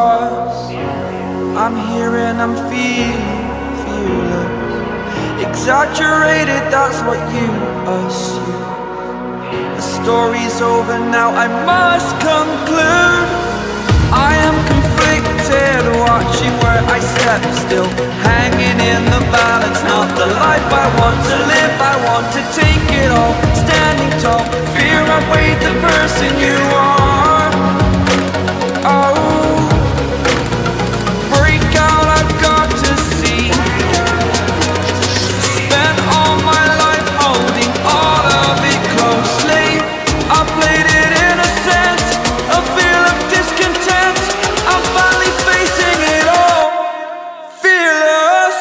us. I'm here and I'm feeling fearless. Exaggerated, that's what you assume. The story's over now, I must conclude. I am conflicted, watching where I step still, hanging in the balance. Not the life I want to live, I want to take it all. Standing tall, fear I've weighed the person you are. Oh, break out, I've got to see. Spent all my life holding all of it closely. I played it innocent, a feel of discontent. I'm finally facing it all, fearless.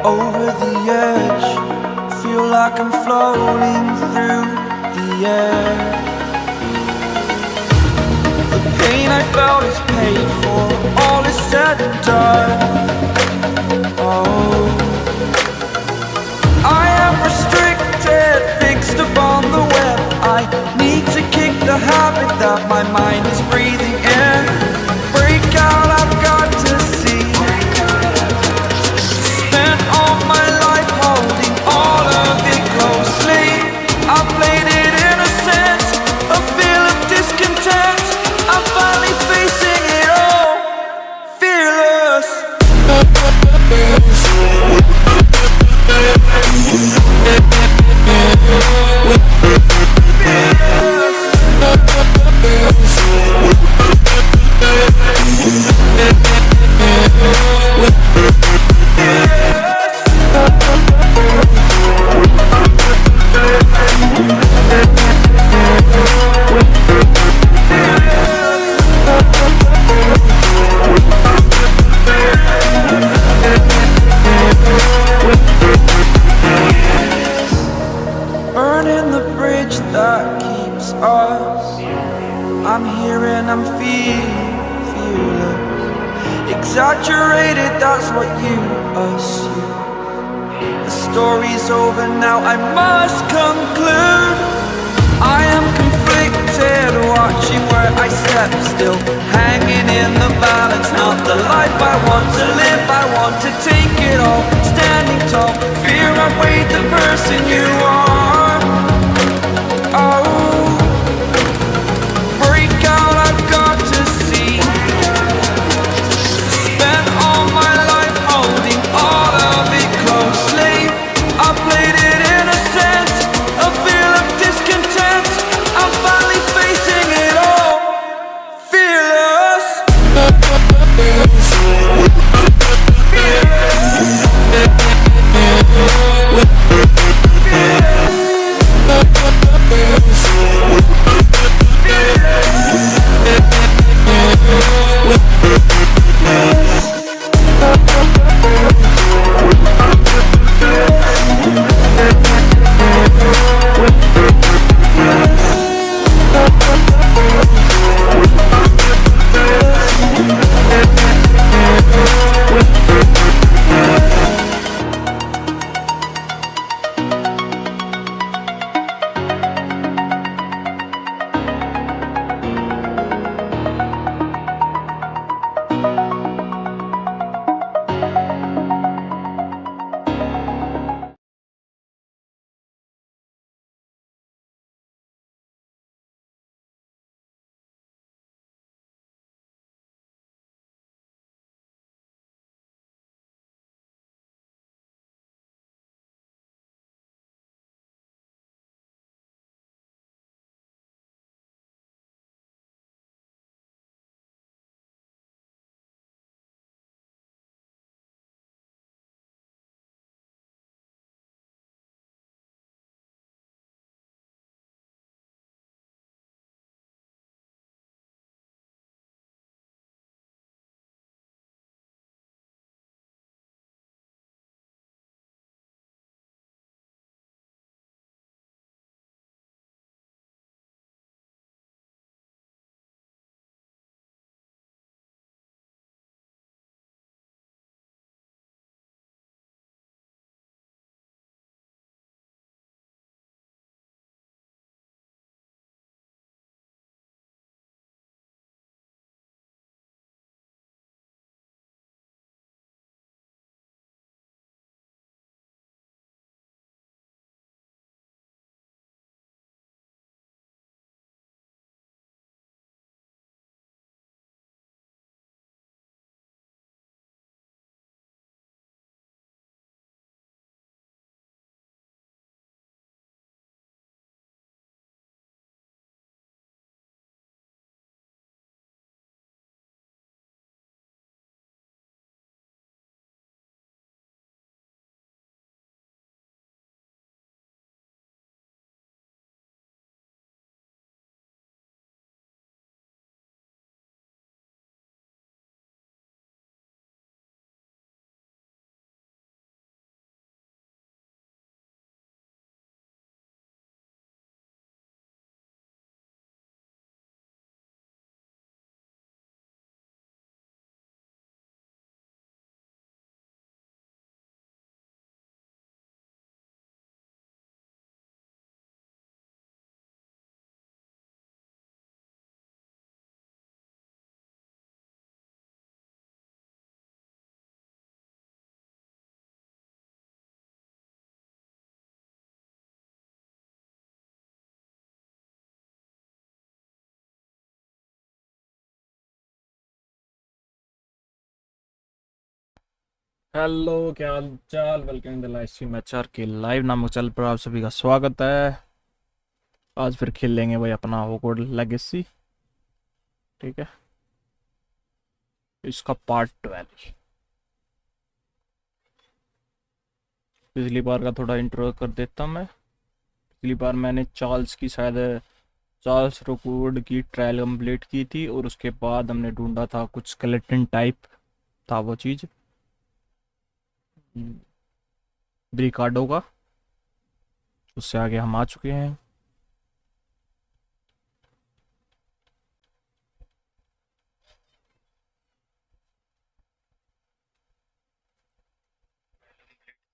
Over the edge, feel like I'm floating through the air. The pain I felt is paid for, all is said and done. Oh, I am restricted, fixed upon the web. I need to kick the habit that my mind is breathing in. Break out, I've got to see. Spent all my life holding all of it closely. I played it innocent, a feel of discontent. I'm finally facing it all, fearless. Burning the bridge that keeps us. I'm here and I'm feeling fearless. Exaggerated, that's what you assume. The story's over now, I must conclude. I am conflicted, watching where I step still, hanging in the balance. Not the life I want to live, I want to take it all. Standing tall, fear I've weighed the person you are. Oh, break out, I've got to see. Spent all my life holding all of it closely. I played it innocent, a feel of discontent. I'm finally facing it all, fearless. Fearless. Hello, क्या हाल चाल। Welcome the live stream HR के live नामक channel पर आप सभी का स्वागत है। आज फिर खेल लेंगे भाई अपना हॉगवर्ट्स लेगेसी। ठीक है, इसका पार्ट 12। पिछली बार का थोड़ा इंट्रो कर देता मैं। पिछली बार मैंने चार्ल्स की शायद चार्ल्स रॉकवुड की ट्रायल कंप्लीट की थी, और उसके बाद हमने ढूंढा था कुछ स्केलेटन टाइप था वो चीज़ रिकार्डो का। उससे आगे हम आ चुके हैं।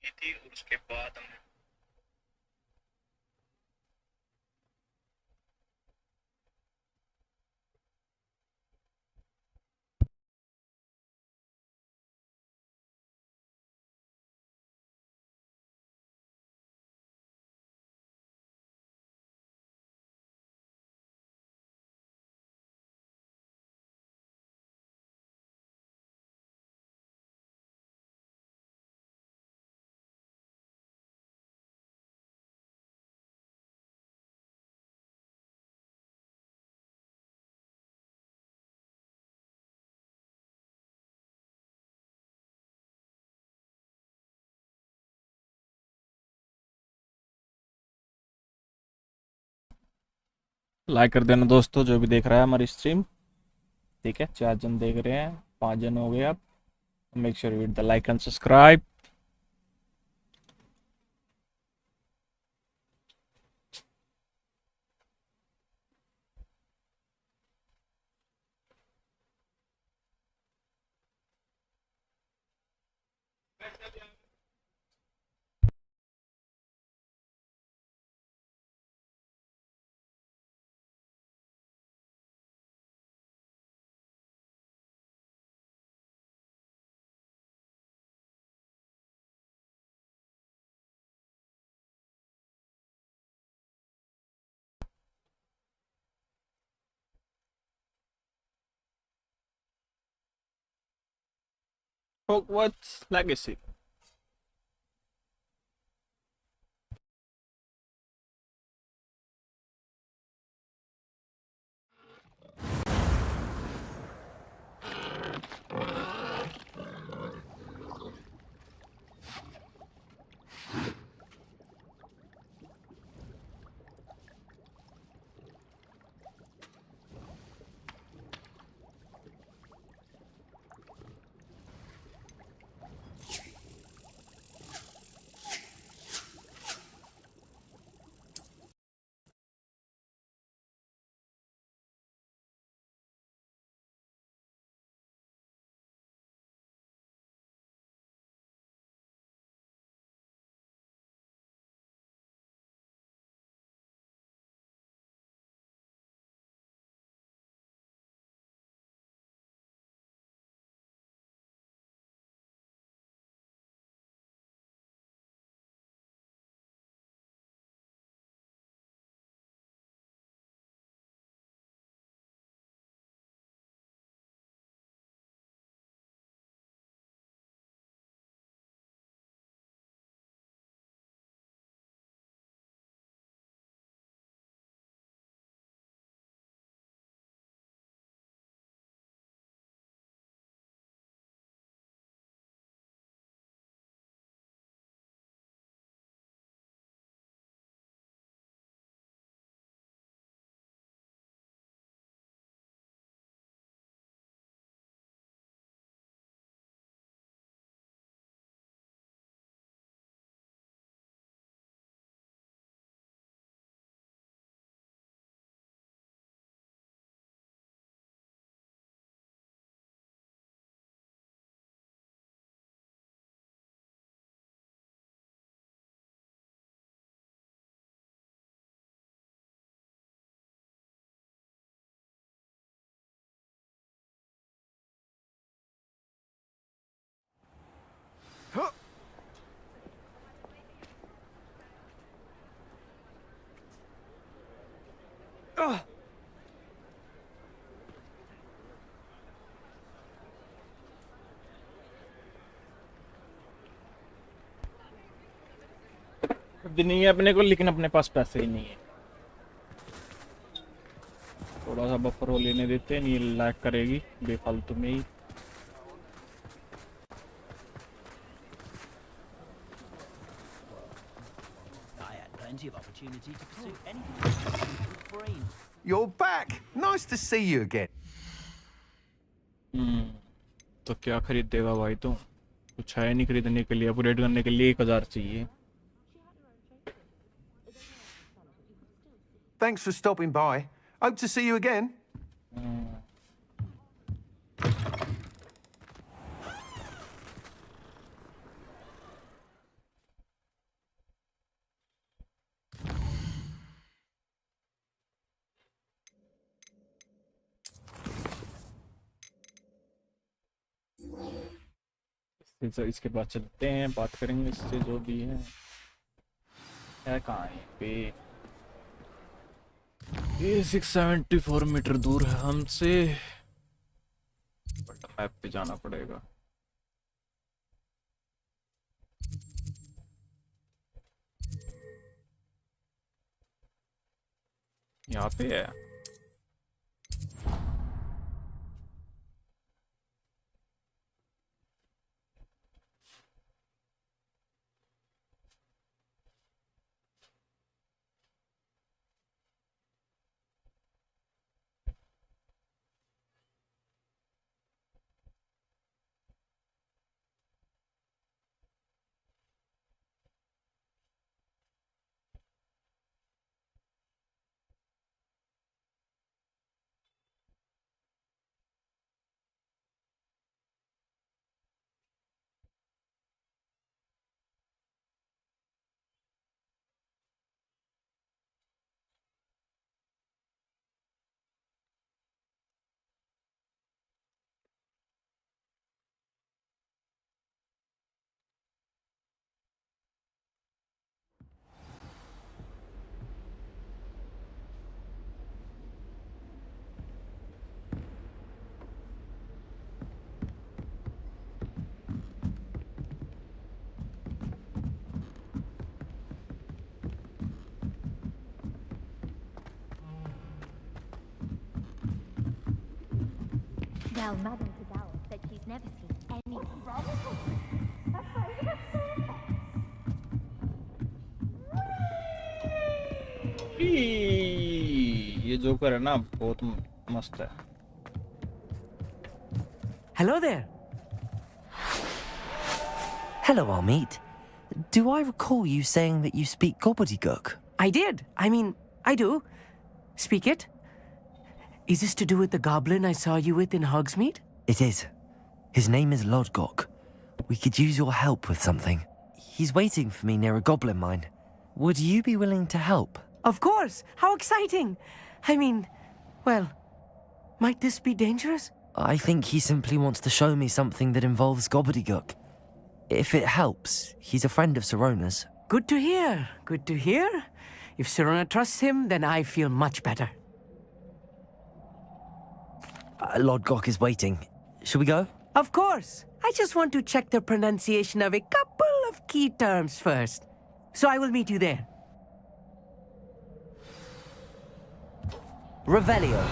थी और उसके बाद हमने लाइक कर देना दोस्तों, जो भी देख रहा है हमारी स्ट्रीम। ठीक है, 4 जन देख रहे हैं, 5 जन हो गए अब। Make sure with the like and subscribe. Hogwarts legacy. भी नहीं है अपने को, लेकिन अपने पास पैसे ही नहीं है। थोड़ा सा बफर हो लेने देते हैं, नहीं लैग करेगी बेफालतू में ही। I had plenty of opportunity to pursue anything with brain. You're back. Nice to see you again. तो क्या खरीद देगा भाई तू? कुछ है नहीं खरीदने के लिए, अपग्रेड करने के लिए 1000 चाहिए। Thanks for stopping by. Hope to see you again. इसके बाद चलते हैं, बात करेंगे इससे जो भी है। क्या कहाँ है पे? ये 674 मीटर दूर है हमसे, बट मैप पे जाना पड़ेगा। यहाँ पे है। Well, Madame Kedavra said she's never seen anything. ये जोकर है ना, बहुत मस्त है। Hello there. Hello, Almeet. Do I recall you saying that you speak gobbledygook? I did. I do. Speak it. Is this to do with the goblin I saw you with in Hogsmeade? It is. His name is Lodgok. We could use your help with something. He's waiting for me near a goblin mine. Would you be willing to help? Of course. How exciting. Well, might this be dangerous? I think he simply wants to show me something that involves gobbledygook. If it helps, he's a friend of Sirona's. Good to hear. Good to hear. If Sirona trusts him, then I feel much better. Lodgok is waiting. Shall we go? Of course. I just want to check the pronunciation of a couple of key terms first. So I will meet you there. Revelio.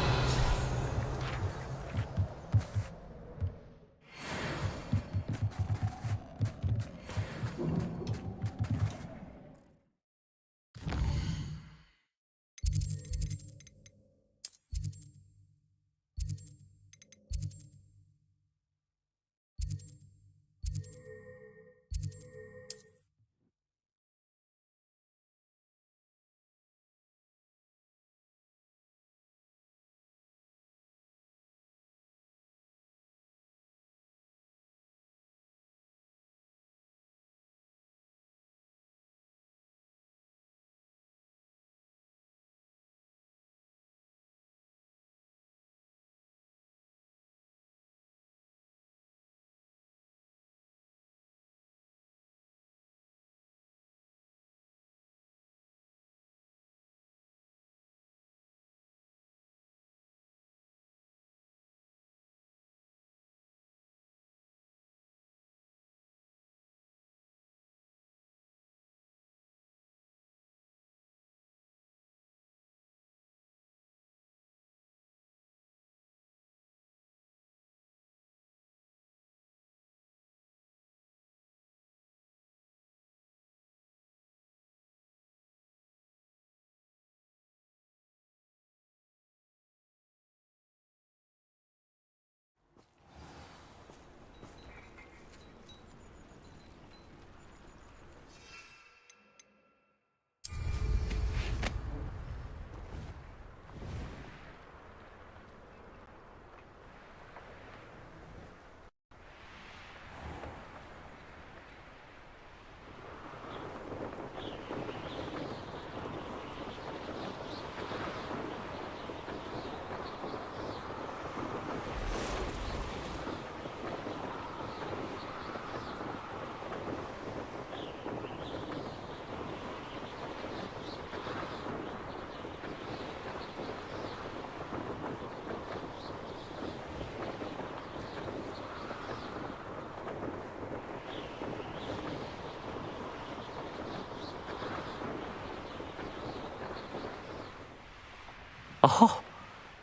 Oh,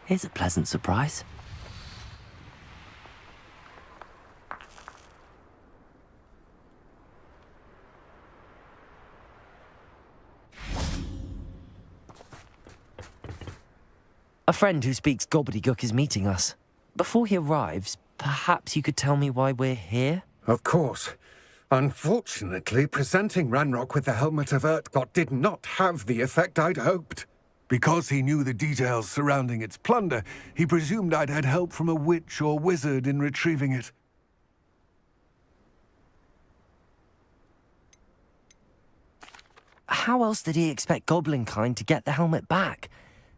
here's a pleasant surprise. A friend who speaks gobbledygook is meeting us. Before he arrives, perhaps you could tell me why we're here? Of course. Unfortunately, presenting Ranrock with the helmet of Urtkot did not have the effect I'd hoped. Because he knew the details surrounding its plunder, he presumed I'd had help from a witch or wizard in retrieving it. How else did he expect Goblinkind to get the helmet back?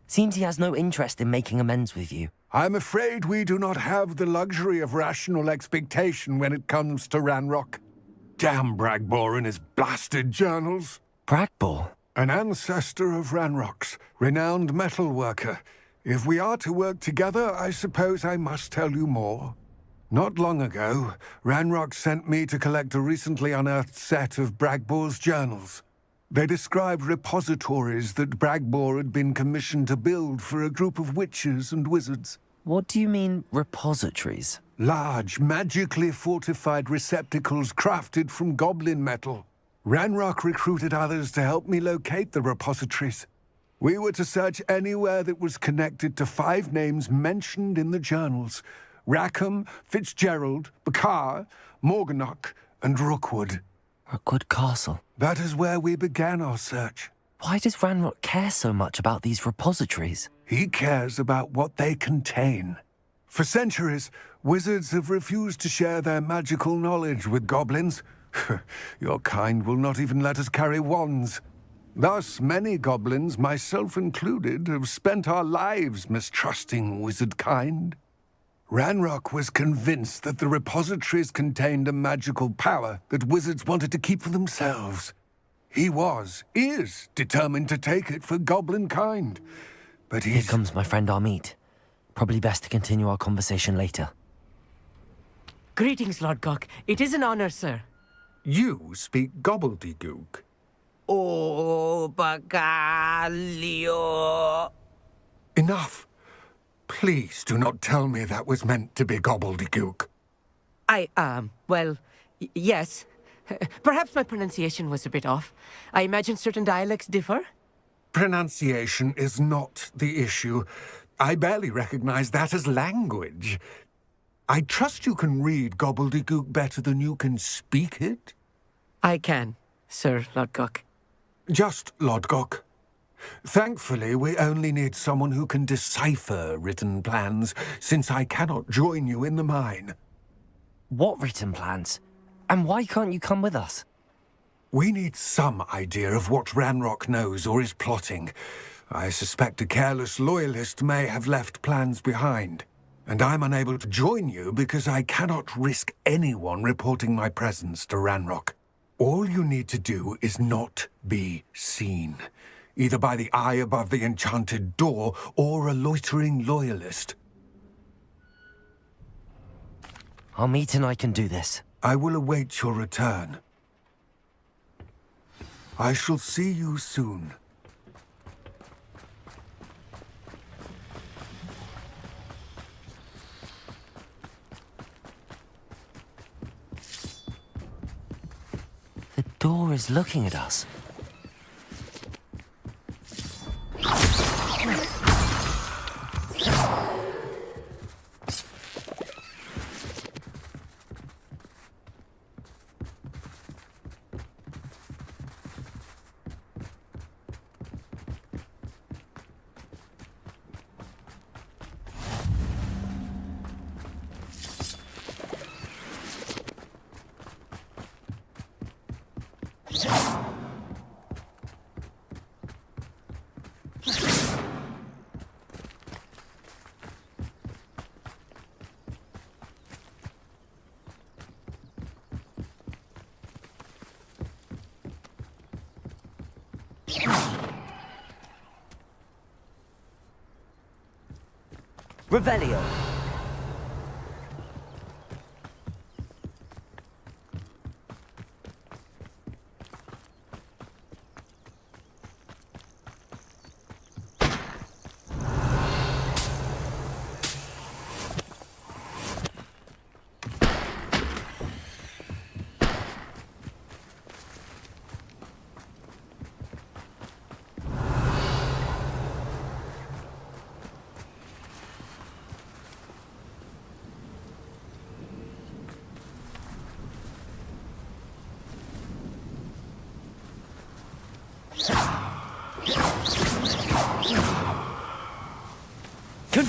Seems he has no interest in making amends with you. I'm afraid we do not have the luxury of rational expectation when it comes to Ranrock. Damn Bragbor and his blasted journals. Bragbor? An ancestor of Ranrock's, renowned metal worker. If we are to work together, I suppose I must tell you more. Not long ago, Ranrock sent me to collect a recently unearthed set of Bragbor's journals. They described repositories that Bragbor had been commissioned to build for a group of witches and wizards. What do you mean, repositories? Large, magically fortified receptacles crafted from goblin metal. Ranrock recruited others to help me locate the repositories. We were to search anywhere that was connected to 5 names mentioned in the journals: Rackham, Fitzgerald, Bakar, Morganach, and Rookwood. Rookwood Castle. That is where we began our search. Why does Ranrock care so much about these repositories? He cares about what they contain. For centuries, wizards have refused to share their magical knowledge with goblins. Your kind will not even let us carry wands. Thus, many goblins, myself included, have spent our lives mistrusting wizard kind. Ranrock was convinced that the repositories contained a magical power that wizards wanted to keep for themselves. He is determined to take it for goblin kind. But Here comes my friend Amit. Probably best to continue our conversation later. Greetings, Lord Gok. It is an honor, sir. You speak gobbledygook. Oh, Bagalio. Enough. Please do not tell me that was meant to be gobbledygook. Yes. Perhaps my pronunciation was a bit off. I imagine certain dialects differ. Pronunciation is not the issue. I barely recognize that as language. I trust you can read gobbledygook better than you can speak it? I can, Sir Lord Gok. Just Lodgok. Thankfully, we only need someone who can decipher written plans, since I cannot join you in the mine. What written plans? And why can't you come with us? We need some idea of what Ranrock knows or is plotting. I suspect a careless loyalist may have left plans behind. And I'm unable to join you because I cannot risk anyone reporting my presence to Ranrock. All you need to do is not be seen, either by the eye above the enchanted door or a loitering loyalist. Amit and I can do this. I will await your return. I shall see you soon. The door is looking at us. Revelio.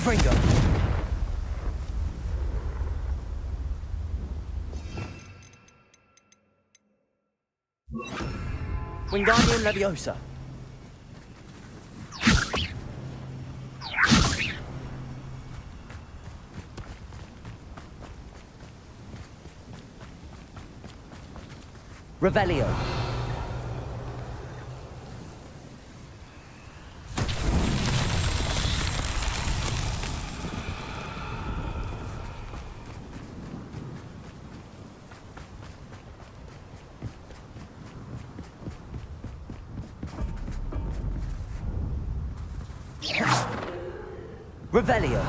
Confringo. Wingardium Leviosa. Revelio. Revelio.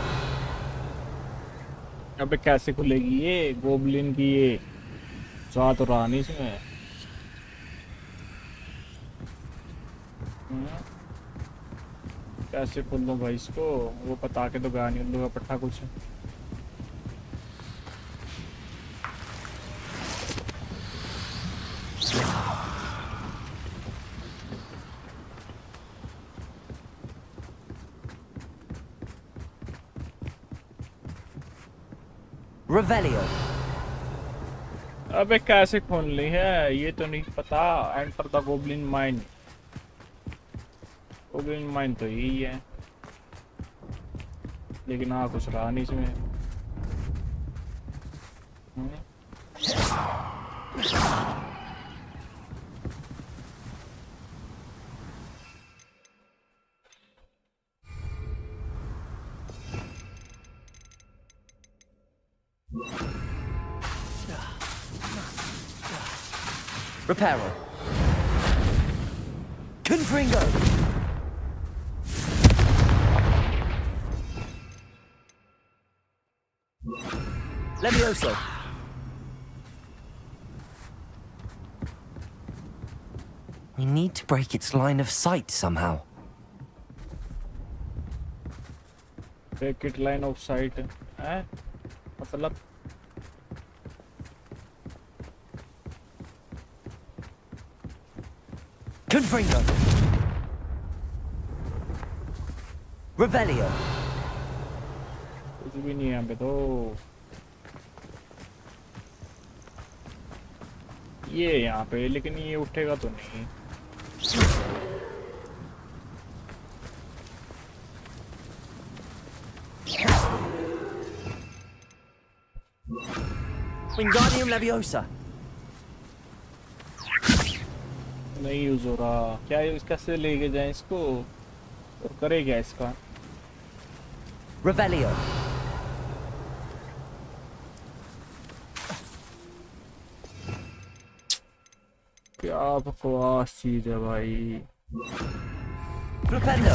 अबे कैसे खुलेगी ये goblin की ये जा तो रहा नहीं इसमें। कैसे खोल दूं भाई इसको, वो पता के तो गया नहीं उन लोगों का पट्टा कुछ। Revelio. अबे कैसे खोलनी है ये तो नहीं पता। Enter the goblin mine. Goblin mine तो यही है, लेकिन हाँ कुछ रहा नहीं इसमें। Reparo. Confringo. Levioso. We need to break its line of sight somehow. Break it line of sight है मतलब। Confringo. Revelio. कुछ भी नहीं है यहाँ पे तो। ये यहाँ पे, लेकिन ये उठेगा तो नहीं। Wingardium Leviosa. नहीं यूज हो रहा क्या, कैसे लेके जाए इसको और करे क्या इसका। Revelio. क्या बकवास चीज है भाई। Flipendo.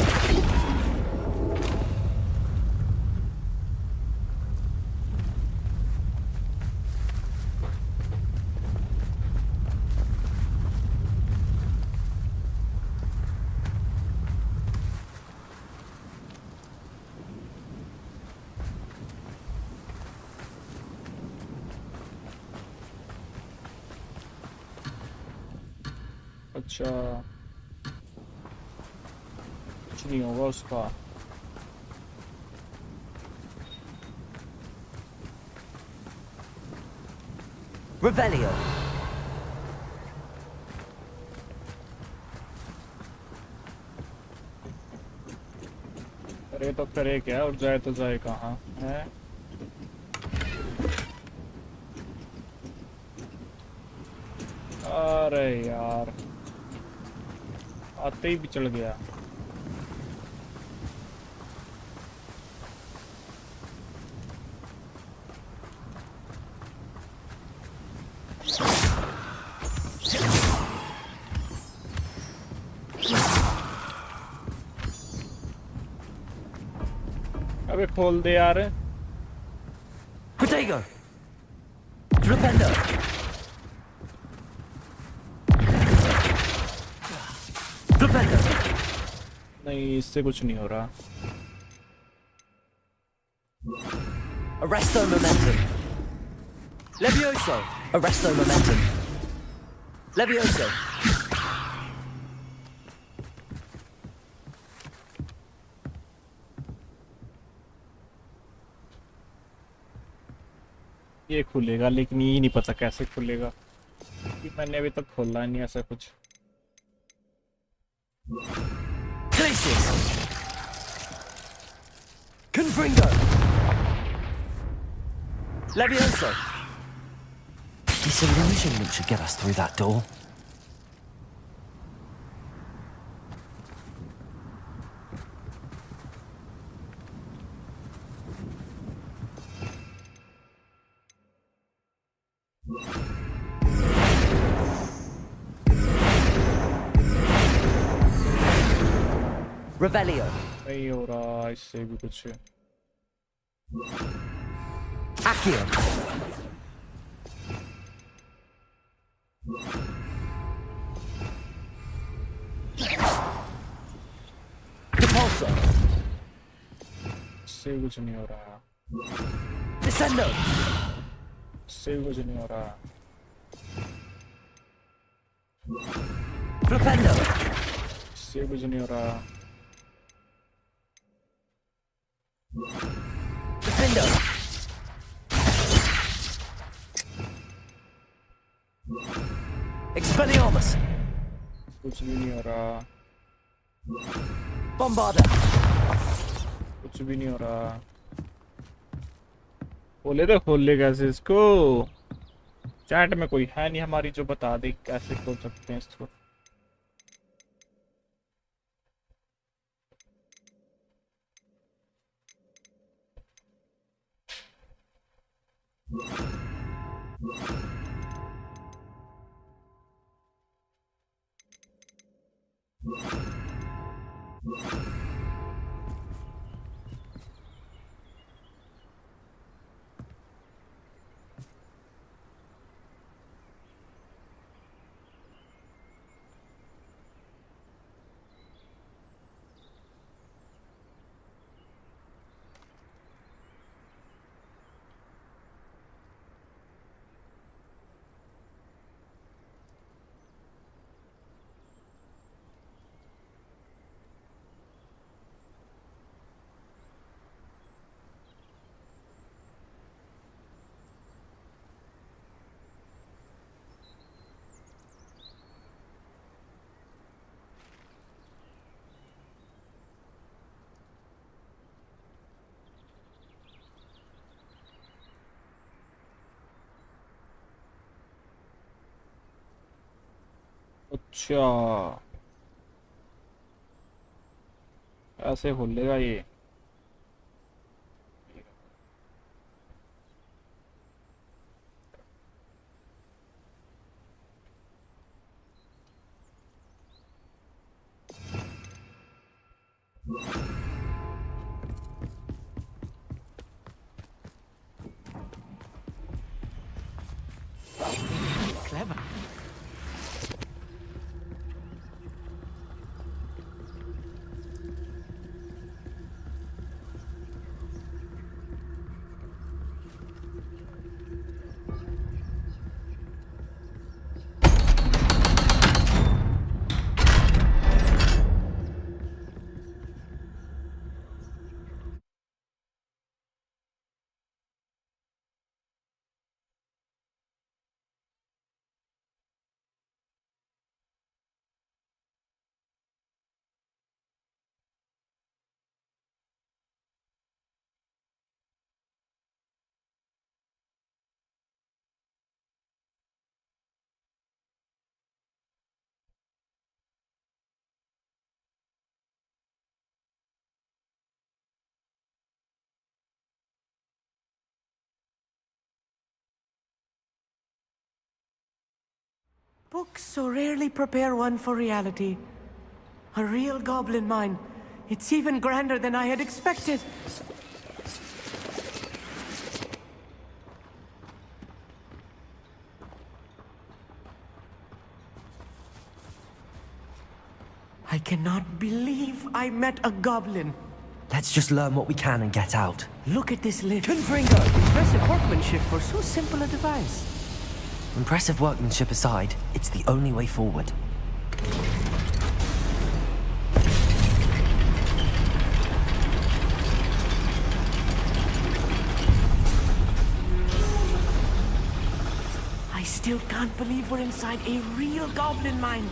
अच्छा कुछ नहीं होगा उसका। Revelio. करे तो करे क्या और जाए तो जाए कहाँ है। अरे यार आते ही पिछड़ गया। अबे खोल दे यार। Protego. Flipendo. Flipendo. नहीं इससे कुछ नहीं हो रहा। Arresto momentum. Levioso. Arresto momentum. Levioso. ये खुलेगा, लेकिन ये नहीं पता कैसे खुलेगा कि मैंने अभी तक खोला नहीं ऐसा कुछ। Places! Confringo! Levioso! Disillusionment should get us through that door. Revelio. नहीं हो रहा इससे भी कुछ। Accio. Depulso. इससे कुछ नहीं हो रहा। Descendo. इससे कुछ नहीं हो रहा। Flipendo. इससे कुछ नहीं हो रहा। Defendo. Expelliarmus. कुछ भी नहीं हो रहा। Bombarda. कुछ भी नहीं हो रहा। खोले तो खोल ले कैसे इसको? चैट में कोई है नहीं हमारी जो बता दे कैसे खोल सकते हैं इसको। अच्छा ऐसे खोलेगा ये। Clever. Books so rarely prepare one for reality. A real goblin mine. It's even grander than I had expected. I cannot believe I met a goblin. Let's just learn what we can and get out. Look at this lift. Confringo! Impressive workmanship for so simple a device. Impressive workmanship aside, it's the only way forward. still can't believe we're inside a real goblin mine.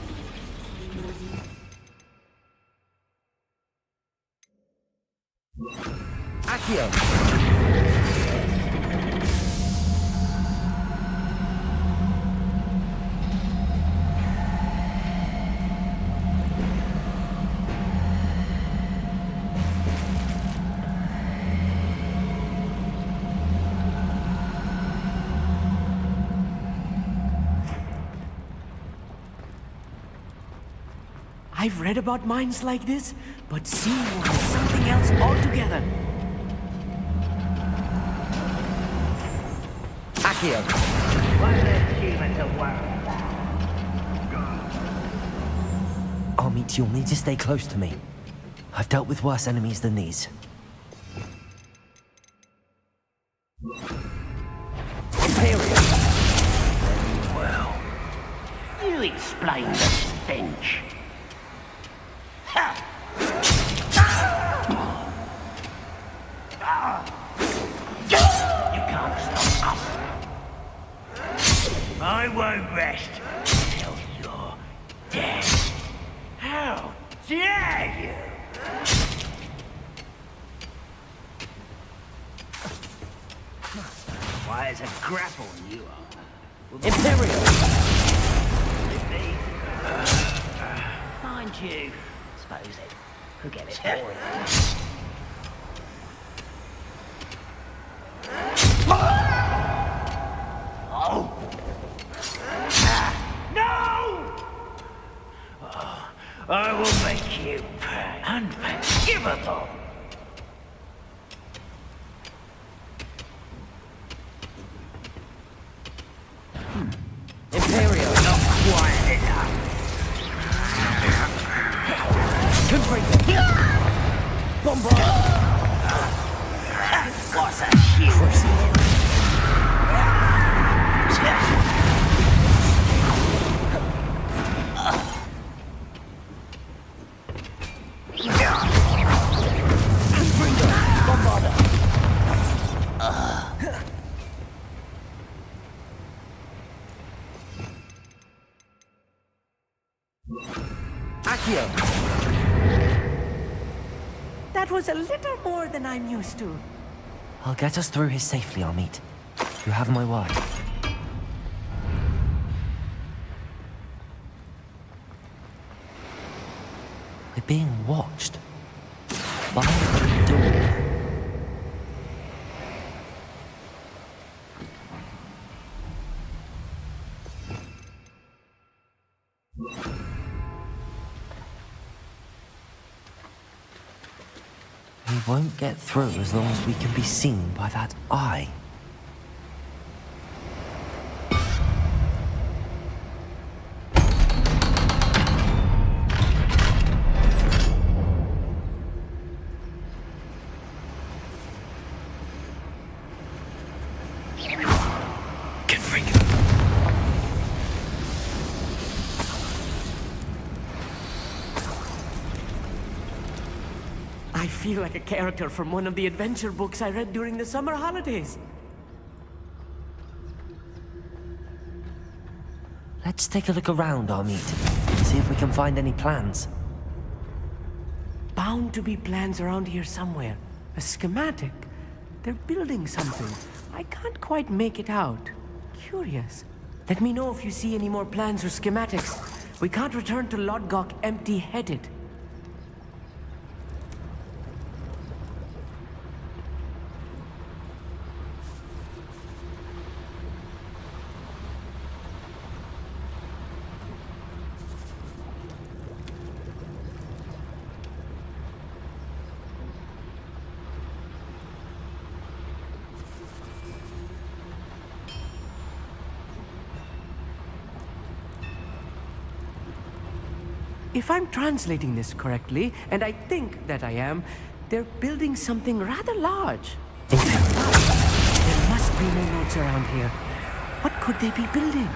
Accio! I've read about mines like this, but seeing one is something else altogether. Accio! One less human to worry about. Armit, you'll need to stay close to me. I've dealt with worse enemies than these. Imperial! Well, you explain the stench. You can't stop us. I won't rest till you're dead. How dare you? Why, as a grapple you are. Imperial! Mind you, suppose it could get a bit boring. Oh! No! Oh, I will make you unforgivable. Imperial! Not quite enough. Bombard! What's a shit? Accio! That was a little more than I'm used to. I'll get us through here safely, Armit. You have my word. We're being watched. By the door. We won't get through as long as we can be seen by that eye. I feel like a character from one of the adventure books I read during the summer holidays. Let's take a look around, Armit. See if we can find any plans. Bound to be plans around here somewhere. A schematic. They're building something. I can't quite make it out. Curious. Let me know if you see any more plans or schematics. We can't return to Lodgok empty-headed. If I'm translating this correctly, and I think that I am, they're building something rather large. There must be no notes around here. What could they be building?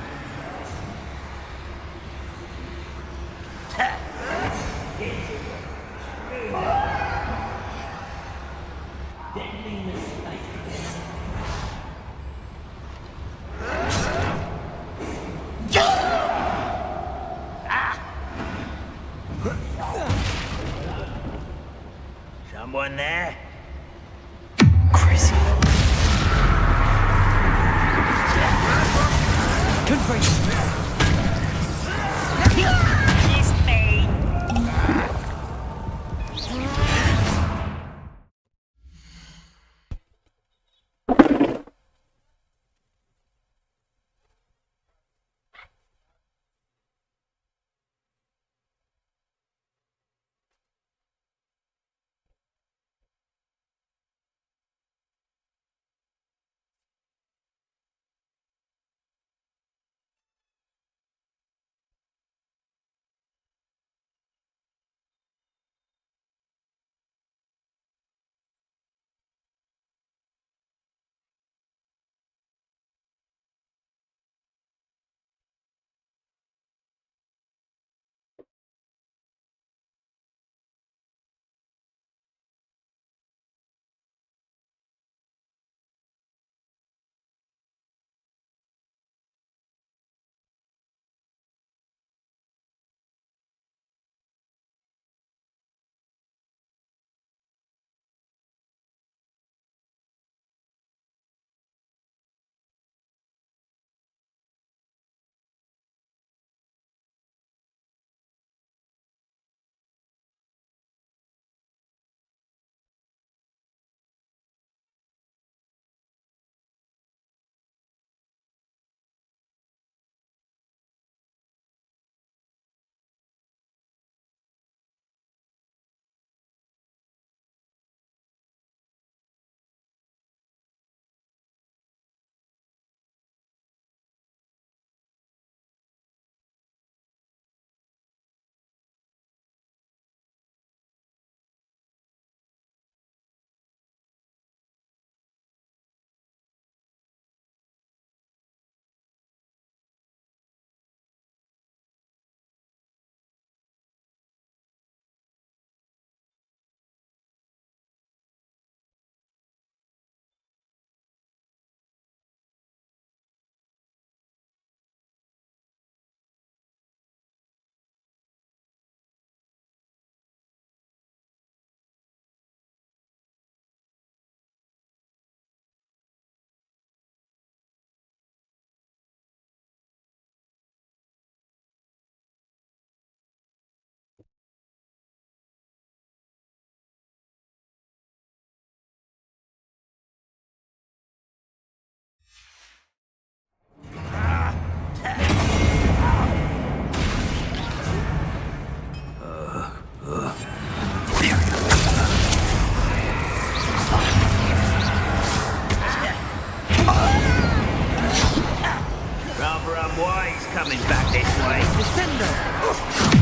Rather unwise coming back this way. Descendo!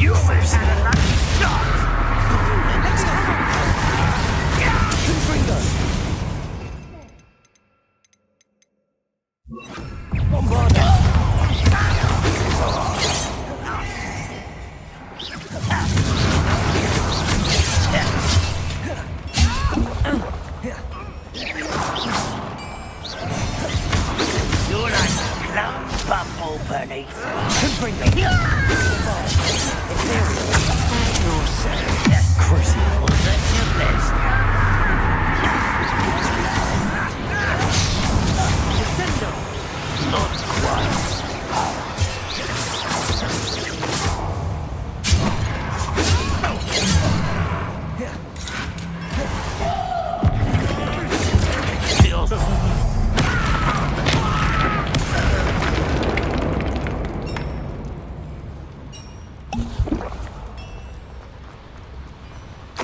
You almost had a lucky shot! You're like a clown bumble beneath me. Crucible. That's your best. Not quite.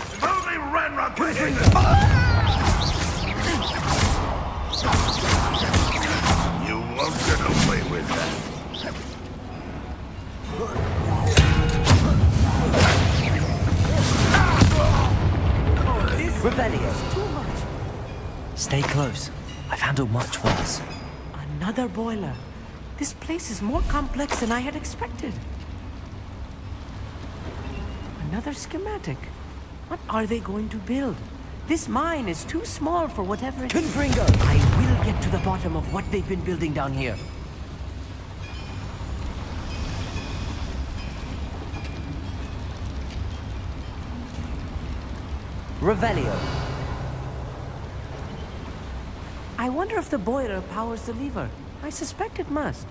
If only Ranrock could hit You won't get away with that. Revelio. Stay close. I've handled much worse. Another boiler. This place is more complex than I had expected. Another schematic. What are they going to build? This mine is too small for whatever it is. Confringo! I will get to the bottom of what they've been building down here. Revelio. I wonder if the boiler powers the lever. I suspect it must.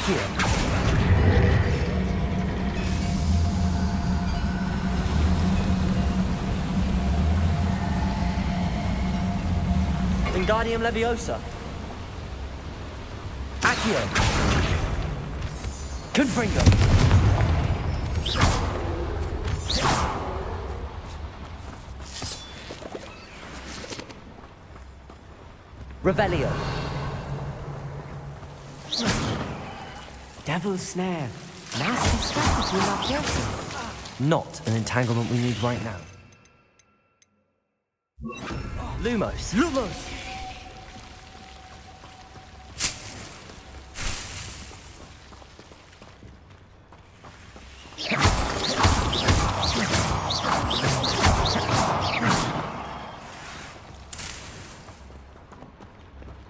Accio. Wingardium Leviosa. Accio. Confringo. Revelio. Devil's Snare. Nasty stuff if you're not careful. Not an entanglement we need right now. Lumos. Lumos!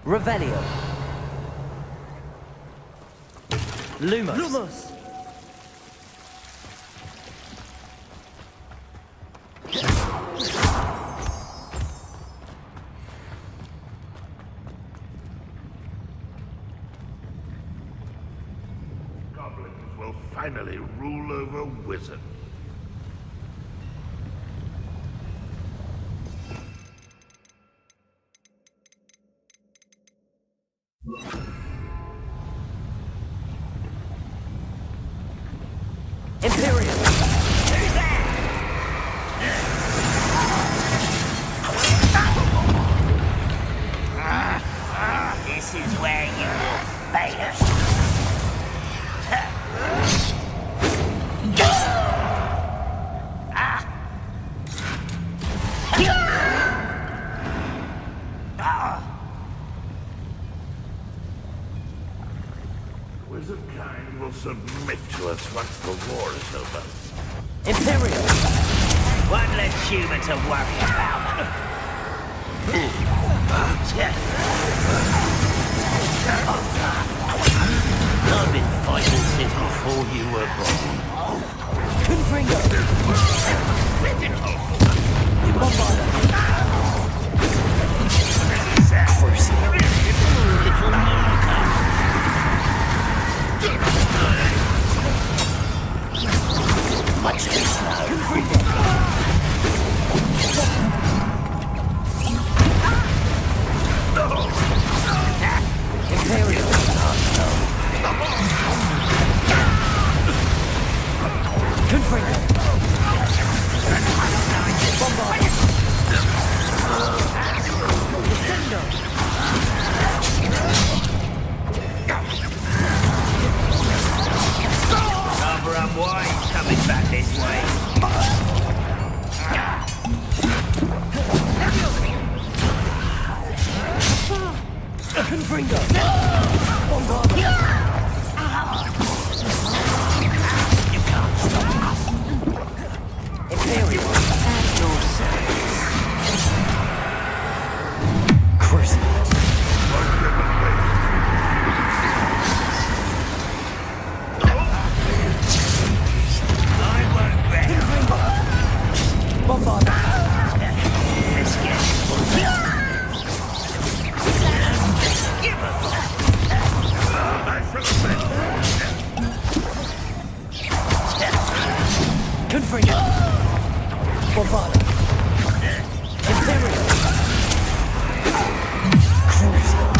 Revelio. Lumos. Lumos! Goblins will finally rule over wizards. Imperial. This is where you will fail. Wizard kind will submit to us once the war is over. Imperial. One less human to worry about. I've been fighting since before you were born. Confringo. Much too slow. Imperial. Confringo. Bombard. Rather unwise coming back this way. Confringo. Bombard. You can't stop us. Imperial. At your service. Crucible. I won't rest. Bombard. Let's get Give Confringo. Bombard. Imperial. Crucible.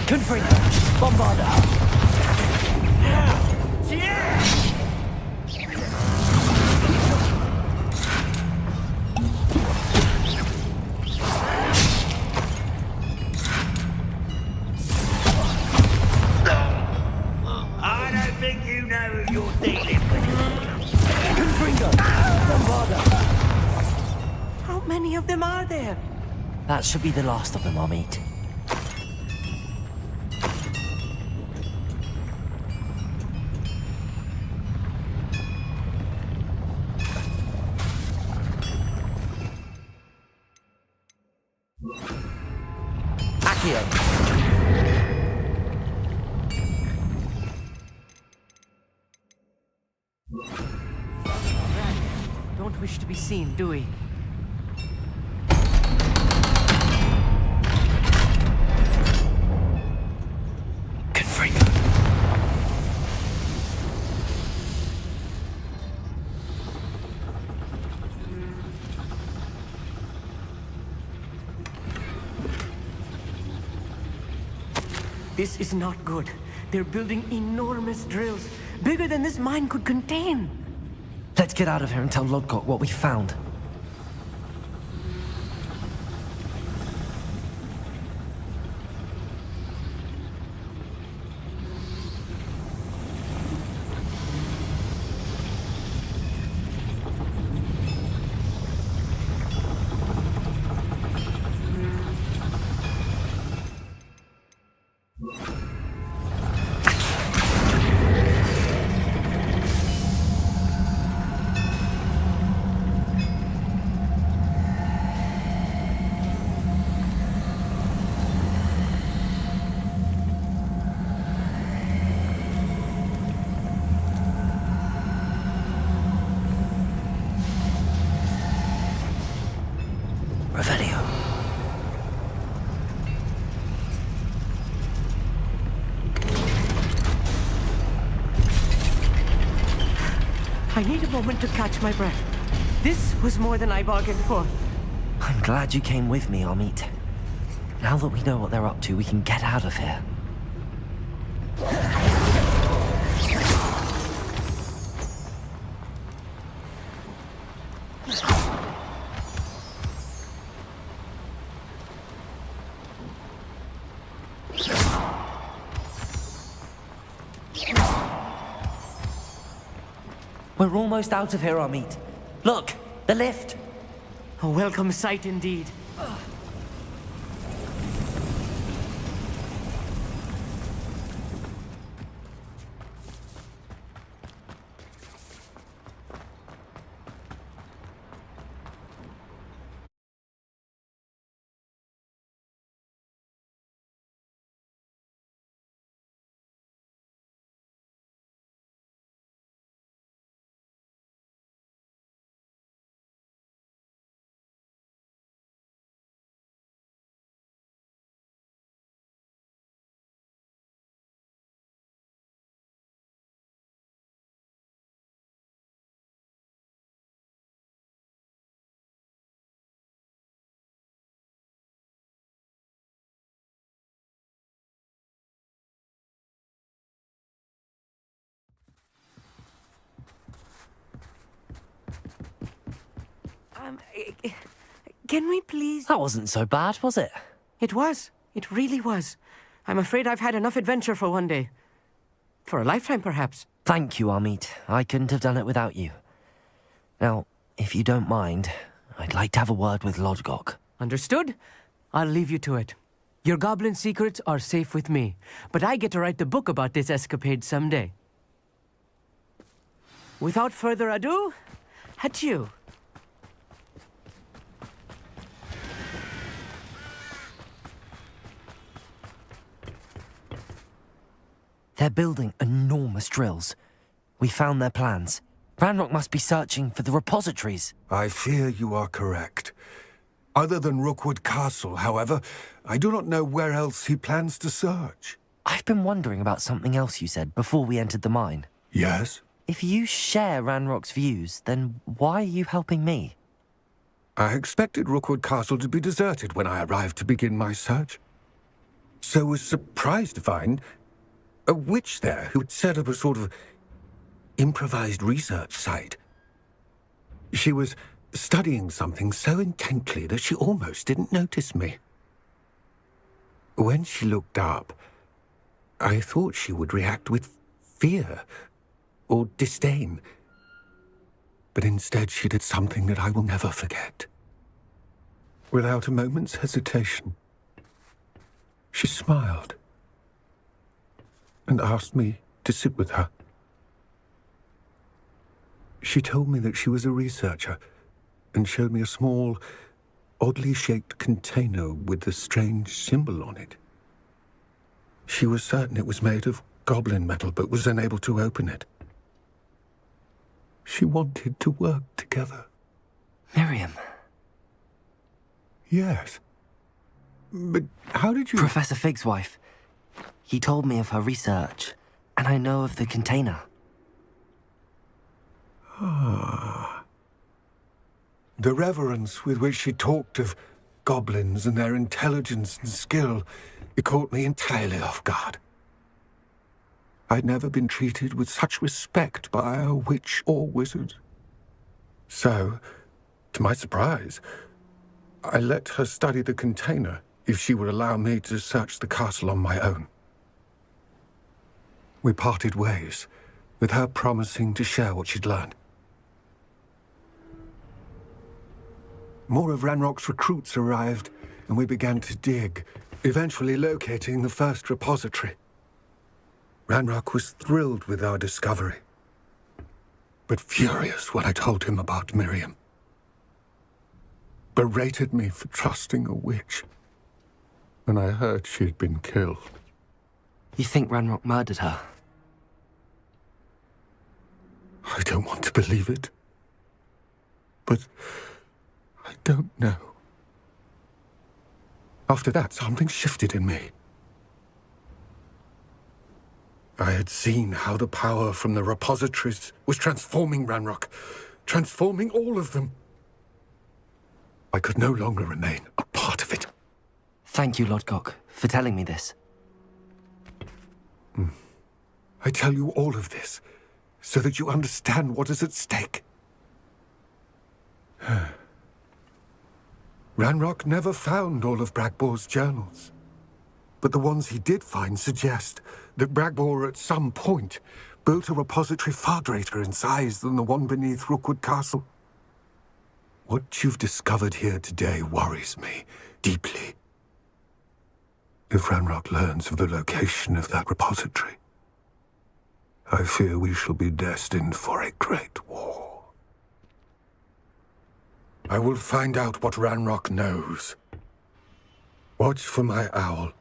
Confringo. Bombarda. I don't think you know who you're dealing with. Confringo. Bombarda. How many of them are there? That should be the last of them, I'll meet. Accio. wish to be seen, do we? Confringo. This is not good. They're building enormous drills, bigger than this mine could contain. Let's get out of here and tell Lodgok what we found. Revelio. I need a moment to catch my breath. This was more than I bargained for. I'm glad you came with me, Amit. Now that we know what they're up to, we can get out of here. We're almost out of here, Amit. Look, the lift. A welcome sight indeed. Can we please... That wasn't so bad, was it? It was. It really was. I'm afraid I've had enough adventure for one day. For a lifetime, perhaps. Thank you, Amit. I couldn't have done it without you. Now, if you don't mind, I'd like to have a word with Lodgok. Understood? I'll leave you to it. Your goblin secrets are safe with me, but I get to write the book about this escapade someday. Without further ado, adieu. They're building enormous drills. We found their plans. Ranrock must be searching for the repositories. I fear you are correct. Other than Rookwood Castle, however, I do not know where else he plans to search. I've been wondering about something else you said before we entered the mine. Yes? If you share Ranrock's views, then why are you helping me? I expected Rookwood Castle to be deserted when I arrived to begin my search. So was surprised to find a witch there who had set up a sort of improvised research site. She was studying something so intently that she almost didn't notice me. When she looked up, I thought she would react with fear or disdain. But instead she did something that I will never forget. Without a moment's hesitation, she smiled and asked me to sit with her. She told me that she was a researcher and showed me a small, oddly shaped container with a strange symbol on it. She was certain it was made of goblin metal, but was unable to open it. She wanted to work together. Miriam. Yes. But how did you... Professor Fig's wife. He told me of her research, and I know of the container. Ah. The reverence with which she talked of goblins and their intelligence and skill, it caught me entirely off guard. I'd never been treated with such respect by a witch or wizard. So, to my surprise, I let her study the container if she would allow me to search the castle on my own. We parted ways, with her promising to share what she'd learned. More of Ranrock's recruits arrived, and we began to dig, eventually locating the first repository. Ranrock was thrilled with our discovery, but furious when I told him about Miriam. Berated me for trusting a witch when I heard she'd been killed. You think Ranrock murdered her? I don't want to believe it, but I don't know. After that, something shifted in me. I had seen how the power from the repositories was transforming Ranrock, transforming all of them. I could no longer remain a part of it. Thank you, Lord Gok, for telling me this. I tell you all of this so that you understand what is at stake. Ranrock never found all of Bragbor's journals, but the ones he did find suggest that Bragbor at some point built a repository far greater in size than the one beneath Rookwood Castle. What you've discovered here today worries me deeply. If Ranrock learns of the location of that repository, I fear we shall be destined for a great war. I will find out what Ranrock knows. Watch for my owl.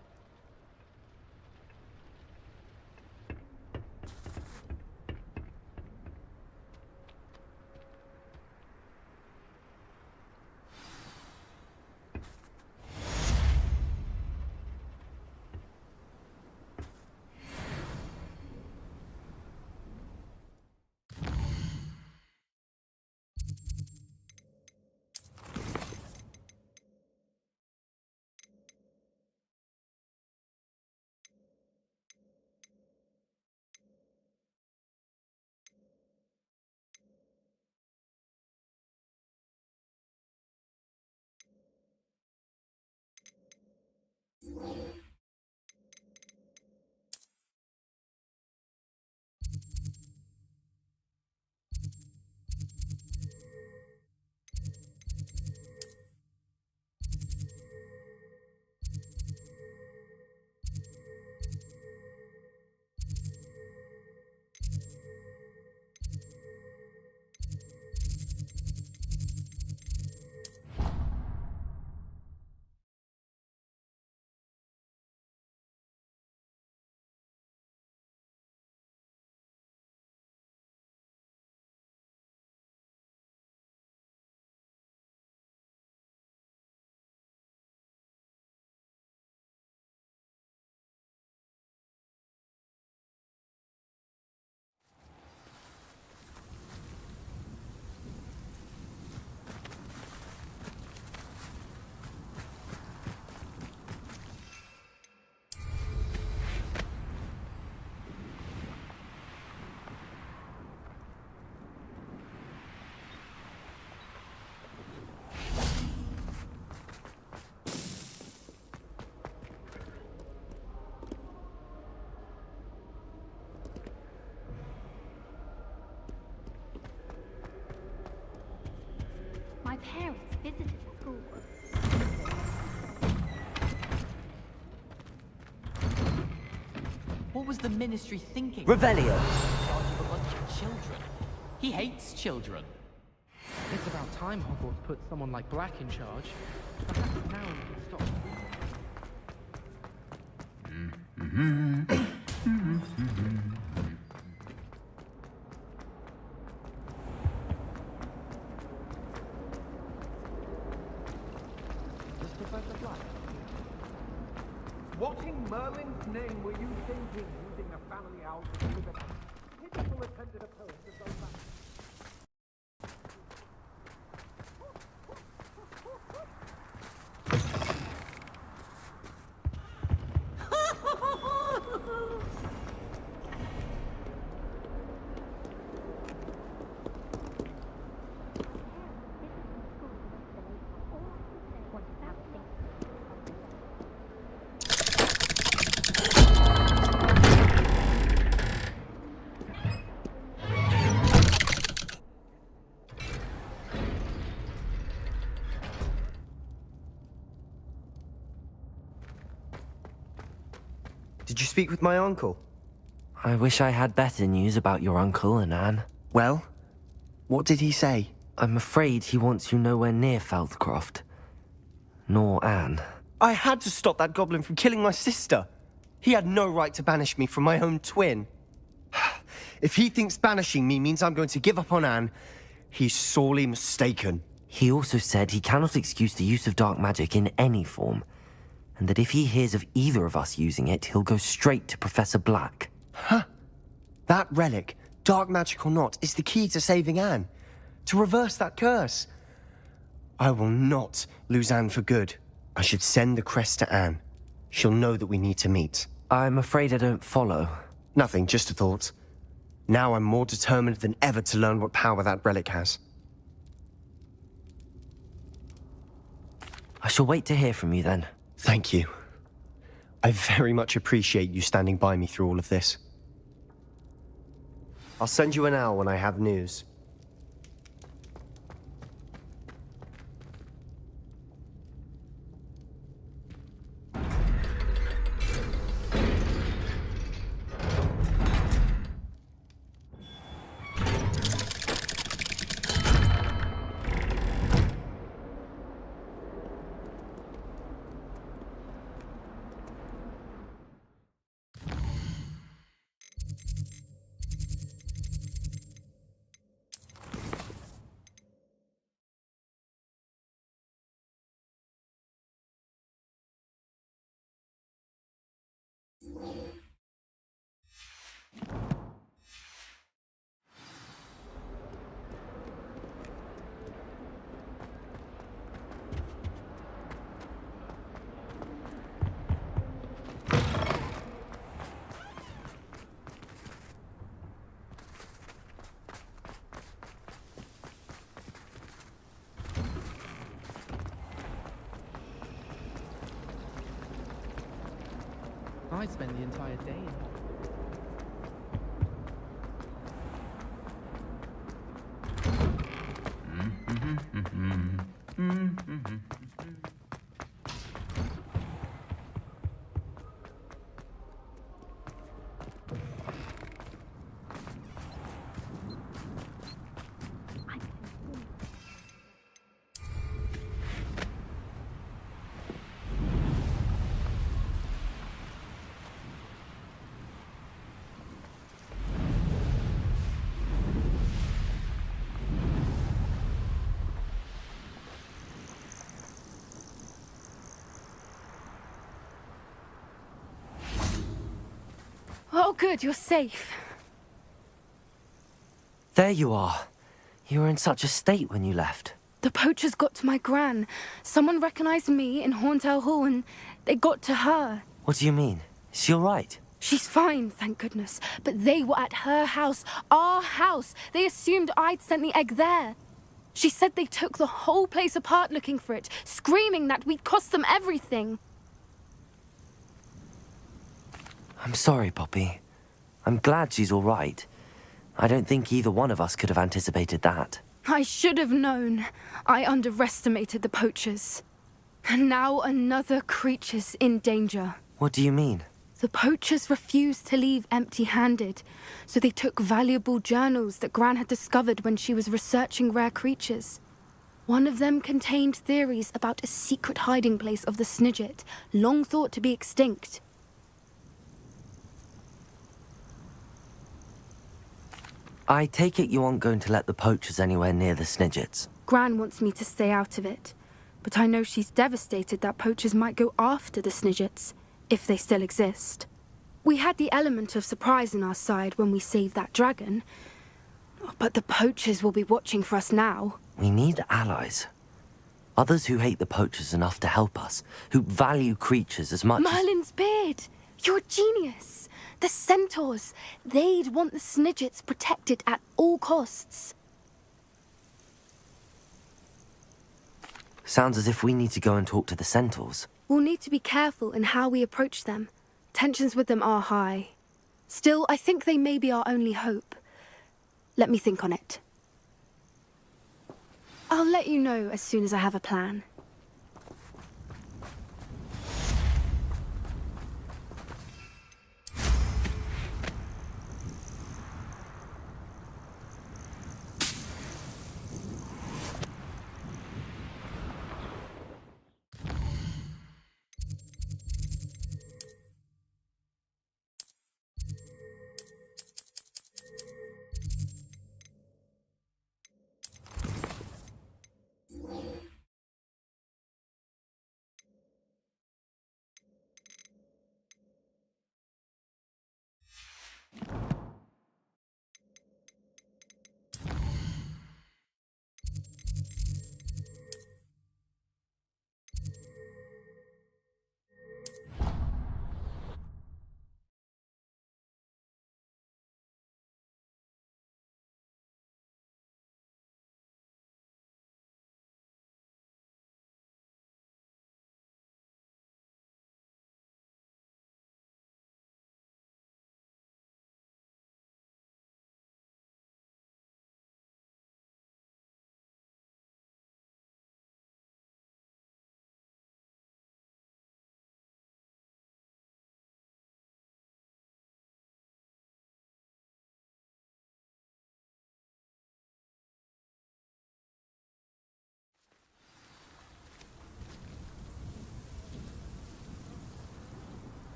My parents visited school. What was the Ministry thinking? Revelio. In charge of a bunch of children. He hates children. It's about time Hogwarts put someone like Black in charge. Perhaps now we can stop. Did you speak with my uncle? I wish I had better news about your uncle and Anne. Well, what did he say? I'm afraid he wants you nowhere near Feldcroft. Nor Anne. I had to stop that goblin from killing my sister. He had no right to banish me from my own twin. If he thinks banishing me means I'm going to give up on Anne, he's sorely mistaken. He also said he cannot excuse the use of dark magic in any form, and that if he hears of either of us using it, he'll go straight to Professor Black. Huh? That relic, dark magic or not, is the key to saving Anne. To reverse that curse. I will not lose Anne for good. I should send the crest to Anne. She'll know that we need to meet. I'm afraid I don't follow. Nothing, just a thought. Now I'm more determined than ever to learn what power that relic has. I shall wait to hear from you then. Thank you. I very much appreciate you standing by me through all of this. I'll send you an owl when I have news. I spend the entire day in Oh, good, you're safe. There you are. You were in such a state when you left. The poachers got to my gran. Someone recognized me in Horntail Hall and they got to her. What do you mean? Is she all right? She's fine, thank goodness. But they were at her house, our house. They assumed I'd sent the egg there. She said they took the whole place apart looking for it, screaming that we'd cost them everything. I'm sorry, Poppy. I'm glad she's all right. I don't think either one of us could have anticipated that. I should have known. I underestimated the poachers. And now another creature's in danger. What do you mean? The poachers refused to leave empty-handed, so they took valuable journals that Gran had discovered when she was researching rare creatures. One of them contained theories about a secret hiding place of the Snidget, long thought to be extinct. I take it you aren't going to let the poachers anywhere near the Snidgets. Gran wants me to stay out of it, but I know she's devastated that poachers might go after the Snidgets, if they still exist. We had the element of surprise on our side when we saved that dragon. But the poachers will be watching for us now. We need allies. Others who hate the poachers enough to help us, who value creatures as much as... Merlin's beard! You're a genius! The centaurs! They'd want the Snidgets protected at all costs. Sounds as if we need to go and talk to the centaurs. We'll need to be careful in how we approach them. Tensions with them are high. Still, I think they may be our only hope. Let me think on it. I'll let you know as soon as I have a plan.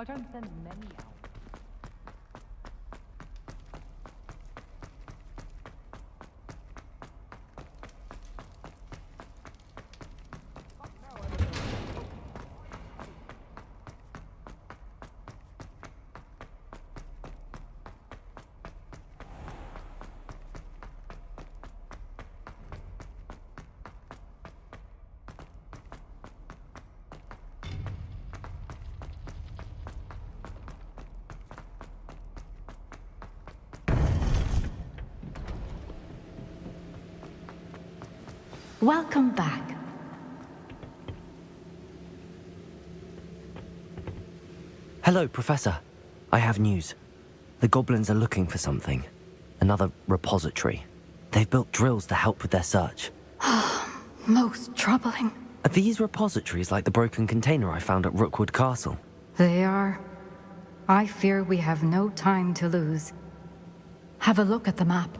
I don't send many out. Welcome back. Hello, Professor. I have news. The goblins are looking for something. Another repository. They've built drills to help with their search. Most troubling. Are these repositories like the broken container I found at Rookwood Castle? They are. I fear we have no time to lose. Have a look at the map.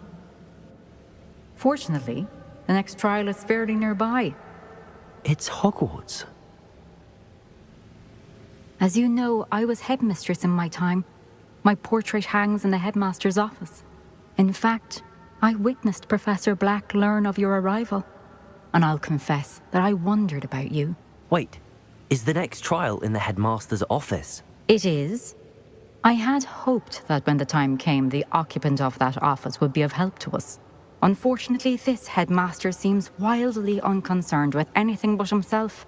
Fortunately, the next trial is fairly nearby. It's Hogwarts. As you know, I was headmistress in my time. My portrait hangs in the headmaster's office. In fact, I witnessed Professor Black learn of your arrival. And I'll confess that I wondered about you. Wait, is the next trial in the headmaster's office? It is. I had hoped that when the time came, the occupant of that office would be of help to us. Unfortunately, this headmaster seems wildly unconcerned with anything but himself.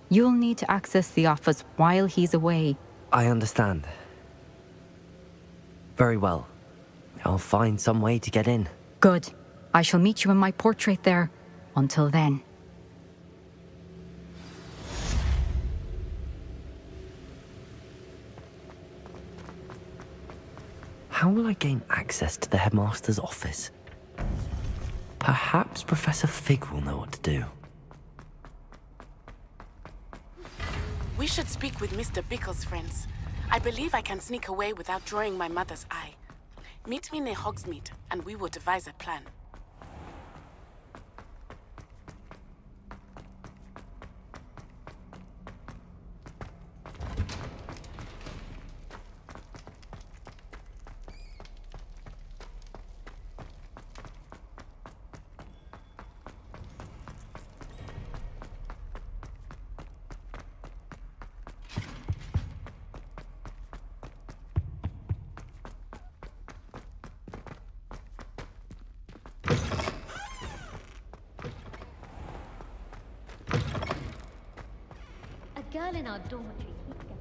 You'll need to access the office while he's away. I understand. Very well. I'll find some way to get in. Good. I shall meet you in my portrait there. Until then. how will I gain access to the headmaster's office? Perhaps Professor Fig will know what to do. We should speak with Mr. Bickle's friends. I believe I can sneak away without drawing my mother's eye. Meet me near Hogsmeade, and we will devise a plan. Girl in our dormitory keeps getting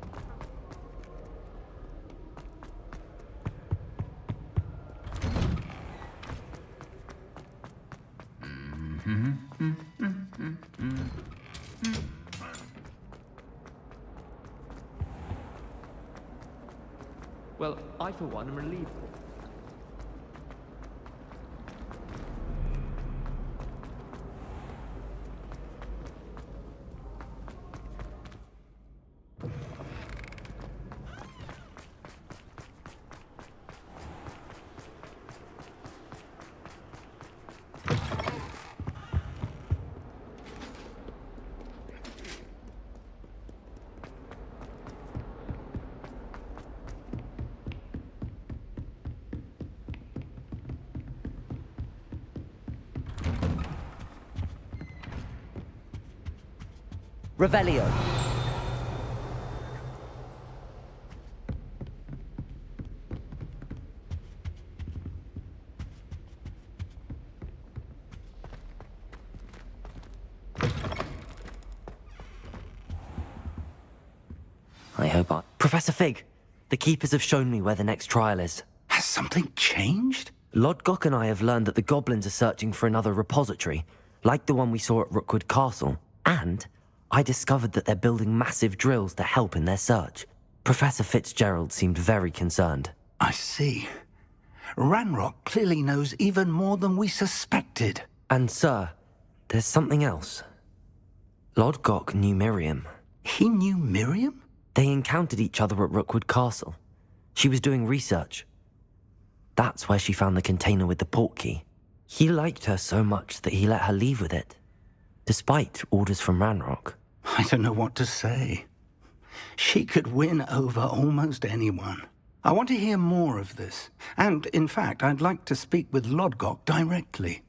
Well, I for one am relieved. Revelio. I hope I... Professor Fig, the Keepers have shown me where the next trial is. Has something changed? Lodgok and I have learned that the goblins are searching for another repository, like the one we saw at Rookwood Castle. And I discovered that they're building massive drills to help in their search. Professor Fitzgerald seemed very concerned. I see. Ranrock clearly knows even more than we suspected. And sir, there's something else. Lodgok knew Miriam. He knew Miriam? They encountered each other at Rookwood Castle. She was doing research. That's where she found the container with the portkey. He liked her so much that he let her leave with it, despite orders from Ranrock. I don't know what to say. She could win over almost anyone. I want to hear more of this. And, in fact, I'd like to speak with Lodgok directly.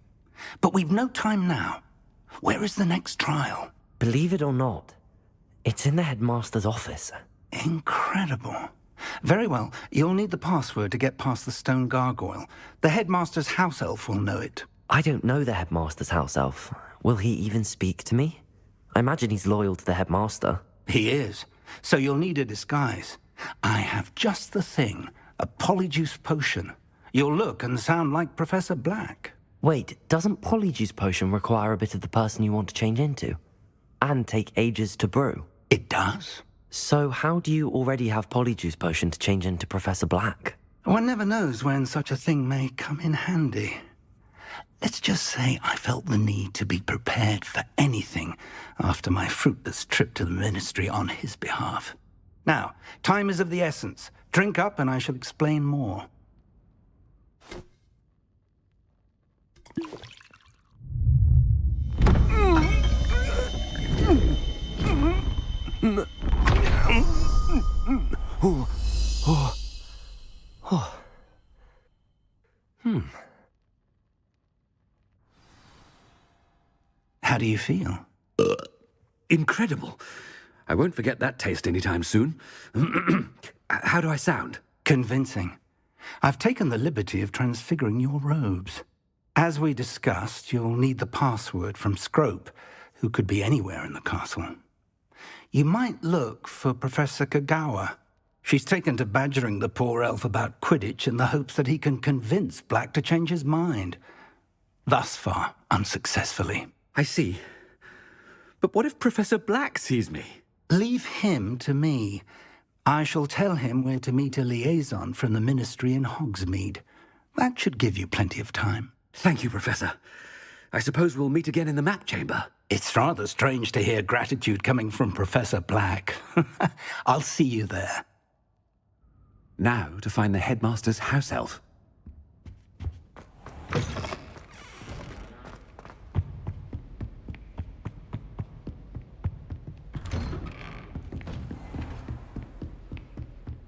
But we've no time now. Where is the next trial? Believe it or not, it's in the headmaster's office. Incredible. Very well. You'll need the password to get past the stone gargoyle. The headmaster's house elf will know it. I don't know the headmaster's house elf. Will he even speak to me? I imagine he's loyal to the headmaster. He is. So you'll need a disguise. I have just the thing. A polyjuice potion. You'll look and sound like Professor Black. Wait, doesn't polyjuice potion require a bit of the person you want to change into? And take ages to brew? It does. So how do you already have polyjuice potion to change into Professor Black? One never knows when such a thing may come in handy. Let's just say I felt the need to be prepared for anything after my fruitless trip to the ministry on his behalf. Now, time is of the essence. Drink up and I shall explain more. How do you feel? Incredible. I won't forget that taste anytime soon. How do I sound? Convincing. I've taken the liberty of transfiguring your robes. As we discussed, you'll need the password from Scrope, who could be anywhere in the castle. You might look for Professor Kagawa. She's taken to badgering the poor elf about Quidditch in the hopes that he can convince Black to change his mind. Thus far, unsuccessfully. I see. But what if Professor Black sees me? Leave him to me. I shall tell him where to meet a liaison from the Ministry in Hogsmeade. That should give you plenty of time. Thank you, Professor. I suppose we'll meet again in the map chamber. It's rather strange to hear gratitude coming from Professor Black. I'll see you there. Now to find the headmaster's house elf.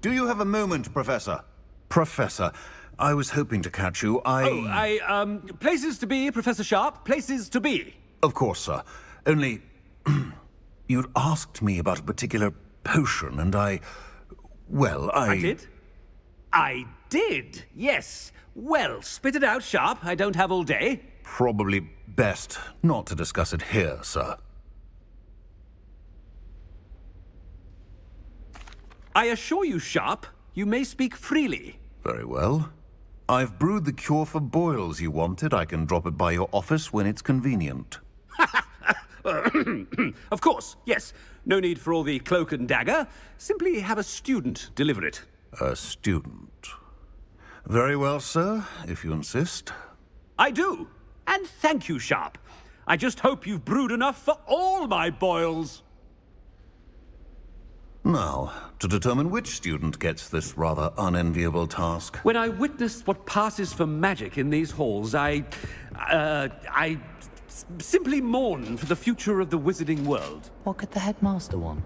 Do you have a moment, Professor? Professor, I was hoping to catch you. Places to be, Professor Sharp. Places to be. Of course, sir. Only, you'd asked me about a particular potion, and I did? I did, yes. Well, spit it out, Sharp. I don't have all day. Probably best not to discuss it here, sir. I assure you, Sharp, you may speak freely. Very well. I've brewed the cure for boils you wanted. I can drop it by your office when it's convenient. Of course, yes. No need for all the cloak and dagger. Simply have a student deliver it. A student. Very well, sir, if you insist. I do. And thank you, Sharp. I just hope you've brewed enough for all my boils. Now, to determine which student gets this rather unenviable task. When I witnessed what passes for magic in these halls, I simply mourn for the future of the wizarding world. What could the headmaster want?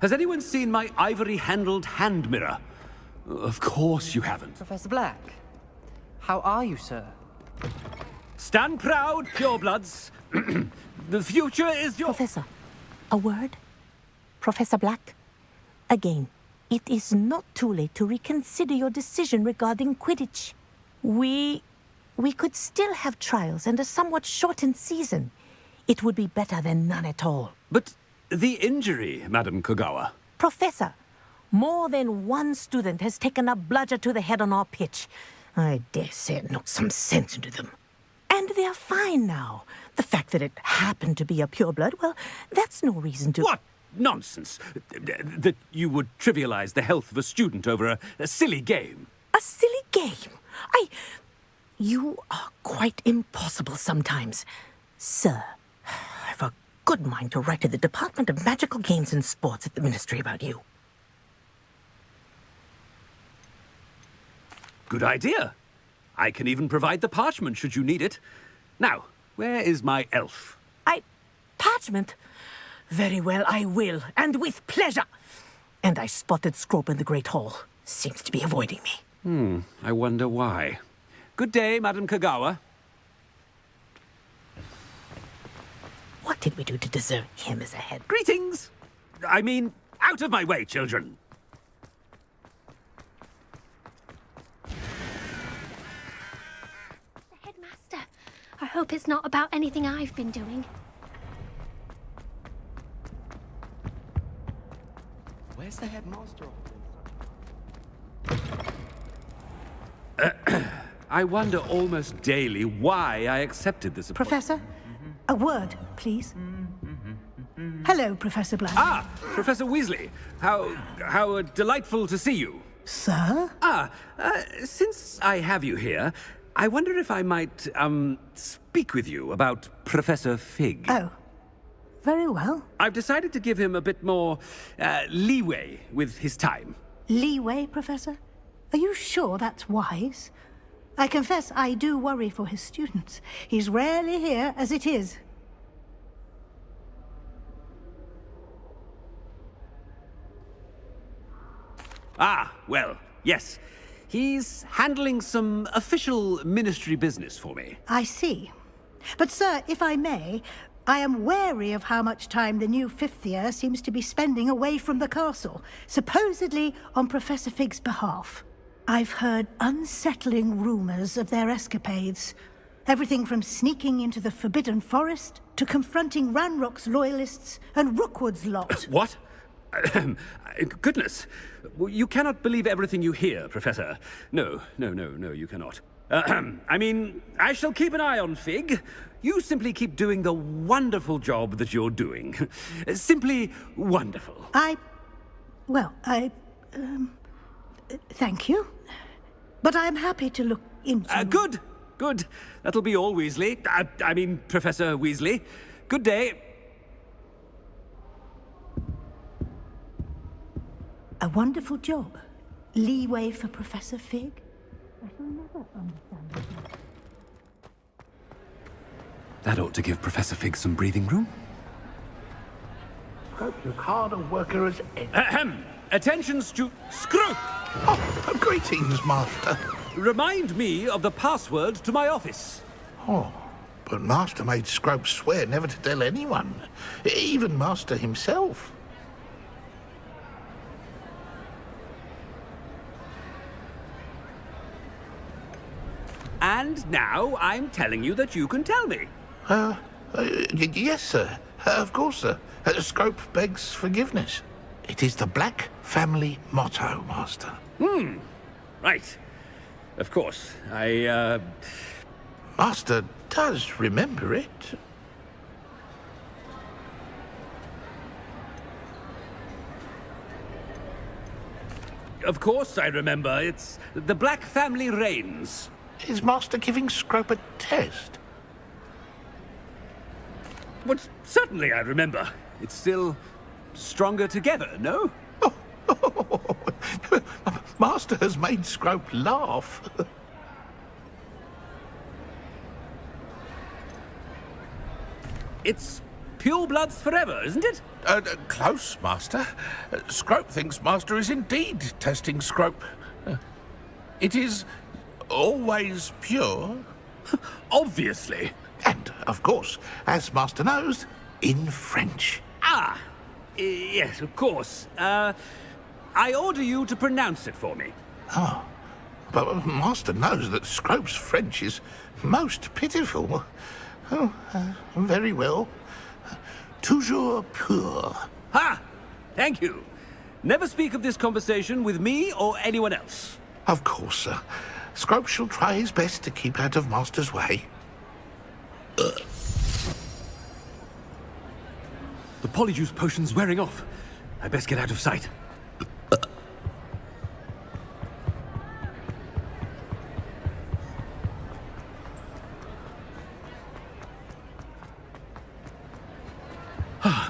Has anyone seen my ivory-handled hand mirror? Of course you haven't. Professor Black, how are you, sir? Stand proud, purebloods. The future is your... Professor, a word? Professor Black, again, it is not too late to reconsider your decision regarding Quidditch. We could still have trials and a somewhat shortened season. It would be better than none at all. But the injury, Madam Kogawa. Professor, more than one student has taken a bludger to the head on our pitch. I dare say it knocked some sense into them. And they're fine now. The fact that it happened to be a pureblood, well, that's no reason to... What nonsense! That you would trivialize the health of a student over a silly game. A silly game? You are quite impossible sometimes. Sir, I've a good mind to write to the Department of Magical Games and Sports at the Ministry about you. Good idea. I can even provide the parchment should you need it. Now, where is my elf? Parchment? Very well, I will, and with pleasure. And I spotted Scrope in the Great Hall. Seems to be avoiding me. I wonder why. Good day, Madam Kogawa. What did we do to deserve him as a head? Greetings! I mean, out of my way, children. Headmaster, I hope it's not about anything I've been doing. Where's the headmaster? I wonder almost daily why I accepted this appointment. Professor, a word, please. Hello, Professor Black. Ah, Professor Weasley. How delightful to see you. Sir? Since I have you here, I wonder if I might, speak with you about Professor Fig. Oh, very well. I've decided to give him a bit more, leeway with his time. Leeway, Professor? Are you sure that's wise? I confess I do worry for his students. He's rarely here as it is. Ah, well, yes. He's handling some official ministry business for me. I see. But, sir, if I may, I am wary of how much time the new fifth year seems to be spending away from the castle, supposedly on Professor Fig's behalf. I've heard unsettling rumors of their escapades. Everything from sneaking into the Forbidden Forest to confronting Ranrock's loyalists and Rookwood's lot. What? Goodness. You cannot believe everything you hear, Professor. No, you cannot. I mean, I shall keep an eye on Fig. You simply keep doing the wonderful job that you're doing. Simply wonderful. Thank you. But I'm happy to look into... Good. That'll be all, Weasley. I mean, Professor Weasley. Good day. A wonderful job. Leeway for Professor Fig? I shall never understand it. That ought to give Professor Fig some breathing room. Scrope's as hard a worker as any. Attention, Scrope! Oh, greetings, Master. Remind me of the password to my office. Oh, but Master made Scrope swear never to tell anyone, even Master himself. And now I'm telling you that you can tell me. Yes, sir. Of course, sir. Scrope begs forgiveness. It is the Black family motto, Master. Right. Of course. Master does remember it. Of course I remember. It's the Black family reigns. Is Master giving Scrope a test? But certainly I remember. It's still stronger together, no? Master has made Scrope laugh. It's pure bloods forever, isn't it? Close, Master. Scrope thinks Master is indeed testing Scrope. It is always pure. Obviously. And, of course, as Master knows, in French. Yes, of course. I order you to pronounce it for me. Oh, but Master knows that Scrope's French is most pitiful. Oh, very well. Toujours pur. Ha! Thank you. Never speak of this conversation with me or anyone else. Of course, sir. Scrope shall try his best to keep out of Master's way. The polyjuice potion's wearing off. I best get out of sight.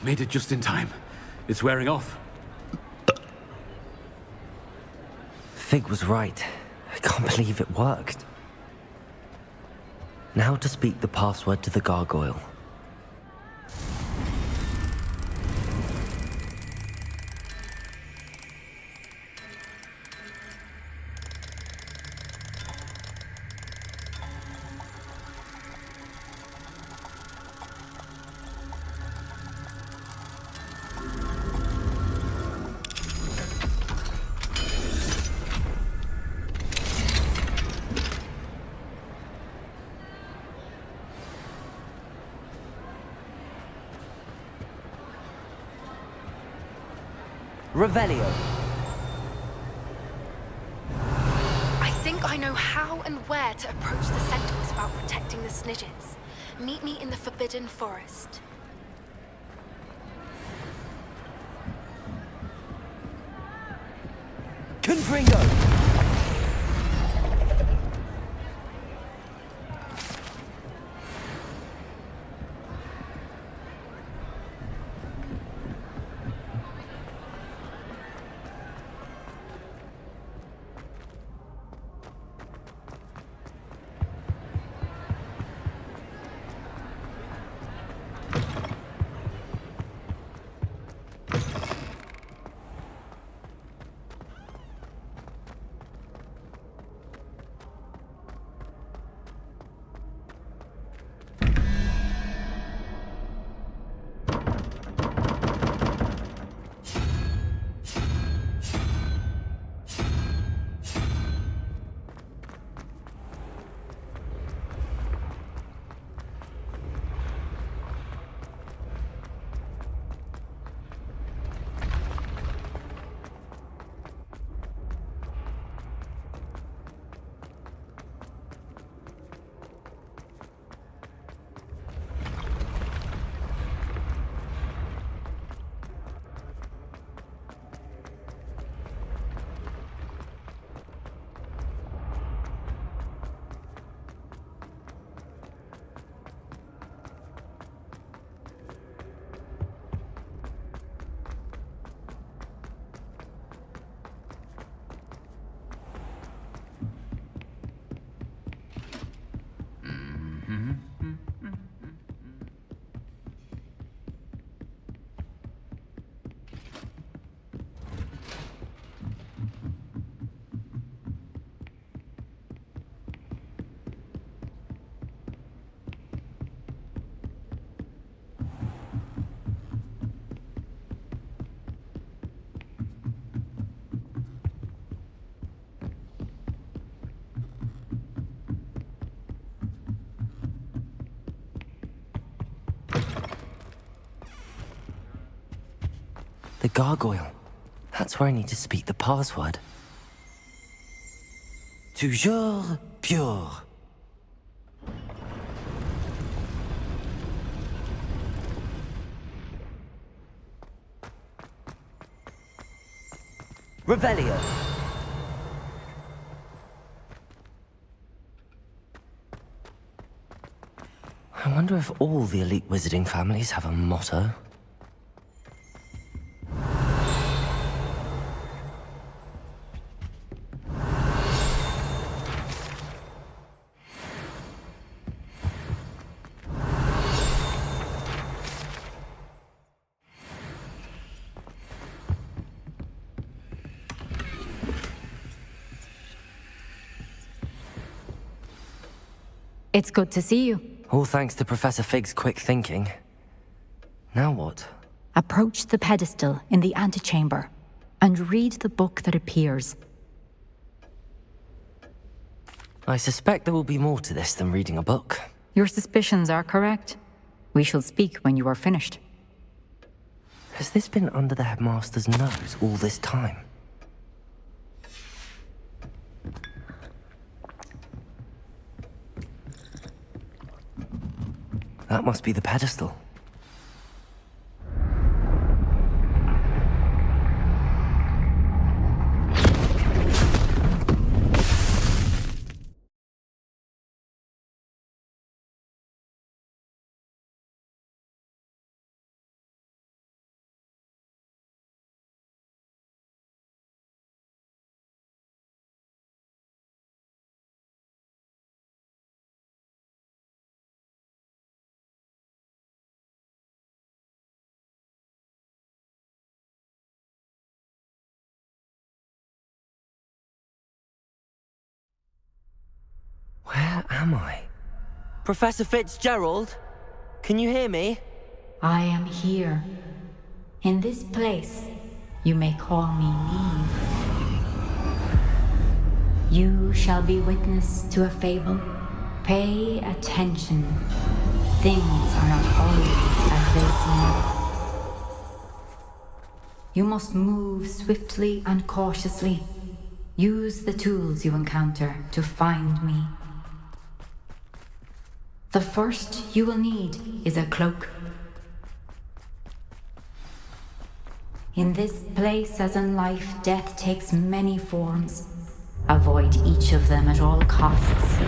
Made it just in time. It's wearing off. Fig was right. I can't believe it worked. Now to speak the password to the gargoyle. Revelio. I think I know how and where to approach the centaurs about protecting the Snidgets. Meet me in the Forbidden Forest. Confringo! The gargoyle. That's where I need to speak the password. Toujours pure. Revelio. I wonder if all the elite wizarding families have a motto. It's good to see you. All thanks to Professor Fig's quick thinking. Now what? Approach the pedestal in the antechamber and read the book that appears. I suspect there will be more to this than reading a book. Your suspicions are correct. We shall speak when you are finished. Has this been under the headmaster's nose all this time? That must be the pedestal. Where am I? Professor Fitzgerald? Can you hear me? I am here. In this place, you may call me Neve. You shall be witness to a fable. Pay attention. Things are not always as they seem. You must move swiftly and cautiously. Use the tools you encounter to find me. The first you will need is a cloak. In this place, as in life, death takes many forms. Avoid each of them at all costs.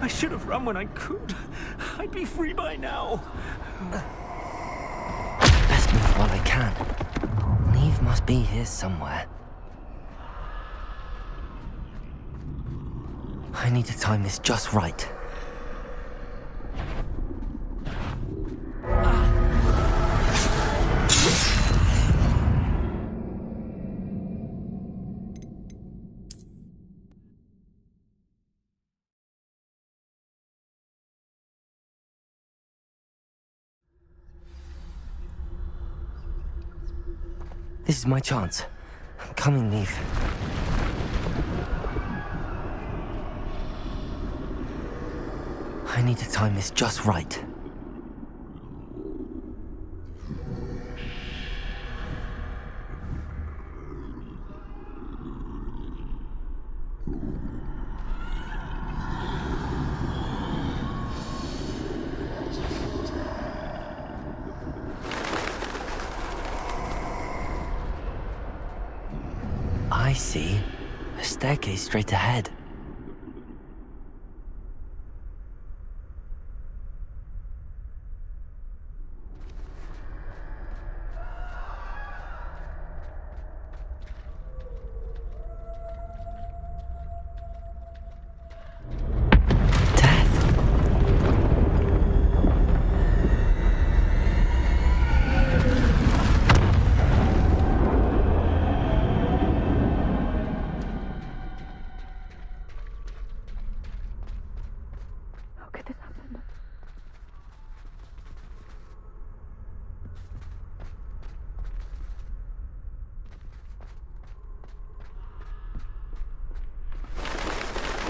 I should have run when I could. I'd be free by now. Best move while I can. Neve must be here somewhere. I need to time this just right. This is my chance. I'm coming, Neve. I need to time this just right. I see. A staircase straight ahead.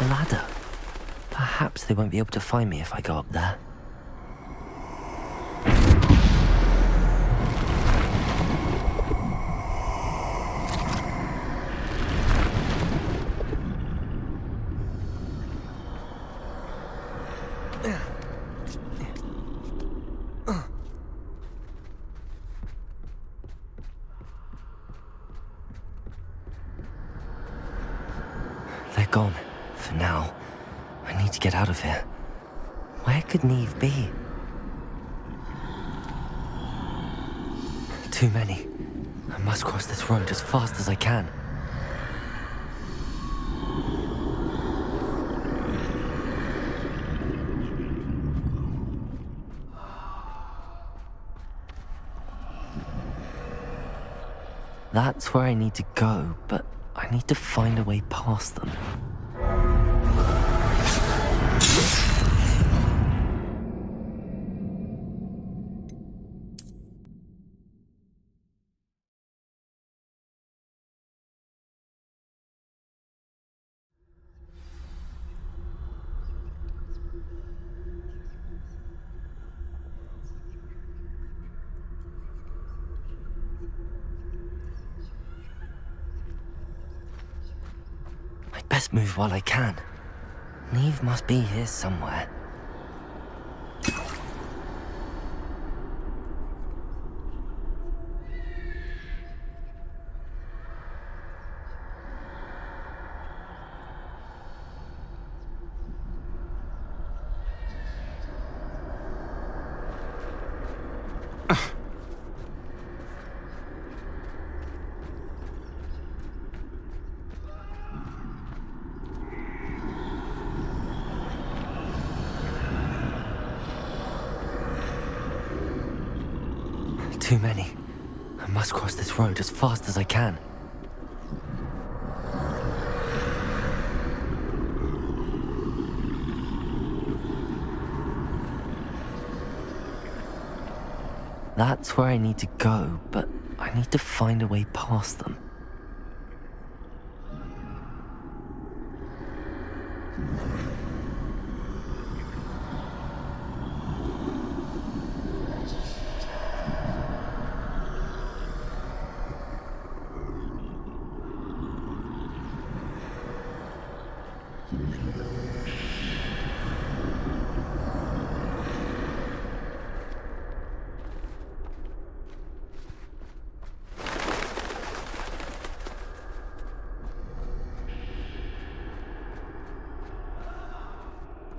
ladder. Perhaps they won't be able to find me if I go up there. They're gone, for now. I need to get out of here. Where could Neve be? Too many. I must cross this road as fast as I can. That's where I need to go, but I need to find a way past them. I'd best move while I can. Neve must be here somewhere. Too many. I must cross this road as fast as I can. That's where I need to go, but I need to find a way past them.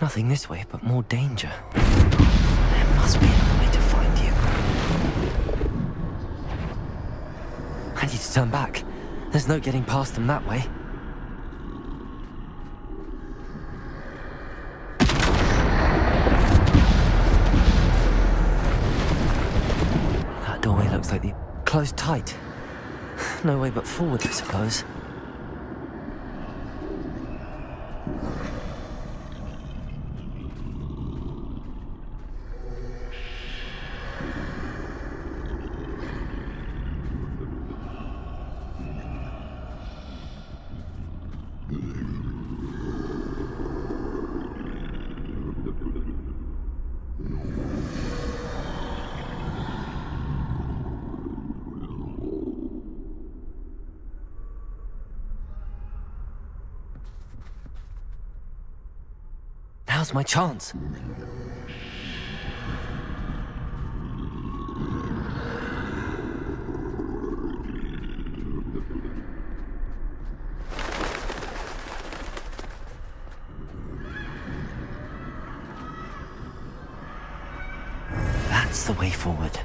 Nothing this way, but more danger. There must be another way to find you. I need to turn back. There's no getting past them that way. That doorway looks like the... closed tight. No way but forward, I suppose. Now's my chance. That's the way forward.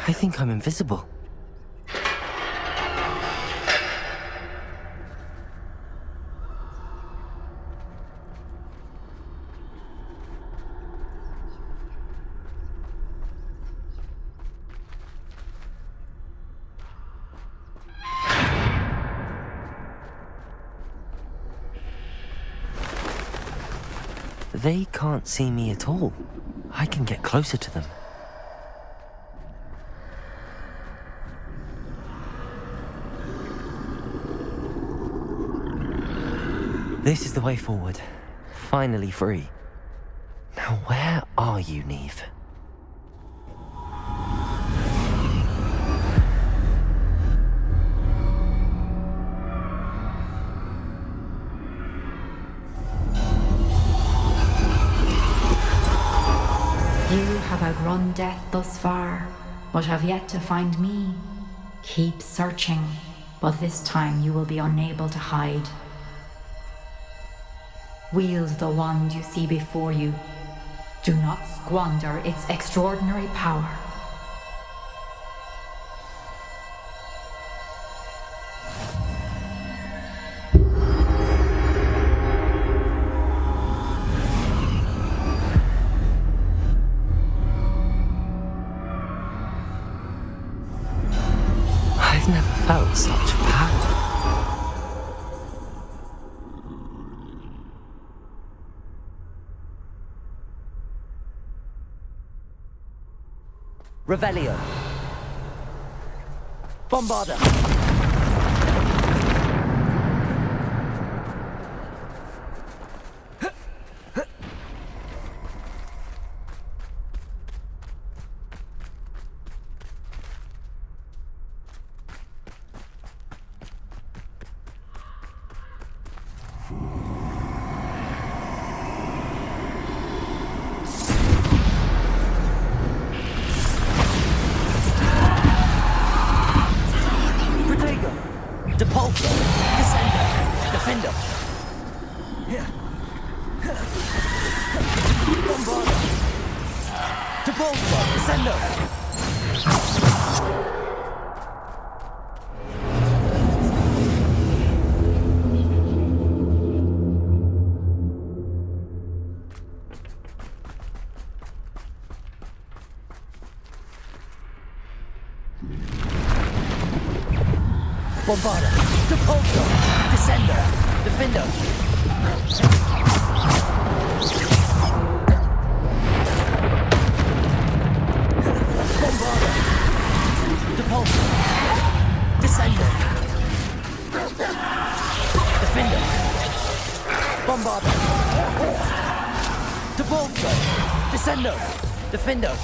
I think I'm invisible. They can't see me at all. I can get closer to them. This is the way forward. Finally free. Now where are you, Neve? You have outrun death thus far, but have yet to find me. Keep searching, but this time you will be unable to hide. Wield the wand you see before you. Do not squander its extraordinary power. I've never felt such power. Revelio. Bombarda. Bombarda, Depulso, Descender, Defender. Bombarda, Depulso, Descender, Defender. Bombarda, Depulso, Descender, Defender.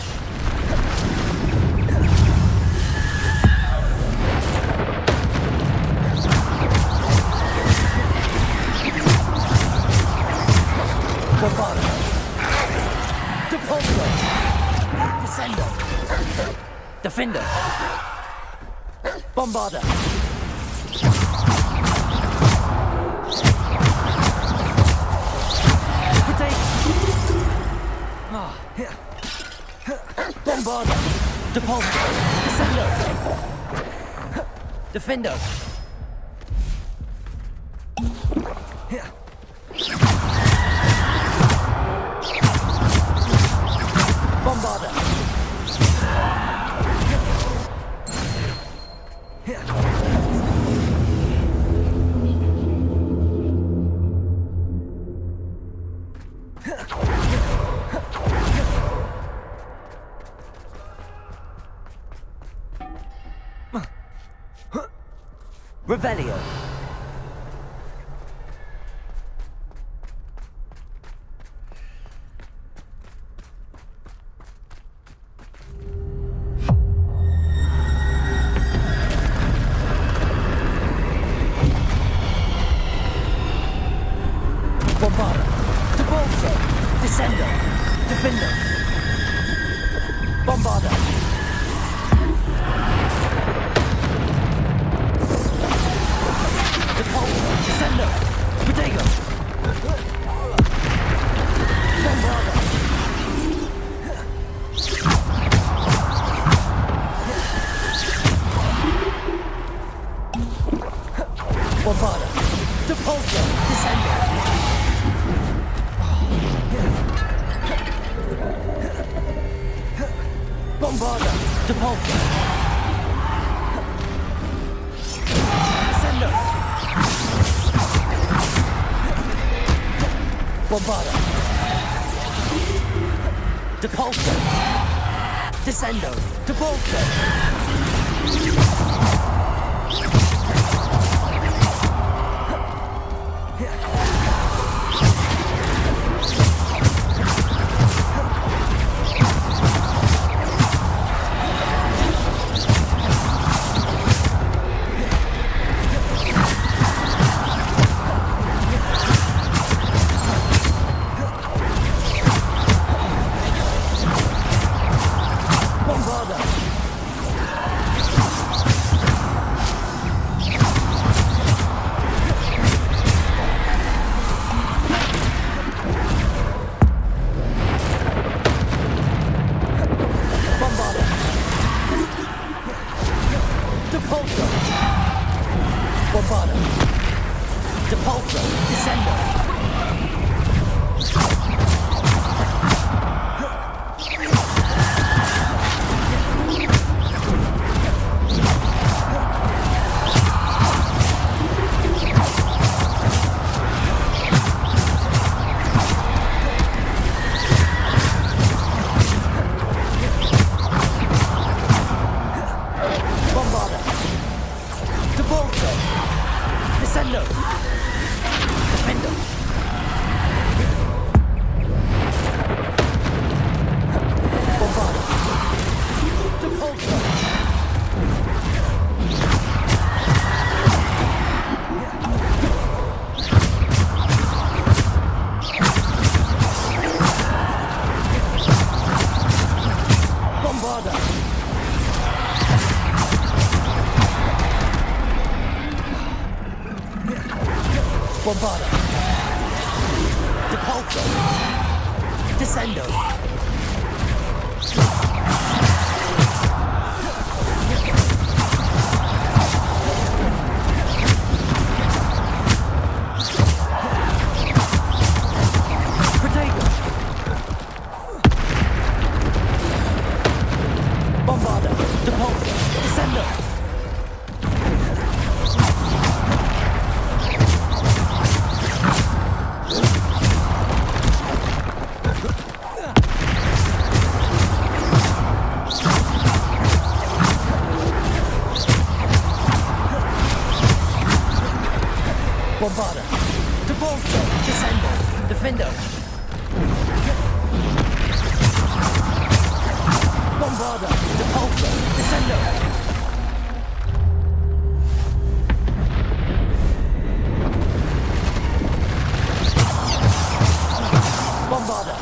Bombarda, Depulso, Descender, Defender, Bombarda. Bombarda, Depulso, Descender, Defender. Bombarda. Revelio. Bombarda, Depulso, Descender, Defender. Bombarda. Depulso, Descender, Bodega. Bombarda. Bombarda, Depulso, Descender. Bombarda, Depulso. Descender. Bombarda. Depulso. Descendo. Depulso. Bombarda. Depulso. Descendo. Protego. Bombarda. Depulso. Descendo. Bombarda. Depulso. Descendo. Defendo. Bombarda. Depulso. Descendo. Bombarda.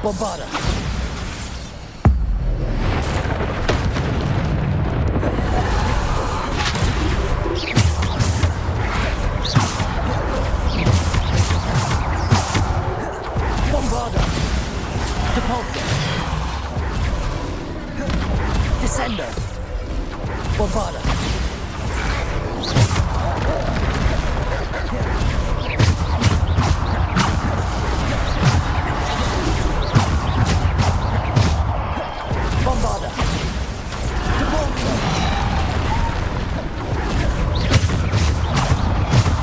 Bombarda. Bombarda. Depulso. Descendo. Bombarda. Bombarda. Depulso.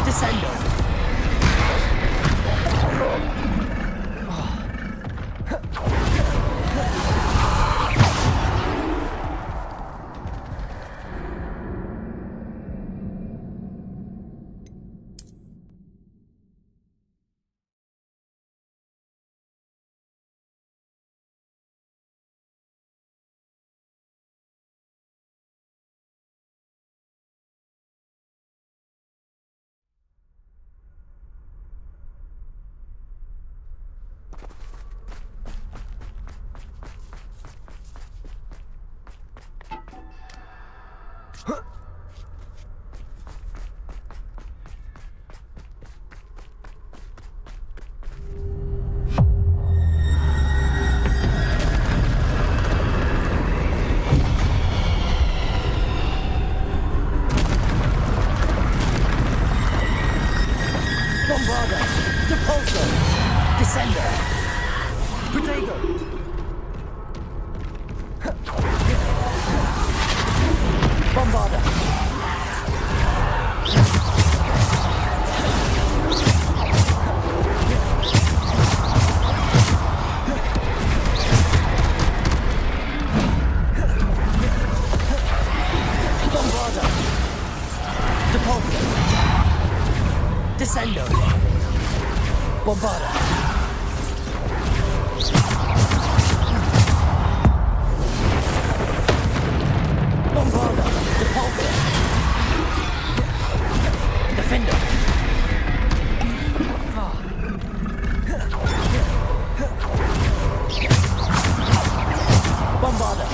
Descendo. Bombarda. Depulso. Bombarda. Bombarda. Depulsor. Defender. Bombarda.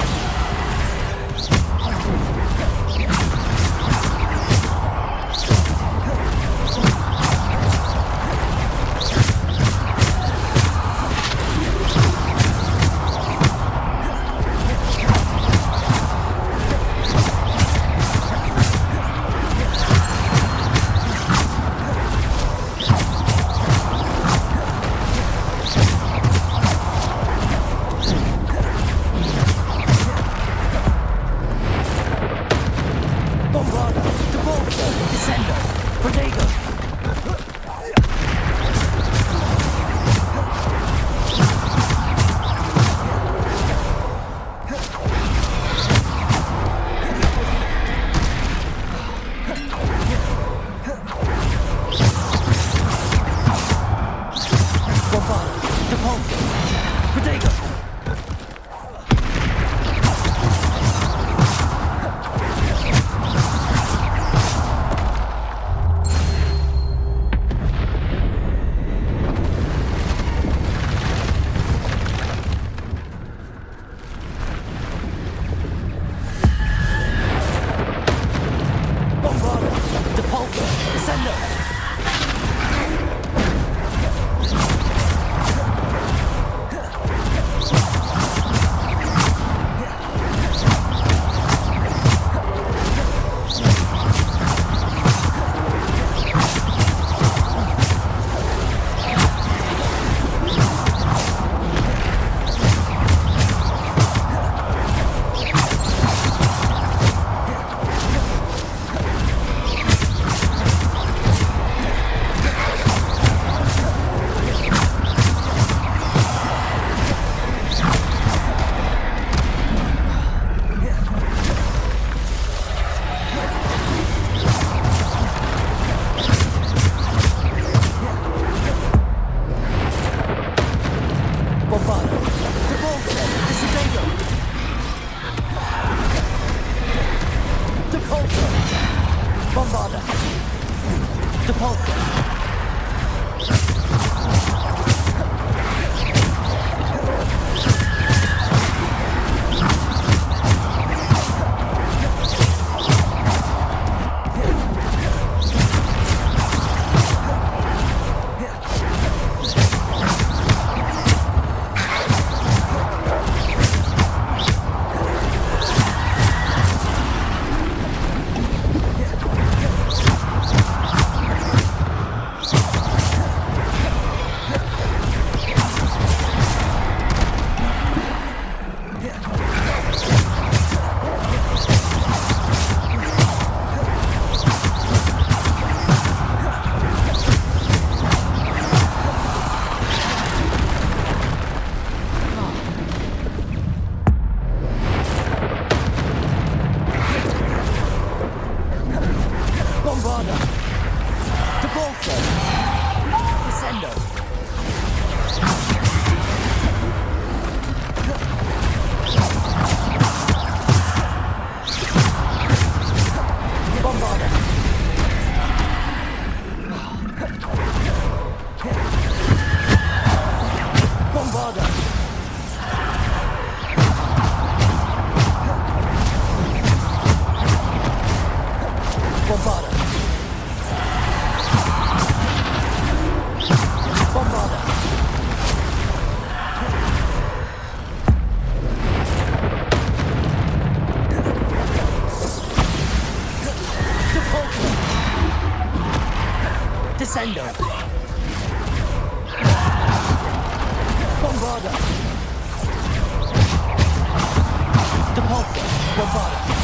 Descendo. Bombarda. Depulsor. Bombarda.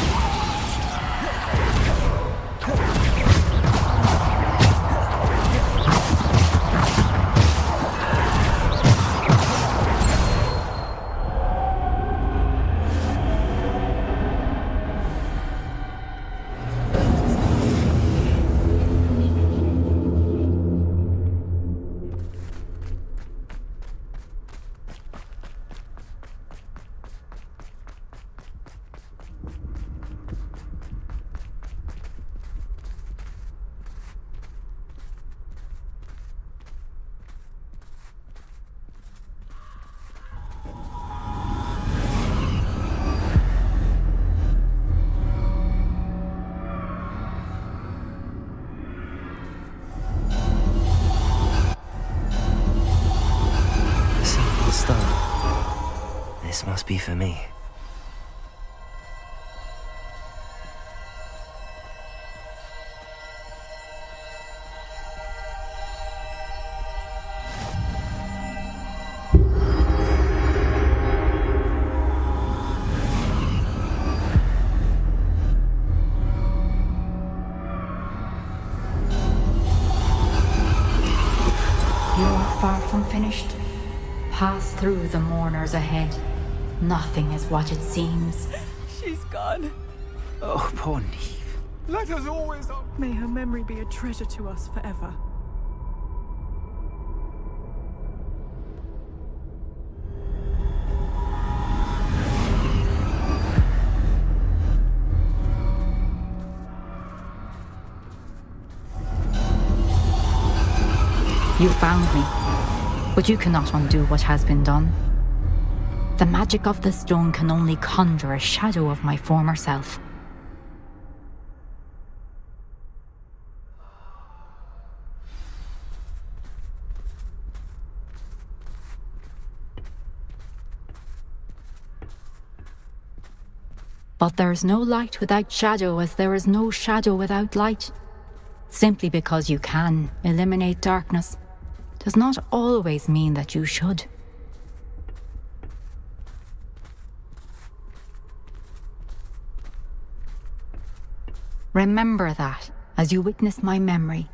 be for me. You're far from finished. Pass through the mourners ahead. Nothing is what it seems. She's gone. Oh, poor Neve. Let us always... May her memory be a treasure to us forever. You found me, but you cannot undo what has been done. The magic of the stone can only conjure a shadow of my former self. But there is no light without shadow, as there is no shadow without light. Simply because you can eliminate darkness does not always mean that you should. Remember that as you witness my memory.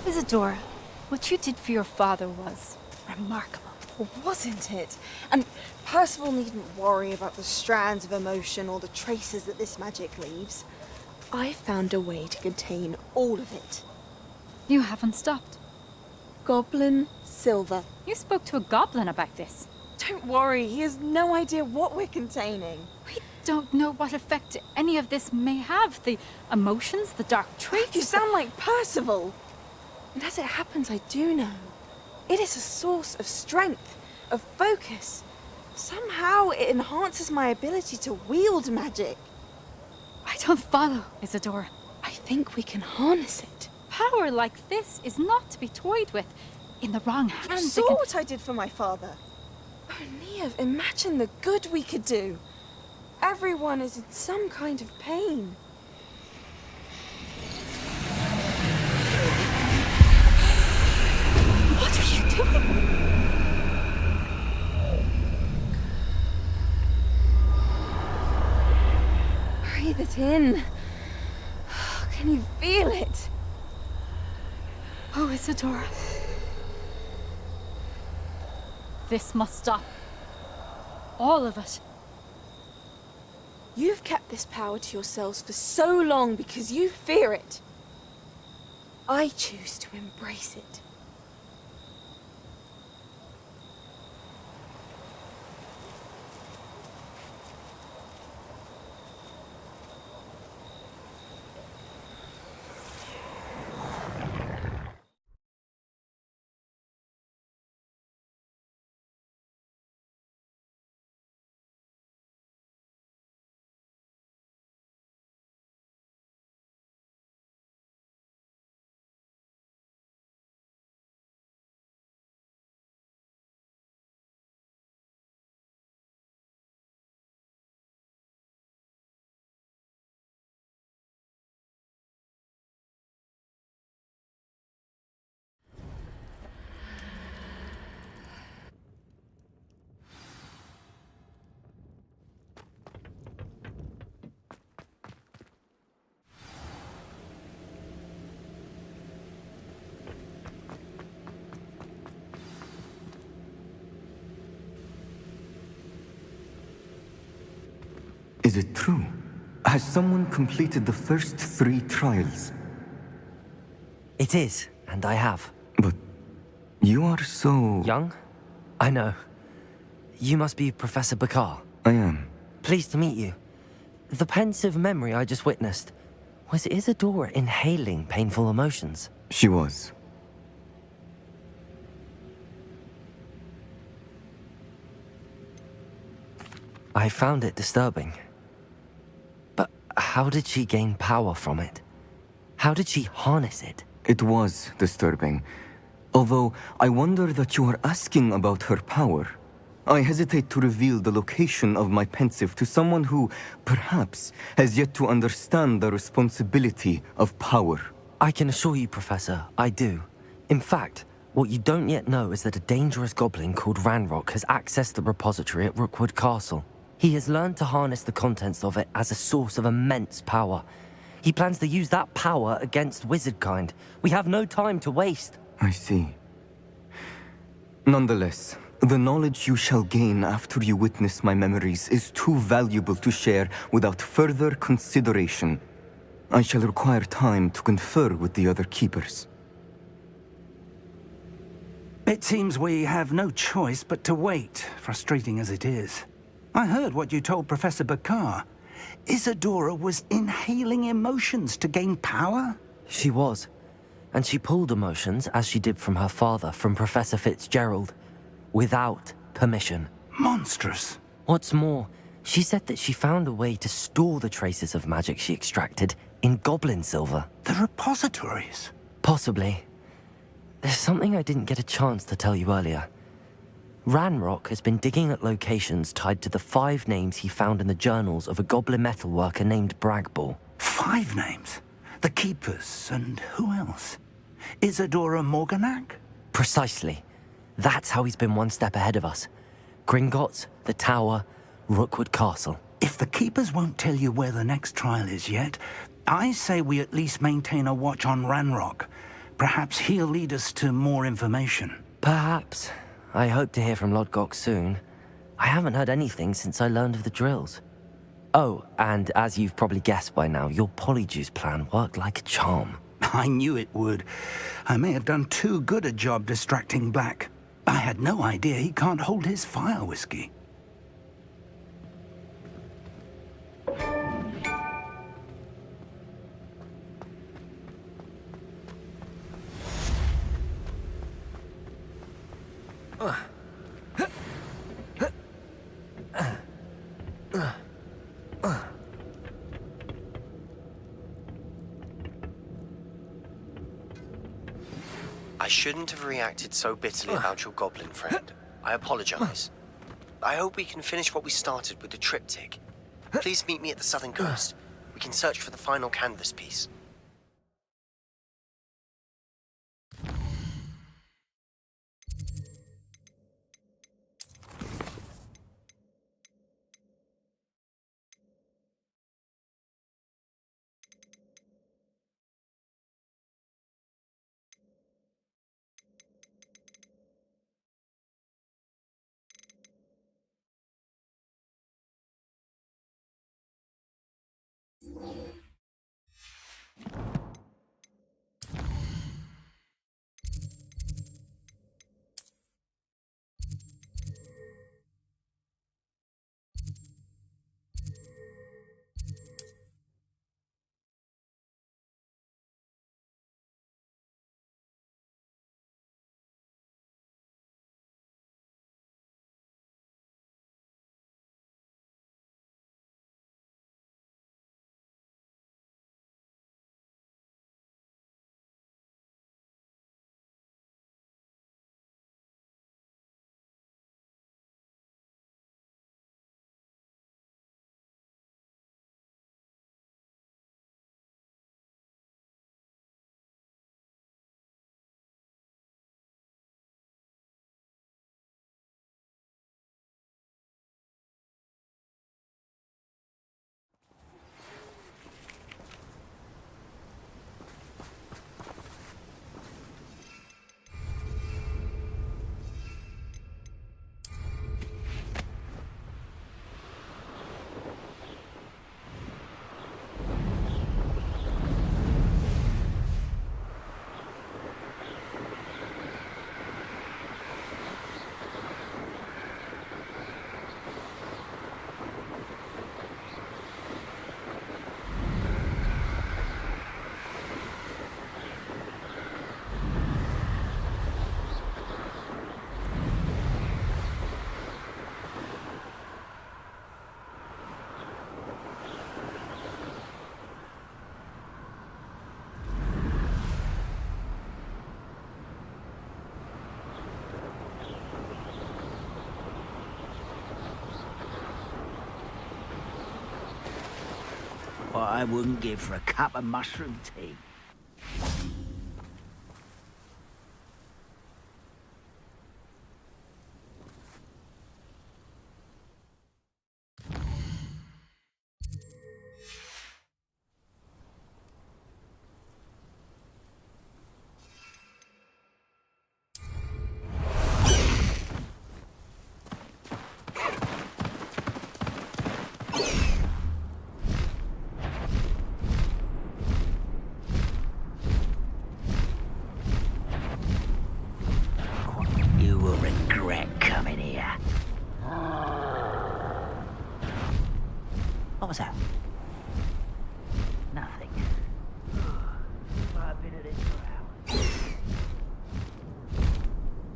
Isadora, what you did for your father was remarkable. Wasn't it? And Percival needn't worry about the strands of emotion or the traces that this magic leaves. I found a way to contain all of it. You haven't stopped. Goblin Silver. You spoke to a goblin about this. Don't worry, he has no idea what we're containing. We don't know what effect any of this may have. The emotions, the dark traits. You sound like Percival. And as it happens, I do know. It is a source of strength, of focus. Somehow it enhances my ability to wield magic. I don't follow, Isadora. I think we can harness it. Power like this is not to be toyed with. In the wrong hands, You saw what I did for my father. Oh, Neve, imagine the good we could do. Everyone is in some kind of pain. What are you doing? Breathe it in. Can you feel it? Oh, Isadora. This must stop. All of it. You've kept this power to yourselves for so long because you fear it. I choose to embrace it. Is it true? Has someone completed the first 3 trials? It is, and I have. But you are so... Young? I know. You must be Professor Bakar. I am. Pleased to meet you. The pensive memory I just witnessed, was Isadora inhaling painful emotions? She was. I found it disturbing. But how did she gain power from it? How did she harness it? It was disturbing. Although, I wonder that you are asking about her power. I hesitate to reveal the location of my pensive to someone who, perhaps, has yet to understand the responsibility of power. I can assure you, Professor, I do. In fact, what you don't yet know is that a dangerous goblin called Ranrock has accessed the repository at Rookwood Castle. He has learned to harness the contents of it as a source of immense power. He plans to use that power against wizardkind. We have no time to waste. I see. Nonetheless, the knowledge you shall gain after you witness my memories is too valuable to share without further consideration. I shall require time to confer with the other keepers. It seems we have no choice but to wait, frustrating as it is. I heard what you told Professor Bakar. Isadora was inhaling emotions to gain power? She was. And she pulled emotions, as she did from her father, from Professor Fitzgerald, without permission. Monstrous. What's more, she said that she found a way to store the traces of magic she extracted in goblin silver. The repositories? Possibly. There's something I didn't get a chance to tell you earlier. Ranrock has been digging at locations tied to the 5 names he found in the journals of a goblin metalworker named Bragball. 5 names? The Keepers, and who else? Isadora Morganac? Precisely. That's how he's been one step ahead of us. Gringotts, the Tower, Rookwood Castle. If the Keepers won't tell you where the next trial is yet, I say we at least maintain a watch on Ranrock. Perhaps he'll lead us to more information. Perhaps. I hope to hear from Lodgok soon. I haven't heard anything since I learned of the drills. Oh, and as you've probably guessed by now, your polyjuice plan worked like a charm. I knew it would. I may have done too good a job distracting Black. I had no idea he can't hold his fire whiskey. I shouldn't have reacted so bitterly about your goblin friend. I apologize. I hope we can finish what we started with the triptych. Please meet me at the southern coast. We can search for the final canvas piece. I wouldn't give for a cup of mushroom tea. You will regret coming here. What was that? Nothing. I've been at it for hours.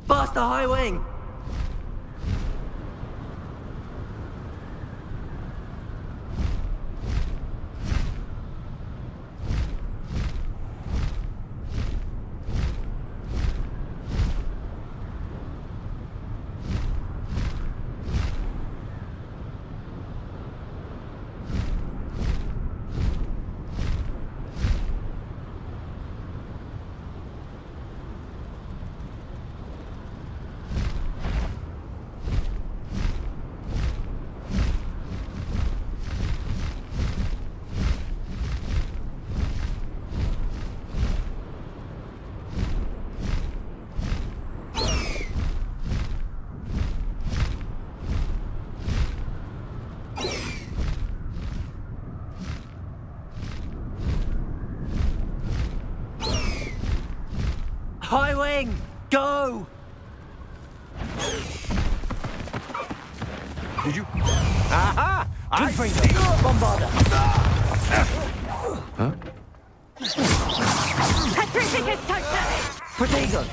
Faster, High Wing! High Wing, go! Did you? Aha! I see. Bombarder! Huh? Protego!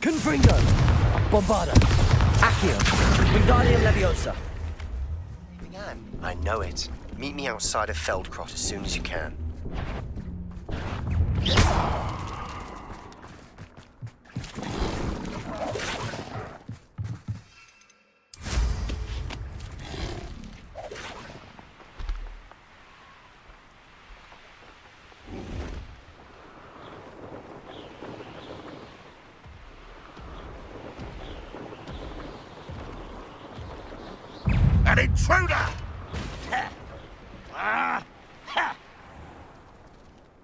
Confringo! Bombarda! Accio! Wingardium Leviosa! I know it. Meet me outside of Feldcroft as soon as you can. An intruder!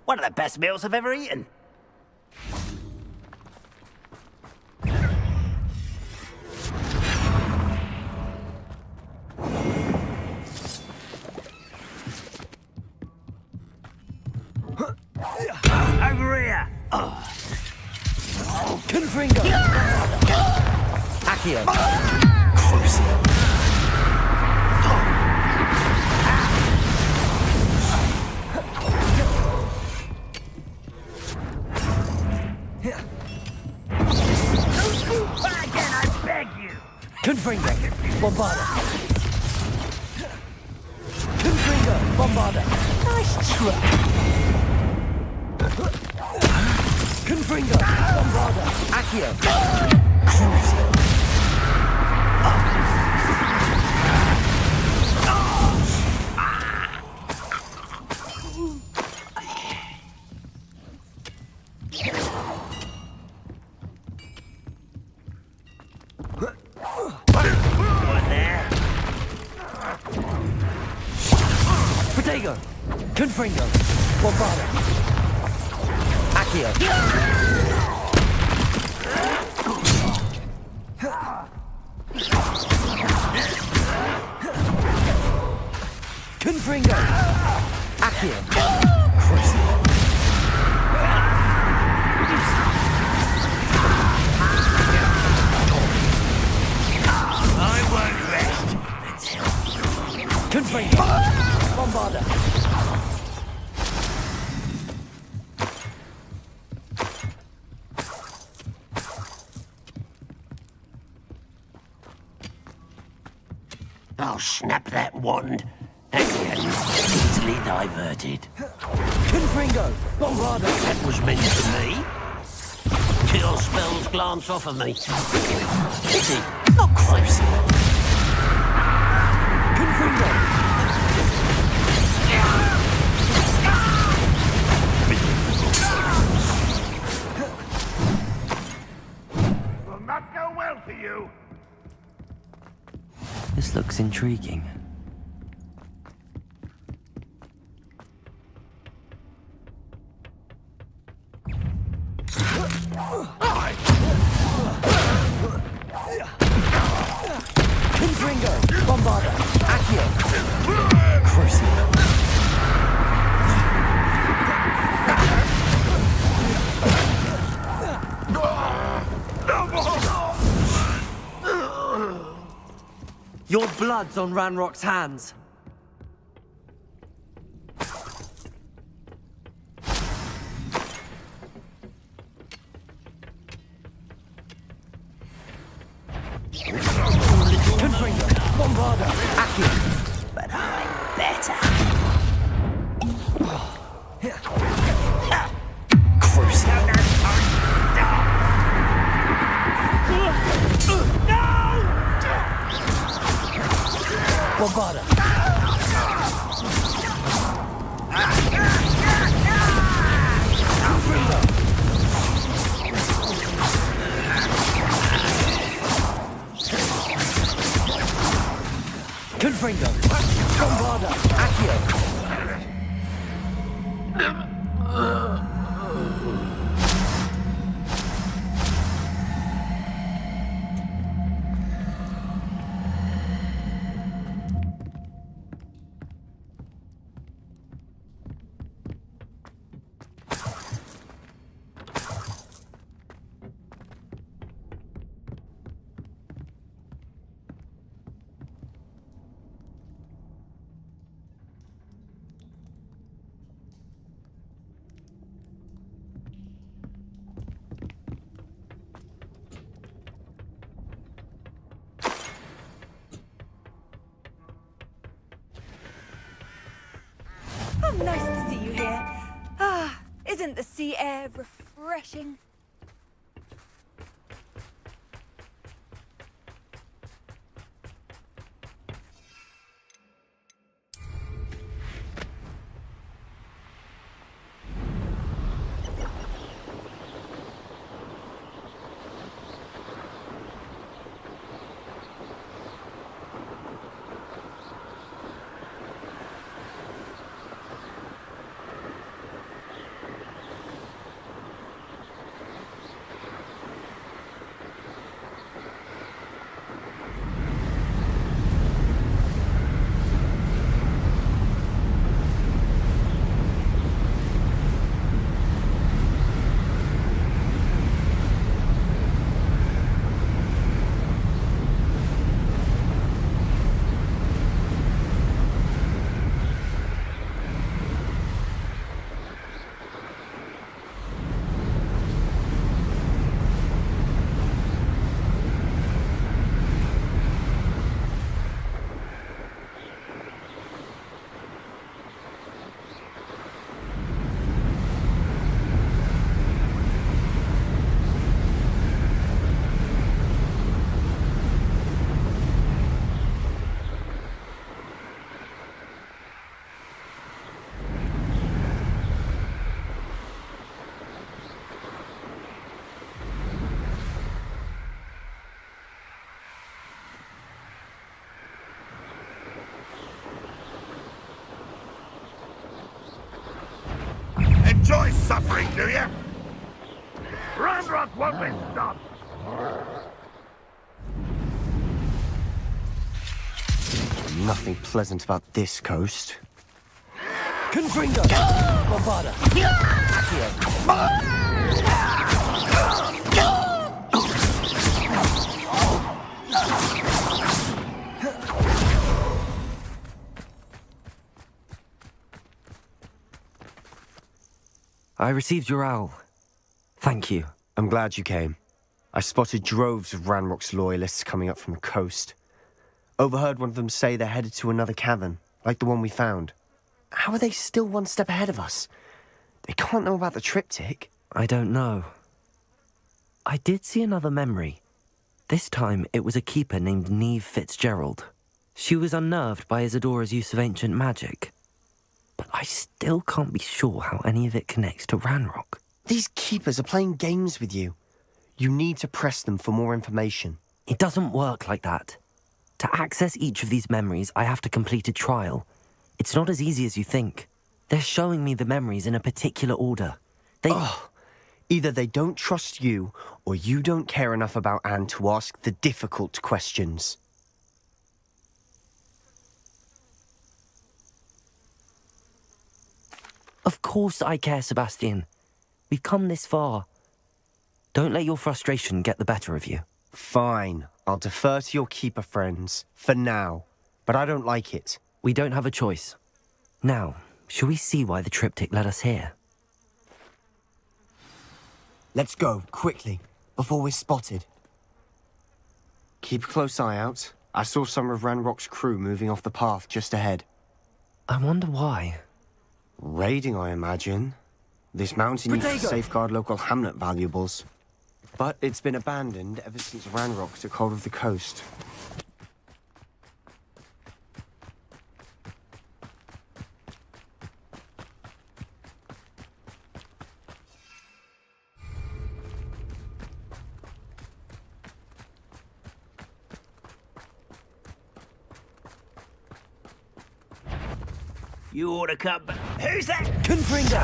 One of the best meals I've ever eaten. Over here! Confringo! Accio! Again, I beg you! Confringo! Bombarda! Confringo! Bombarda! Nice try! Confringo! Bombarda! Accio! Cruising! Protego! Confringo! Bombarda! Accio! Confringo! Accio! Cruising! I won't rest. Confringo! Bombarda! I'll snap that wand. Again, easily diverted. Confringo! Bombarda! That was meant for me. Till spells glance off of me. Pity, not close. Confringo! Will not go well for you. This looks intriguing. Confringo! Bombarda! Accio! Cruising! Your blood's on Ranrock's hands. Confringo! Bombarda! Accio! But I'm better. Cruising! Bombarda! Confringo! Bombarda! Accio! Oh, nice to see you here. Ah, isn't the sea air refreshing? my suffering, do you? Ranrock won't be stopped. Nothing pleasant about this coast. Confringo! Bombarda! I received your owl. Thank you. I'm glad you came. I spotted droves of Ranrock's loyalists coming up from the coast. Overheard one of them say they're headed to another cavern, like the one we found. How are they still one step ahead of us? They can't know about the triptych. I don't know. I did see another memory. This time it was a keeper named Neve Fitzgerald. She was unnerved by Isadora's use of ancient magic. But I still can't be sure how any of it connects to Ranrock. These keepers are playing games with you. You need to press them for more information. It doesn't work like that. To access each of these memories, I have to complete a trial. It's not as easy as you think. They're showing me the memories in a particular order. Either they don't trust you, or you don't care enough about Anne to ask the difficult questions. Of course I care, Sebastian. We've come this far. Don't let your frustration get the better of you. Fine. I'll defer to your keeper friends, for now. But I don't like it. We don't have a choice. Now, shall we see why the triptych led us here? Let's go, quickly, before we're spotted. Keep a close eye out. I saw some of Ranrock's crew moving off the path just ahead. I wonder why. Raiding, I imagine. This mountain used to safeguard local hamlet valuables. But it's been abandoned ever since Ranrock took hold of the coast. You ought to cut back. Who's that? Confringo!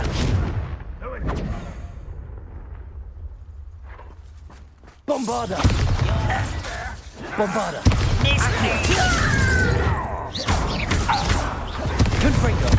Bombarda! Bombarda! Confringo!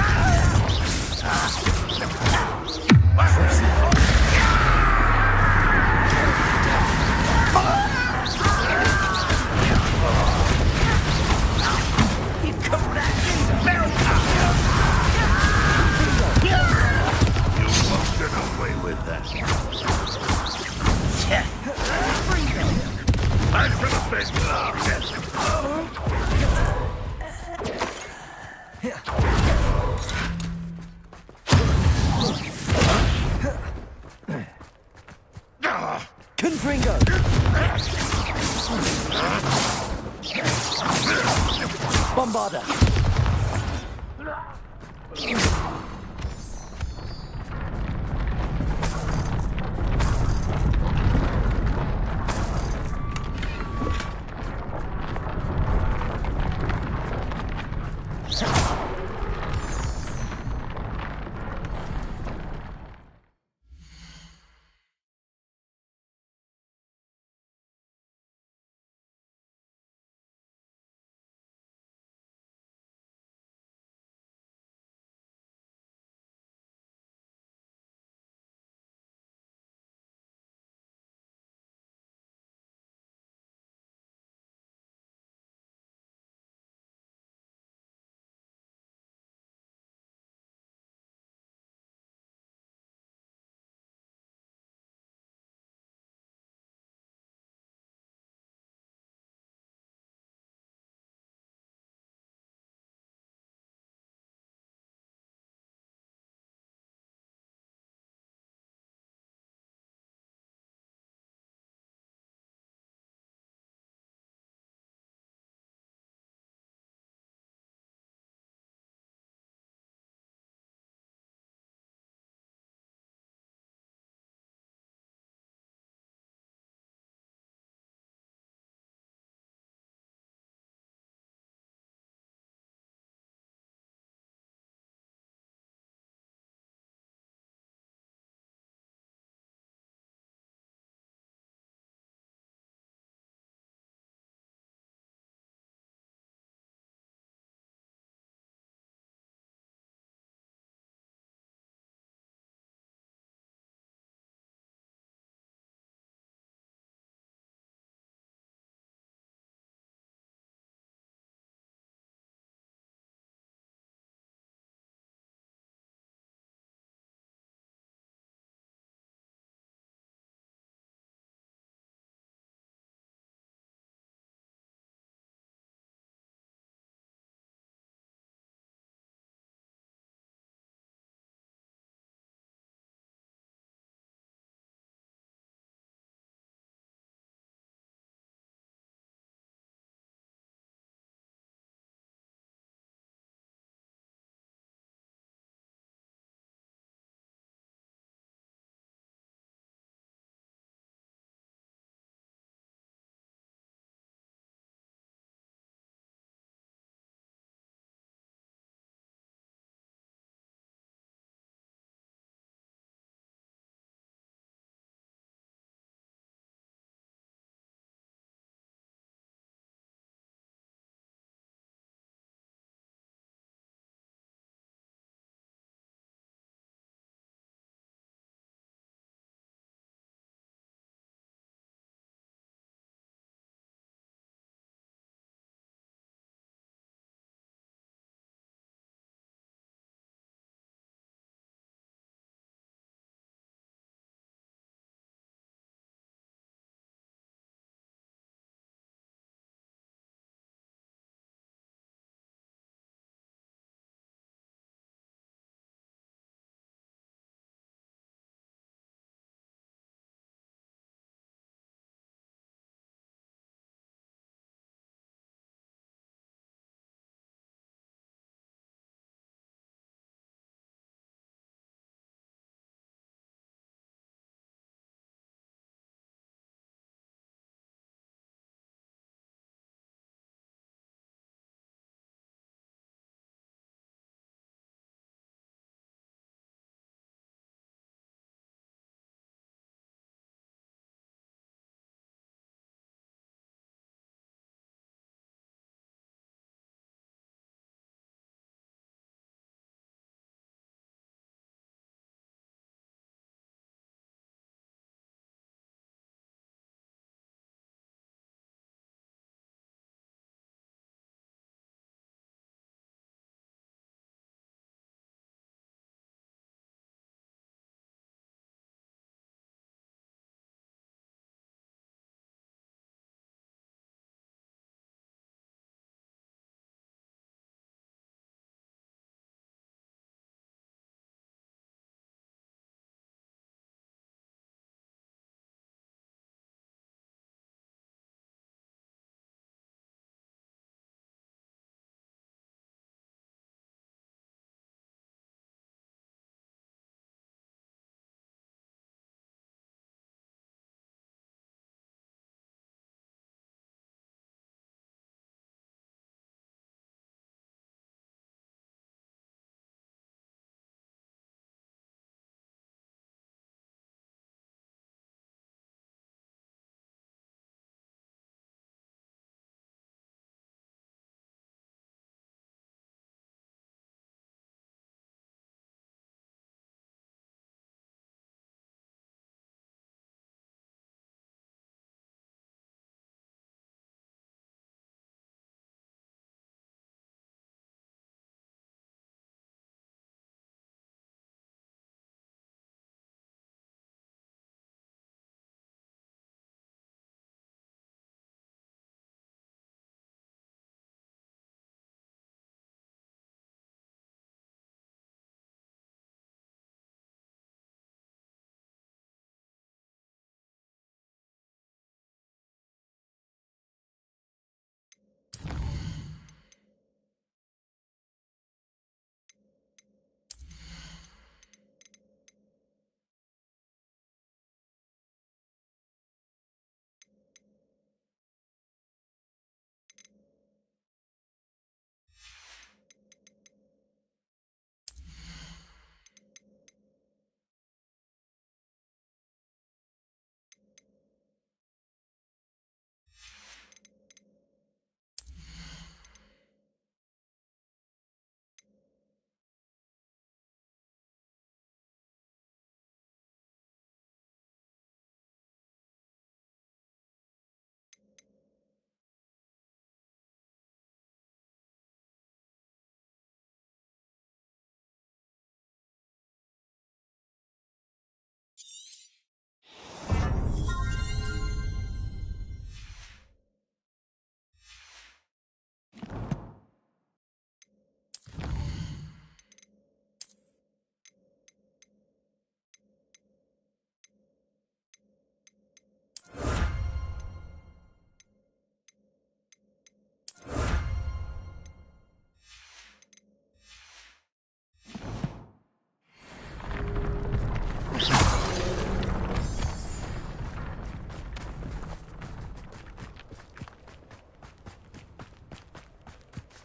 Confringo! Bombarda!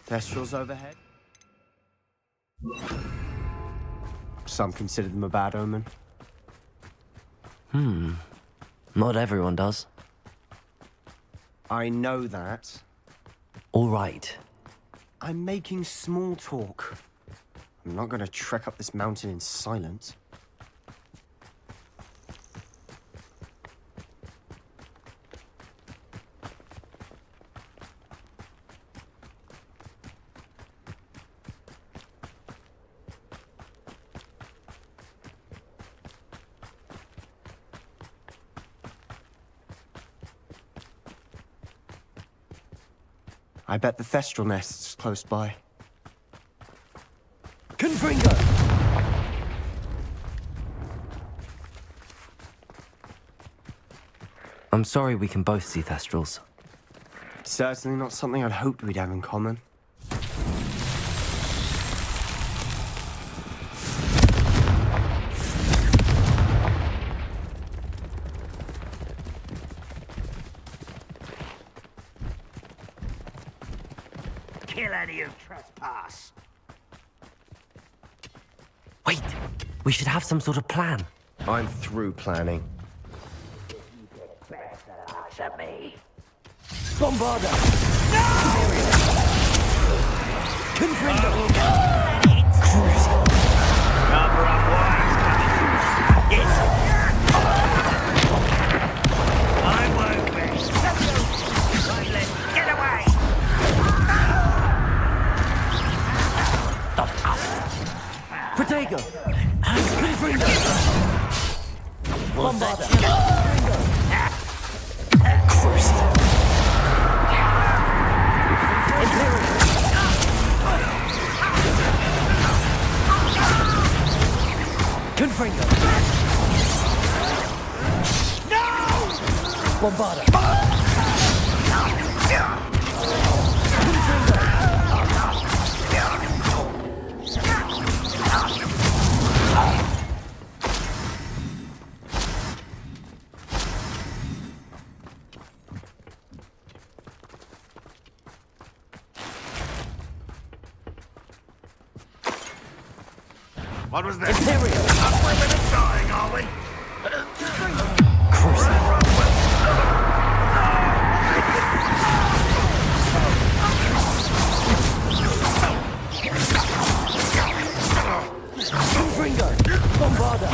Thestrals overhead. Some consider them a bad omen. Not everyone does. I know that. All right. I'm making small talk. I'm not going to trek up this mountain in silence. I bet the Thestral nest's close by. Confringo! I'm sorry we can both see Thestrals. Certainly not something I'd hoped we'd have in common. Kill any who trespass. Wait! We should have some sort of plan. I'm through planning. At me. Bombarda! Confringo! Cover up wires coming. Yes. I won't rest. Right, let's get away. Protego! Confringo! Bombarda! Confringo! No! Bombarda! What was that? Imperial! We're dying, are we? Confringo! Bombarda!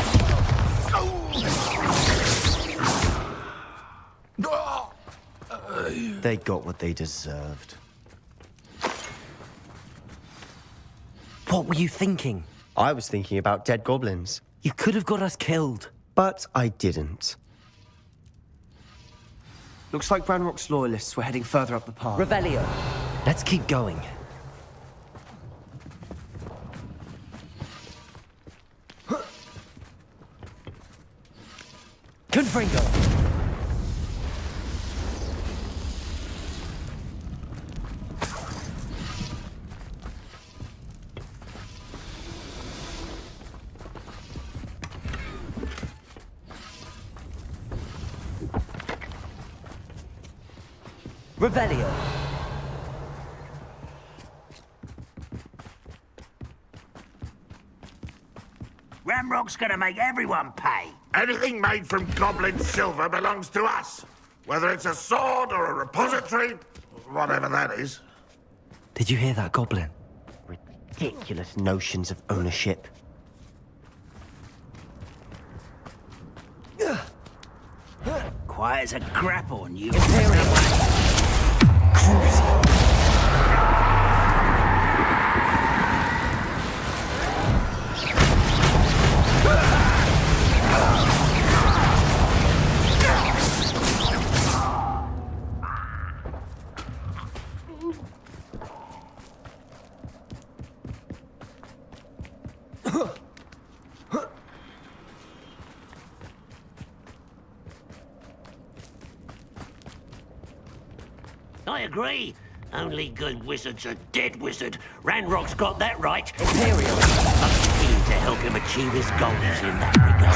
They got what they deserved. What were you thinking? I was thinking about dead goblins. You could have got us killed. But I didn't. Looks like Ranrock's loyalists were heading further up the path. Revelio. Let's keep going. Confringo. Revelio. Ramrock's gonna make everyone pay. Anything made from goblin silver belongs to us. Whether it's a sword or a repository, whatever that is. Did you hear that, Goblin? Ridiculous notions of ownership. Quiet as a grapple, you. I agree. Only good wizard's a dead wizard. Ranrock's got that right. Imperial. I'm keen to help him achieve his goals in that regard.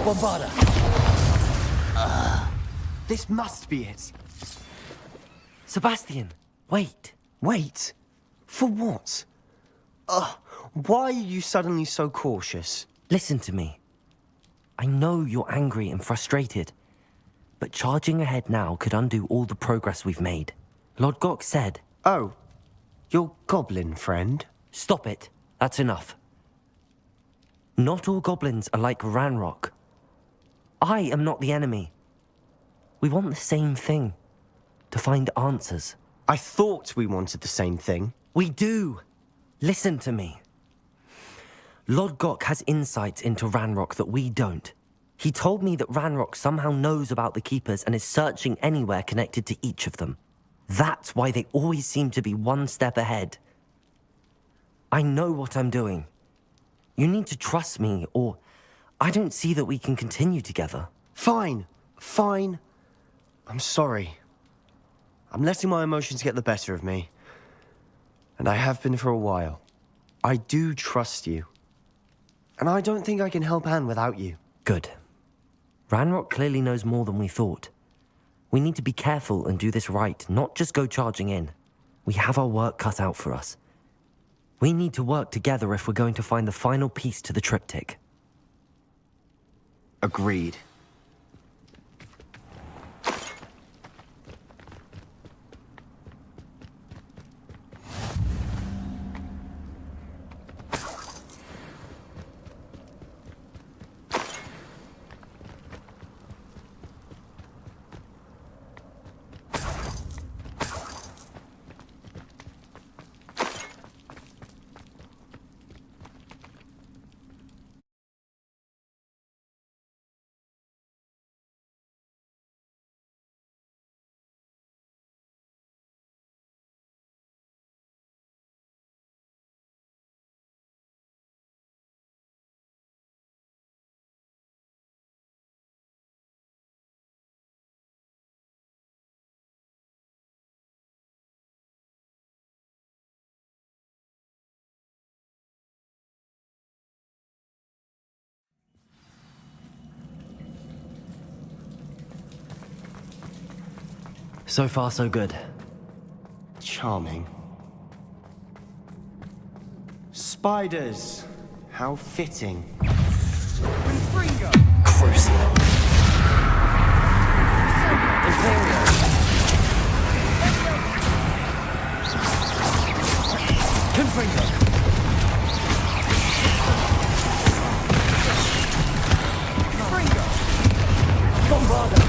Bombarda! This must be it. Sebastian, wait. Wait? For what? Why are you suddenly so cautious? Listen to me. I know you're angry and frustrated, but charging ahead now could undo all the progress we've made. Lord Gok said... Oh, your goblin friend? Stop it. That's enough. Not all goblins are like Ranrock. I am not the enemy. We want the same thing. To find answers. I thought we wanted the same thing. We do. Listen to me. Lord Gok has insights into Ranrock that we don't. He told me that Ranrock somehow knows about the Keepers and is searching anywhere connected to each of them. That's why they always seem to be one step ahead. I know what I'm doing. You need to trust me, or I don't see that we can continue together. Fine. I'm sorry. I'm letting my emotions get the better of me. And I have been for a while. I do trust you. And I don't think I can help Anne without you. Good. Ranrock clearly knows more than we thought. We need to be careful and do this right, not just go charging in. We have our work cut out for us. We need to work together if we're going to find the final piece to the triptych. Agreed. So far, so good. Charming. Spiders. How fitting. Crucial. Confringo. Bombarda.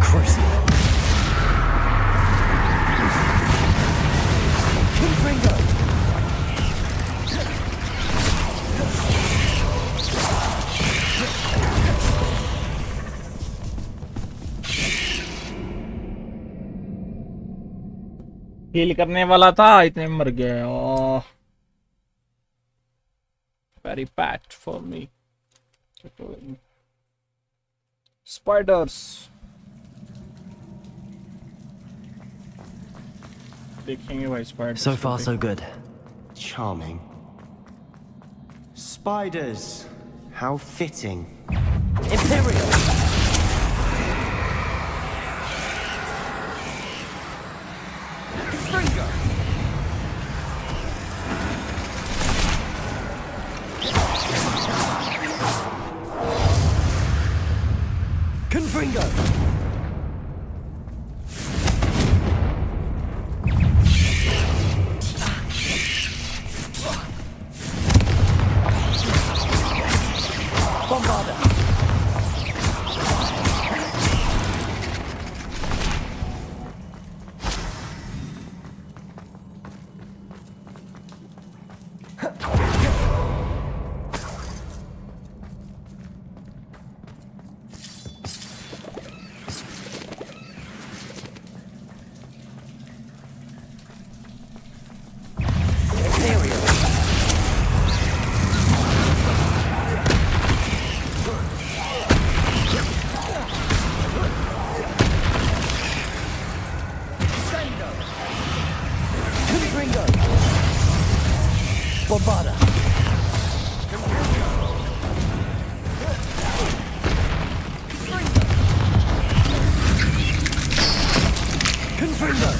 Crucial. Confringo. Heal करने वाला था इतने में मर गया ओह very bad for me spiders देखेंगे भाई spiders So far so good. Charming. Spiders. How fitting. Imperial. Confringo! Bombarda! Bombarda. Confringo.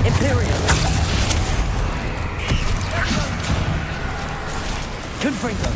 Imperial. Confringo.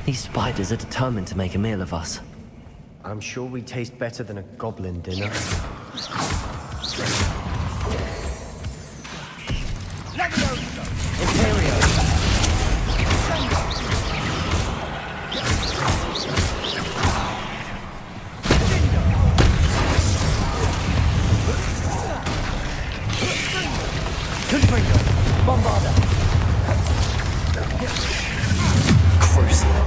These spiders are determined to make a meal of us. I'm sure we taste better than a goblin dinner. Imperio. Confringo. Bombarda. Crucio.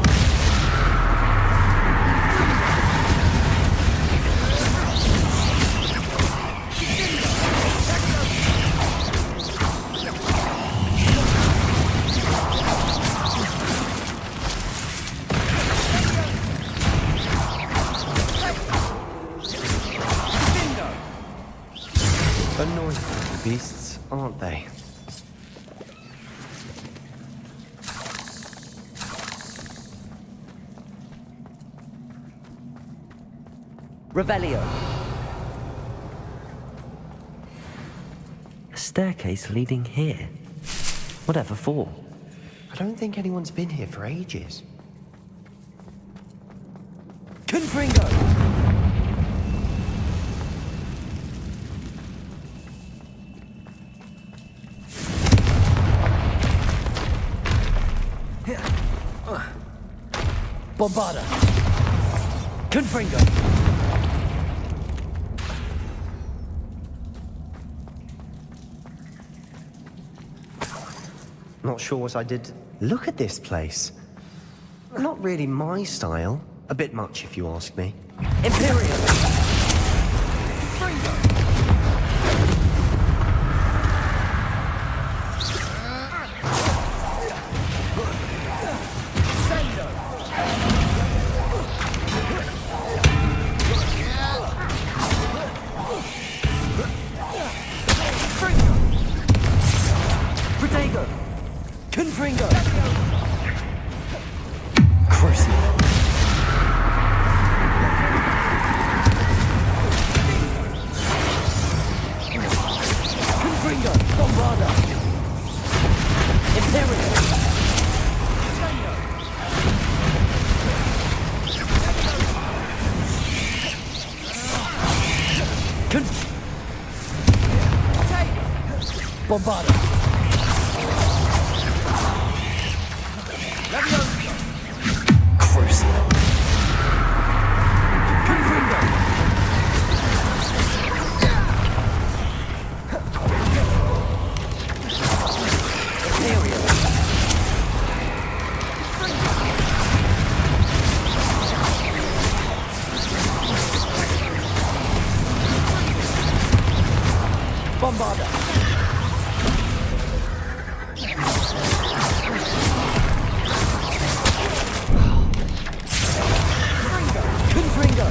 Annoying beasts, aren't they? Revelio. A staircase leading here. Whatever for? I don't think anyone's been here for ages. Confringo! Bombarda. Confringo. Not sure what I did. Look at this place. Not really my style. A bit much, if you ask me. Imperial. Protego. Confringo. Crucio. Confringo. Bombarda. Imperial. Bombarda. Crucio. Confringo. Imperial. Bombarda. Confringo.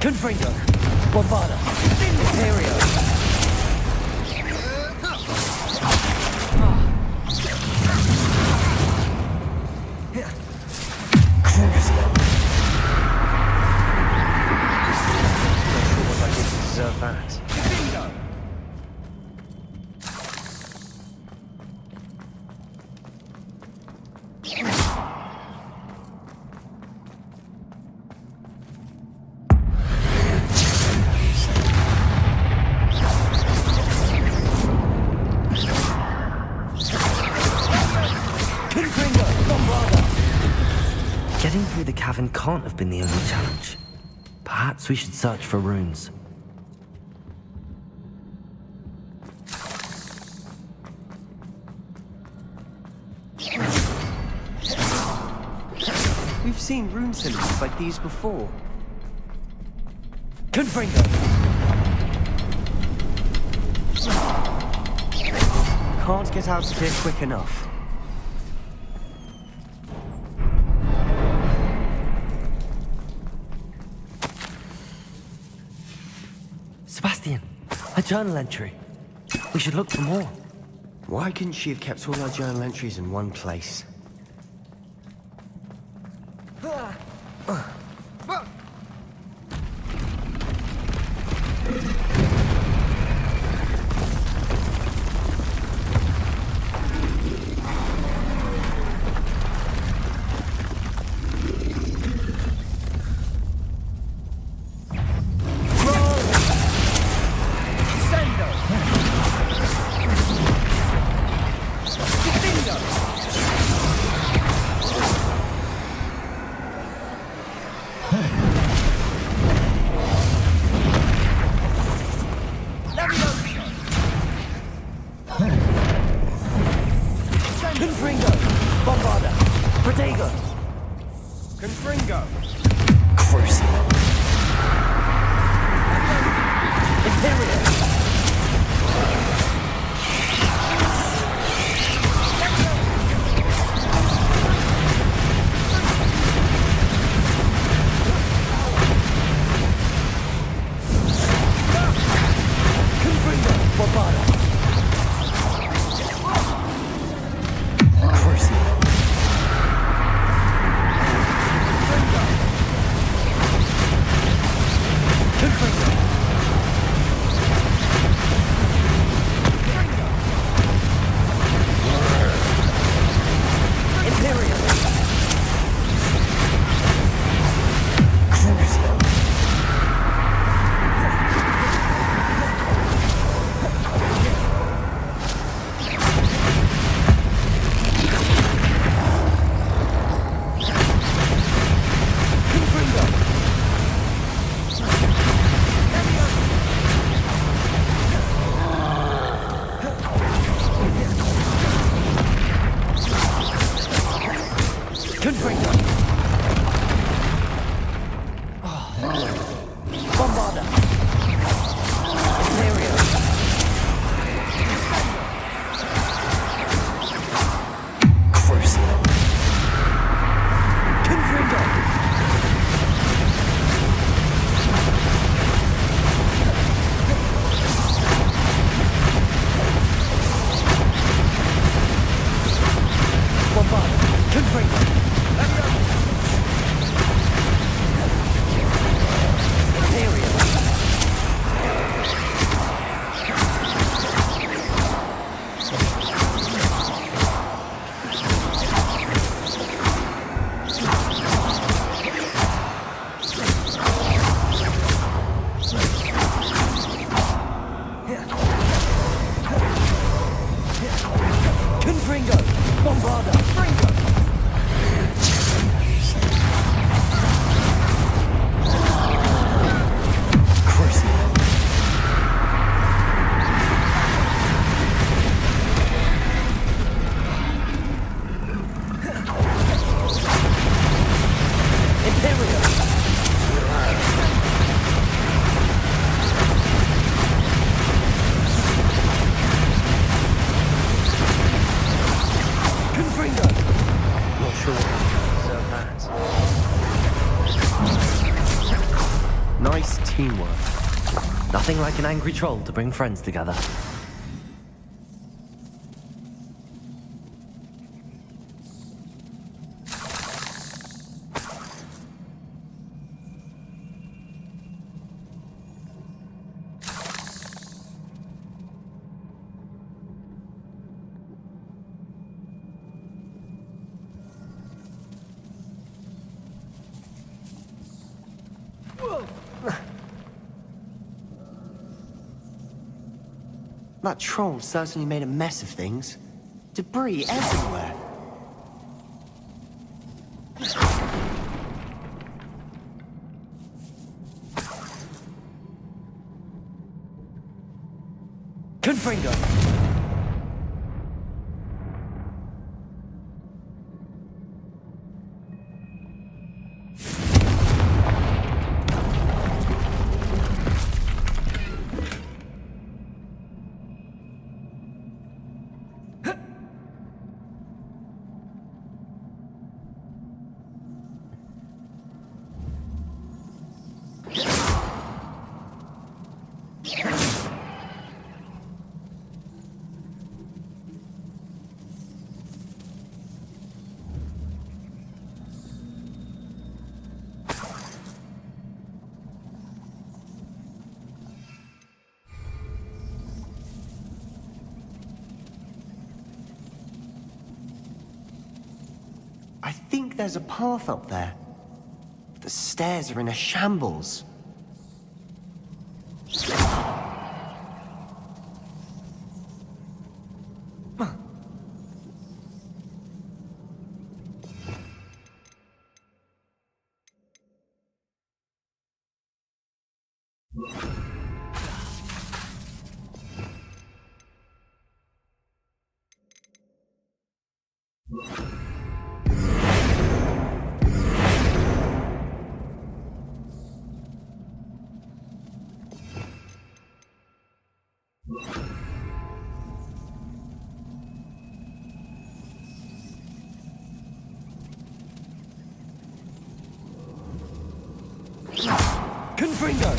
Confringo. Bombarda. Imperio. Crucio. Not sure what I did to deserve that. Getting through the cavern can't have been the only challenge. Perhaps we should search for runes. We've seen rune symbols like these before. Confringo! Can't get out of here quick enough. Sebastian, a journal entry. We should look for more. Why couldn't she have kept all our journal entries in one place? Confringo! Bombarda! Protego! Confringo! Crucible! Imperial! Confringo! Bombarda! Nice teamwork. Nothing like an angry troll to bring friends together. That troll certainly made a mess of things. Debris everywhere. Confringo! I think there's a path up there. The stairs are in a shambles. Confringo!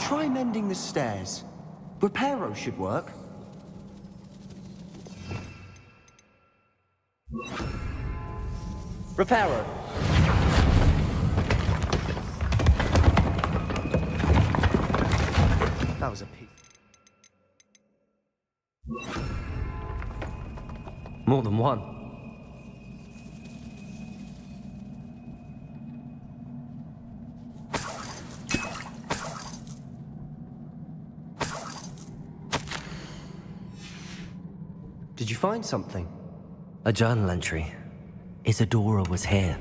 Try mending the stairs. Reparo should work. Reparo. That was a piece. More than one. Did you find something? A journal entry. Isadora was here.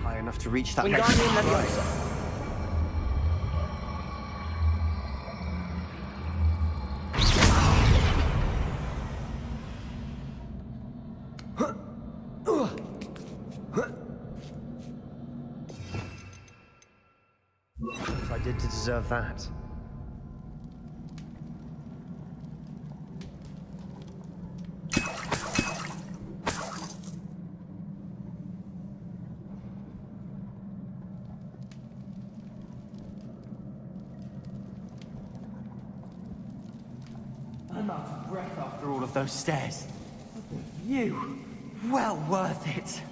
High enough to reach that. What I did to deserve that. I'm out of breath after all of those stairs. The view, well worth it.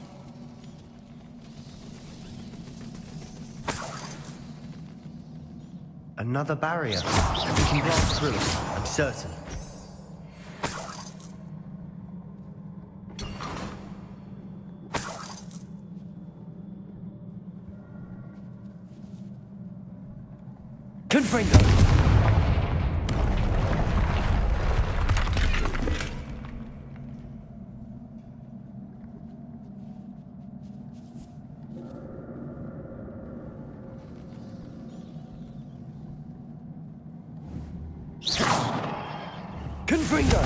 Another barrier. We can blast through it, I'm certain. Confringo! Confringo!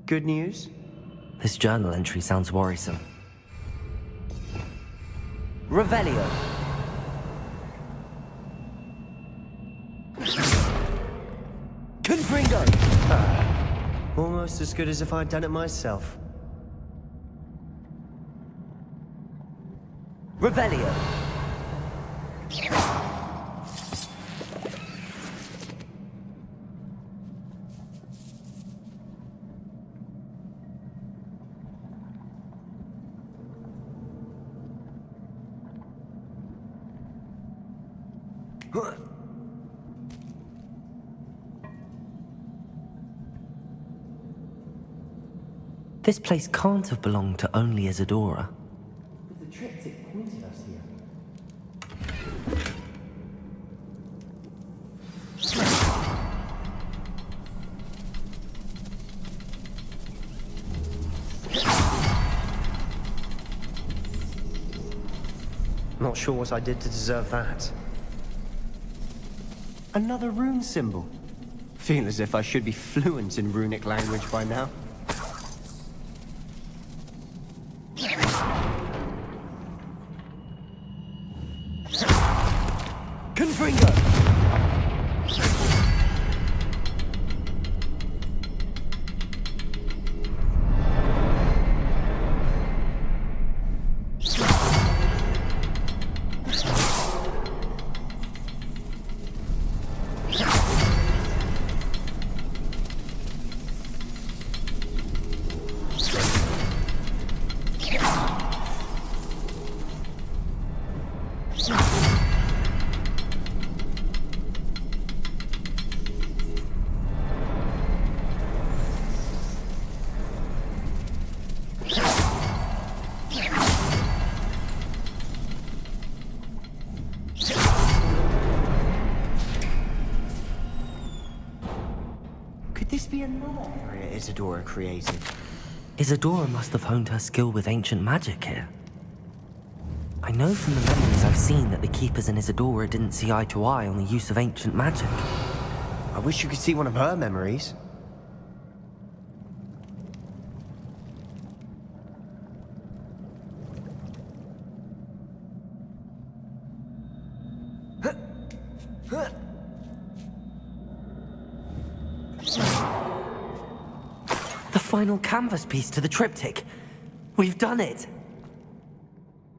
Good news? This journal entry sounds worrisome. Revelio. Confringo! Almost as good as if I'd done it myself. Revelio. This place can't have belonged to only Isadora. The triptych pointed us here. Not sure what I did to deserve that. Another rune symbol. Feel as if I should be fluent in runic language by now. Confringo! Could this be another area Isadora created? Isadora must have honed her skill with ancient magic here. I know from the memories I've seen that the Keepers and Isadora didn't see eye to eye on the use of ancient magic. I wish you could see one of her memories. The final canvas piece to the triptych. We've done it!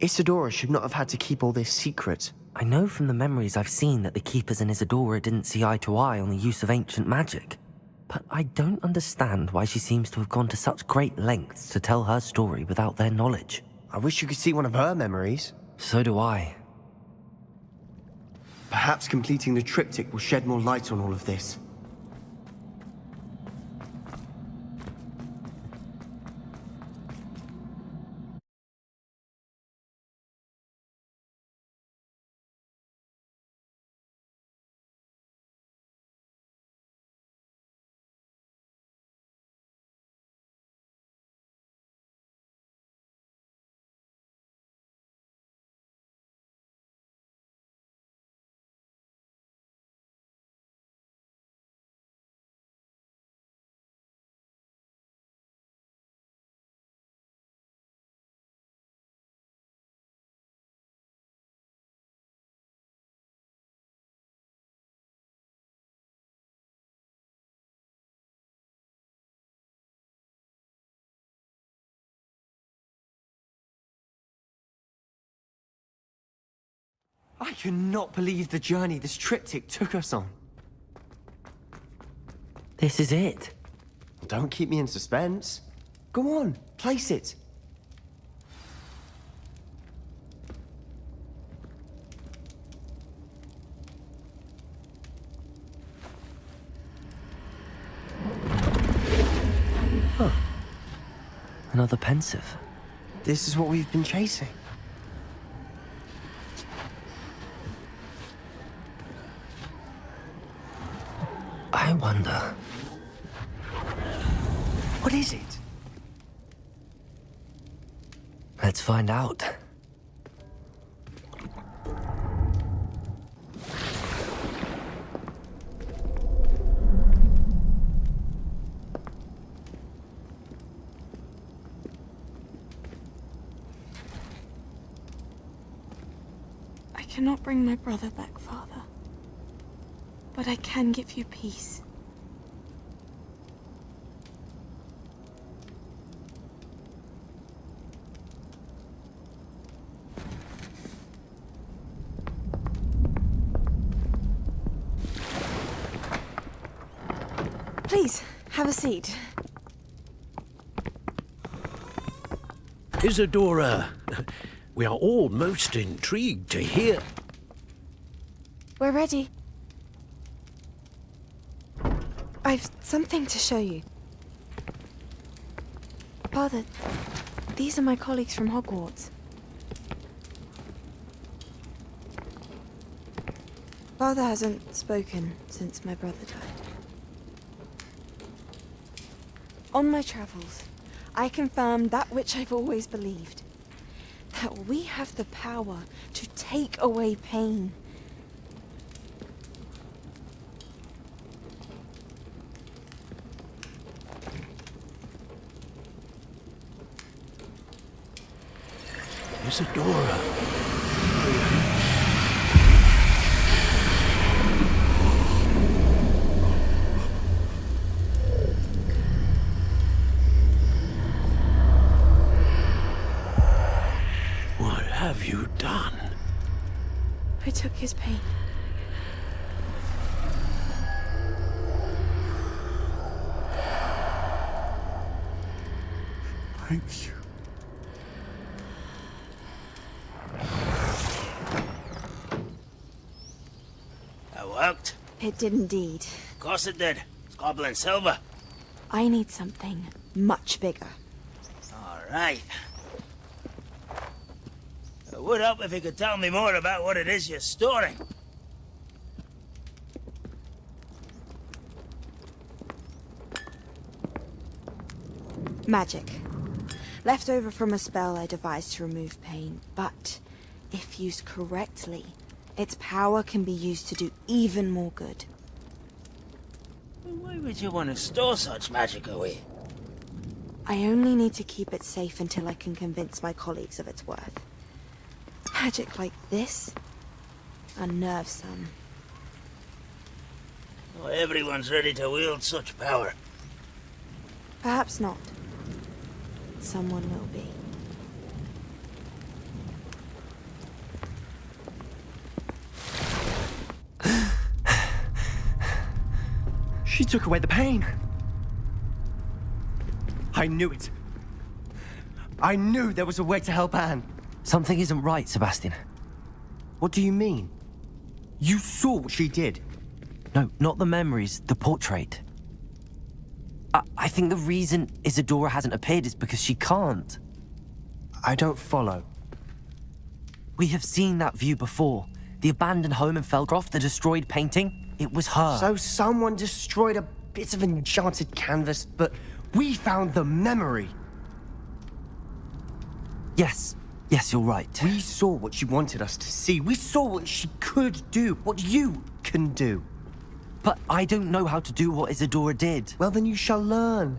Isadora should not have had to keep all this secret. I know from the memories I've seen that the Keepers and Isadora didn't see eye to eye on the use of ancient magic. But I don't understand why she seems to have gone to such great lengths to tell her story without their knowledge. I wish you could see one of her memories. So do I. Perhaps completing the triptych will shed more light on all of this. I cannot believe the journey this triptych took us on. This is it. Don't keep me in suspense. Go on, place it. Huh. Another pensive. This is what we've been chasing. I wonder... What is it? Let's find out. I cannot bring my brother back, Father. But I can give you peace. Please, have a seat. Isadora, we are all most intrigued to hear. We're ready. I've something to show you. Father, these are my colleagues from Hogwarts. Father hasn't spoken since my brother died. On my travels, I confirmed that which I've always believed. That we have the power to take away pain. Isadora. What have you done? I took his pain. Thank you. That worked? It did indeed. Of course it did. It's goblin silver. I need something much bigger. All right. It would help if you could tell me more about what it is you're storing. Magic. Left over from a spell I devised to remove pain, but if used correctly, its power can be used to do even more good. Why would you want to store such magic away? I only need to keep it safe until I can convince my colleagues of its worth. Magic like this unnerves some. Not everyone's ready to wield such power. Perhaps not. Someone will be. She took away the pain. I knew it. I knew there was a way to help Anne. Something isn't right, Sebastian. What do you mean? You saw what she did. No, not the memories, the portrait. I think the reason Isadora hasn't appeared is because she can't. I don't follow. We have seen that view before. The abandoned home in Feldcroft, the destroyed painting. It was her. So someone destroyed a bit of enchanted canvas, but we found the memory. Yes. Yes, you're right. We saw what she wanted us to see. We saw what she could do, what you can do. But I don't know how to do what Isadora did. Well, then you shall learn.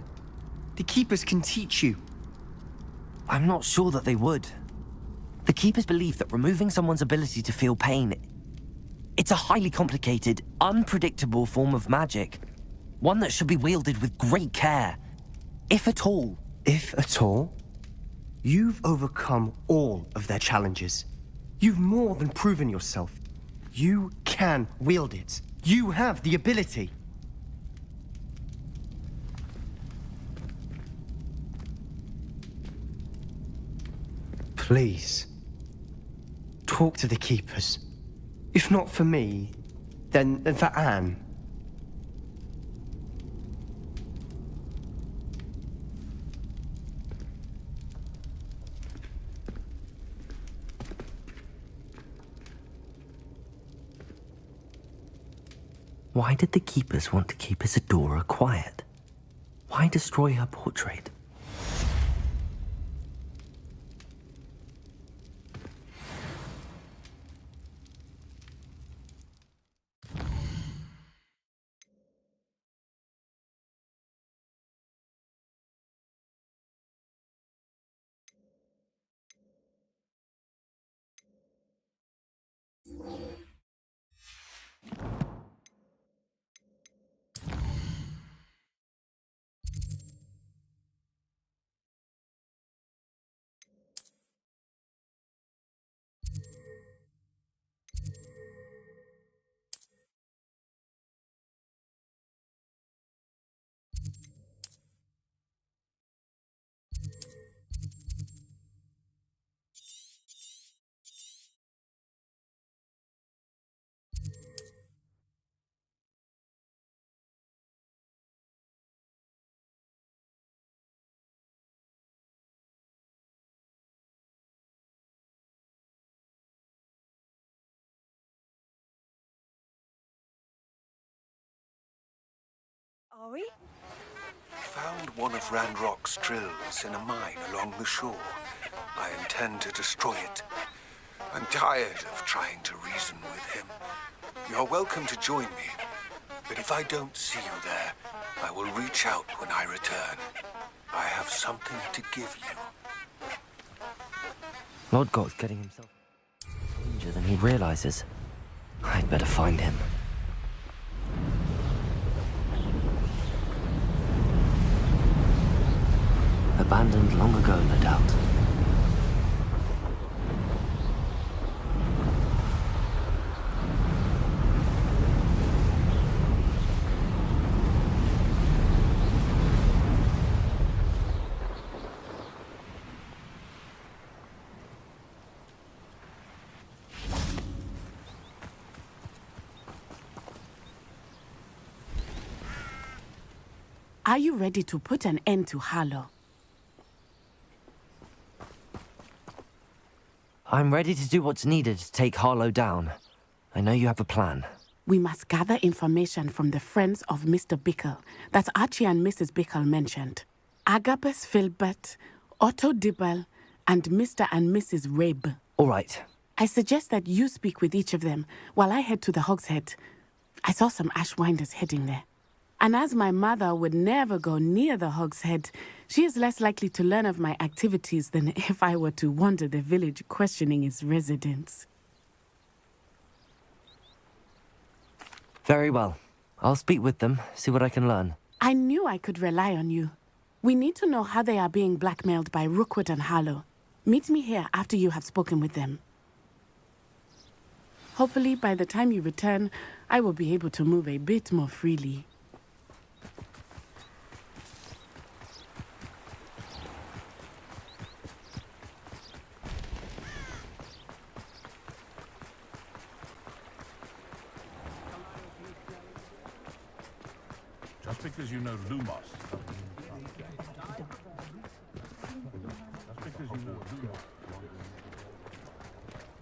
The Keepers can teach you. I'm not sure that they would. The Keepers believe that removing someone's ability to feel pain, it's a highly complicated, unpredictable form of magic. One that should be wielded with great care. If at all. If at all? You've overcome all of their challenges. You've more than proven yourself. You can wield it. You have the ability. Please, talk to the Keepers. If not for me, then for Anne. Why did the Keepers want to keep Isadora quiet? Why destroy her portrait? Are we? Found one of Randrock's drills in a mine along the shore. I intend to destroy it. I'm tired of trying to reason with him. You're welcome to join me, but if I don't see you there, I will reach out when I return. I have something to give you. Lord Goth's getting himself danger than he realizes. I'd better find him. Abandoned long ago, no doubt. Are you ready to put an end to Harlow? I'm ready to do what's needed to take Harlow down. I know you have a plan. We must gather information from the friends of Mr. Bickle that Archie and Mrs. Bickle mentioned. Agabus Filbert, Otto Dibble, and Mr. and Mrs. Rabe. All right. I suggest that you speak with each of them while I head to the Hogshead. I saw some Ashwinders heading there. And as my mother would never go near the Hogshead, she is less likely to learn of my activities than if I were to wander the village questioning its residents. Very well. I'll speak with them, see what I can learn. I knew I could rely on you. We need to know how they are being blackmailed by Rookwood and Harlow. Meet me here after you have spoken with them. Hopefully, by the time you return, I will be able to move a bit more freely. Just because you know Lumos. Just because you know Lumos.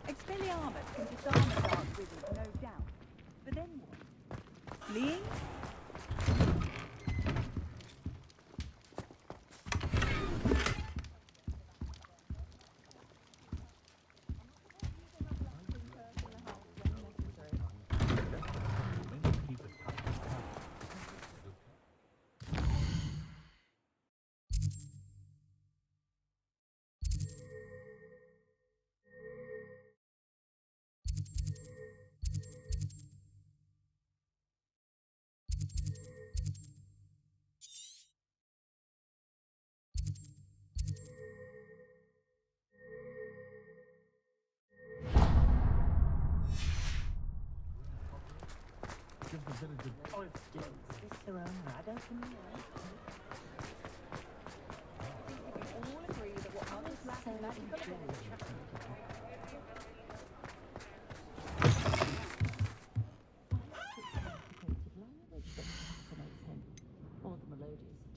Expelliarmus can disarm a dark wizard, no doubt. But then what? Fleeing?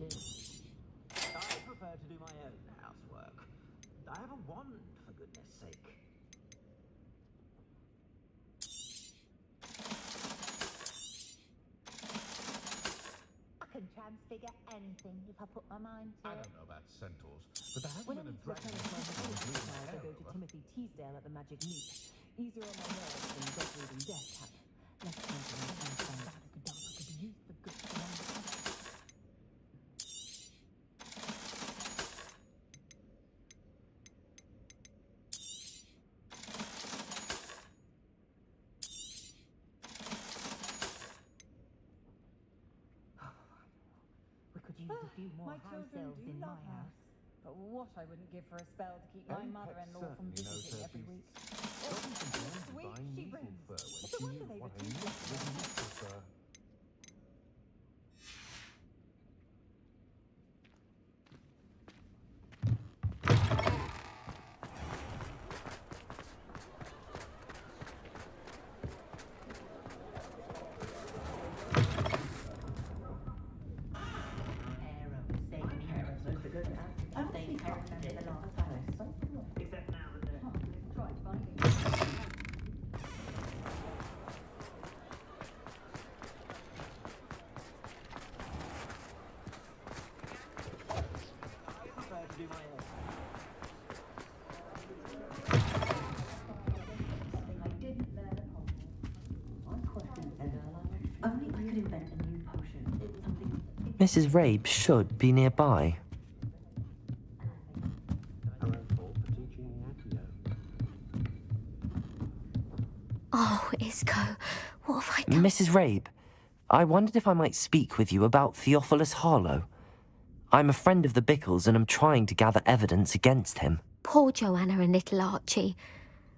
I prefer to do my own housework. I have a wand, for goodness sake. I can transfigure anything if I put my mind to I it. don't know about centaurs, but there hasn't When I been a need to dragon replenish my since I was mobility leaving files, I go to Hell. Timothy Teasdale at the Magic Meet. Easier on my nerves than dog reading Death Cap. Less time to understand that kedavra could be used for good beyond the past. few more house elves in my house. But what I wouldn't give for a spell to keep my mother-in-law from visiting every week. Sweet she brings. It's a wonder they reduce it. Mrs. Rabe should be nearby. Oh, Isco, what have I done? Mrs. Rabe, I wondered if I might speak with you about Theophilus Harlow. I'm a friend of the Bickles and I'm trying to gather evidence against him. Poor Joanna and little Archie.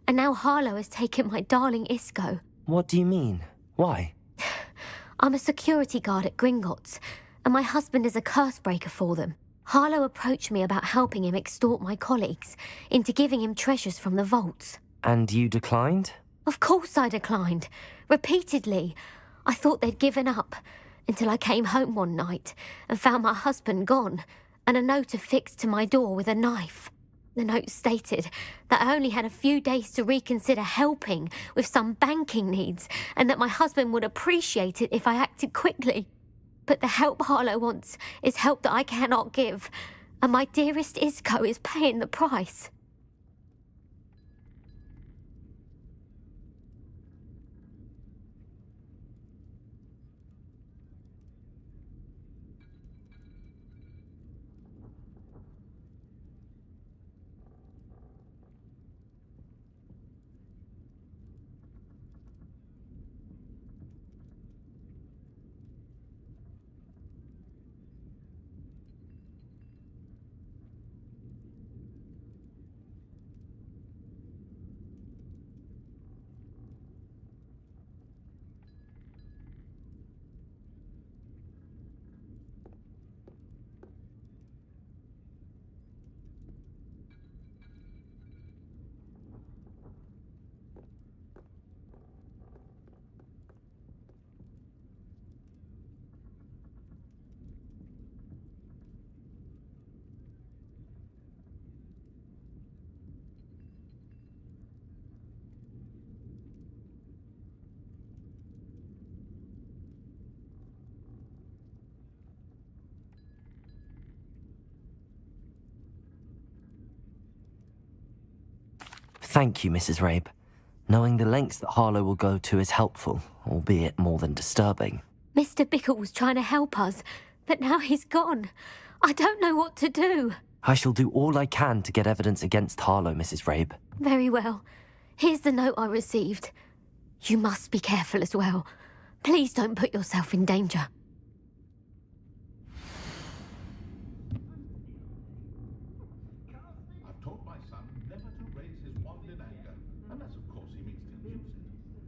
And now Harlow has taken my darling Isco. What do you mean? Why? I'm a security guard at Gringotts, and my husband is a curse breaker for them. Harlow approached me about helping him extort my colleagues into giving him treasures from the vaults. And you declined? Of course I declined. Repeatedly. I thought they'd given up, until I came home one night and found my husband gone, and a note affixed to my door with a knife. The note stated that I only had a few days to reconsider helping with some banking needs, and that my husband would appreciate it if I acted quickly. But the help Harlow wants is help that I cannot give, and my dearest Isco is paying the price. Thank you, Mrs. Rabe. Knowing the lengths that Harlow will go to is helpful, albeit more than disturbing. Mr. Bickle was trying to help us, but now he's gone. I don't know what to do. I shall do all I can to get evidence against Harlow, Mrs. Rabe. Very well. Here's the note I received. You must be careful as well. Please don't put yourself in danger. I've taught my son never to raise his wand in anger, unless, of course, he means to use it.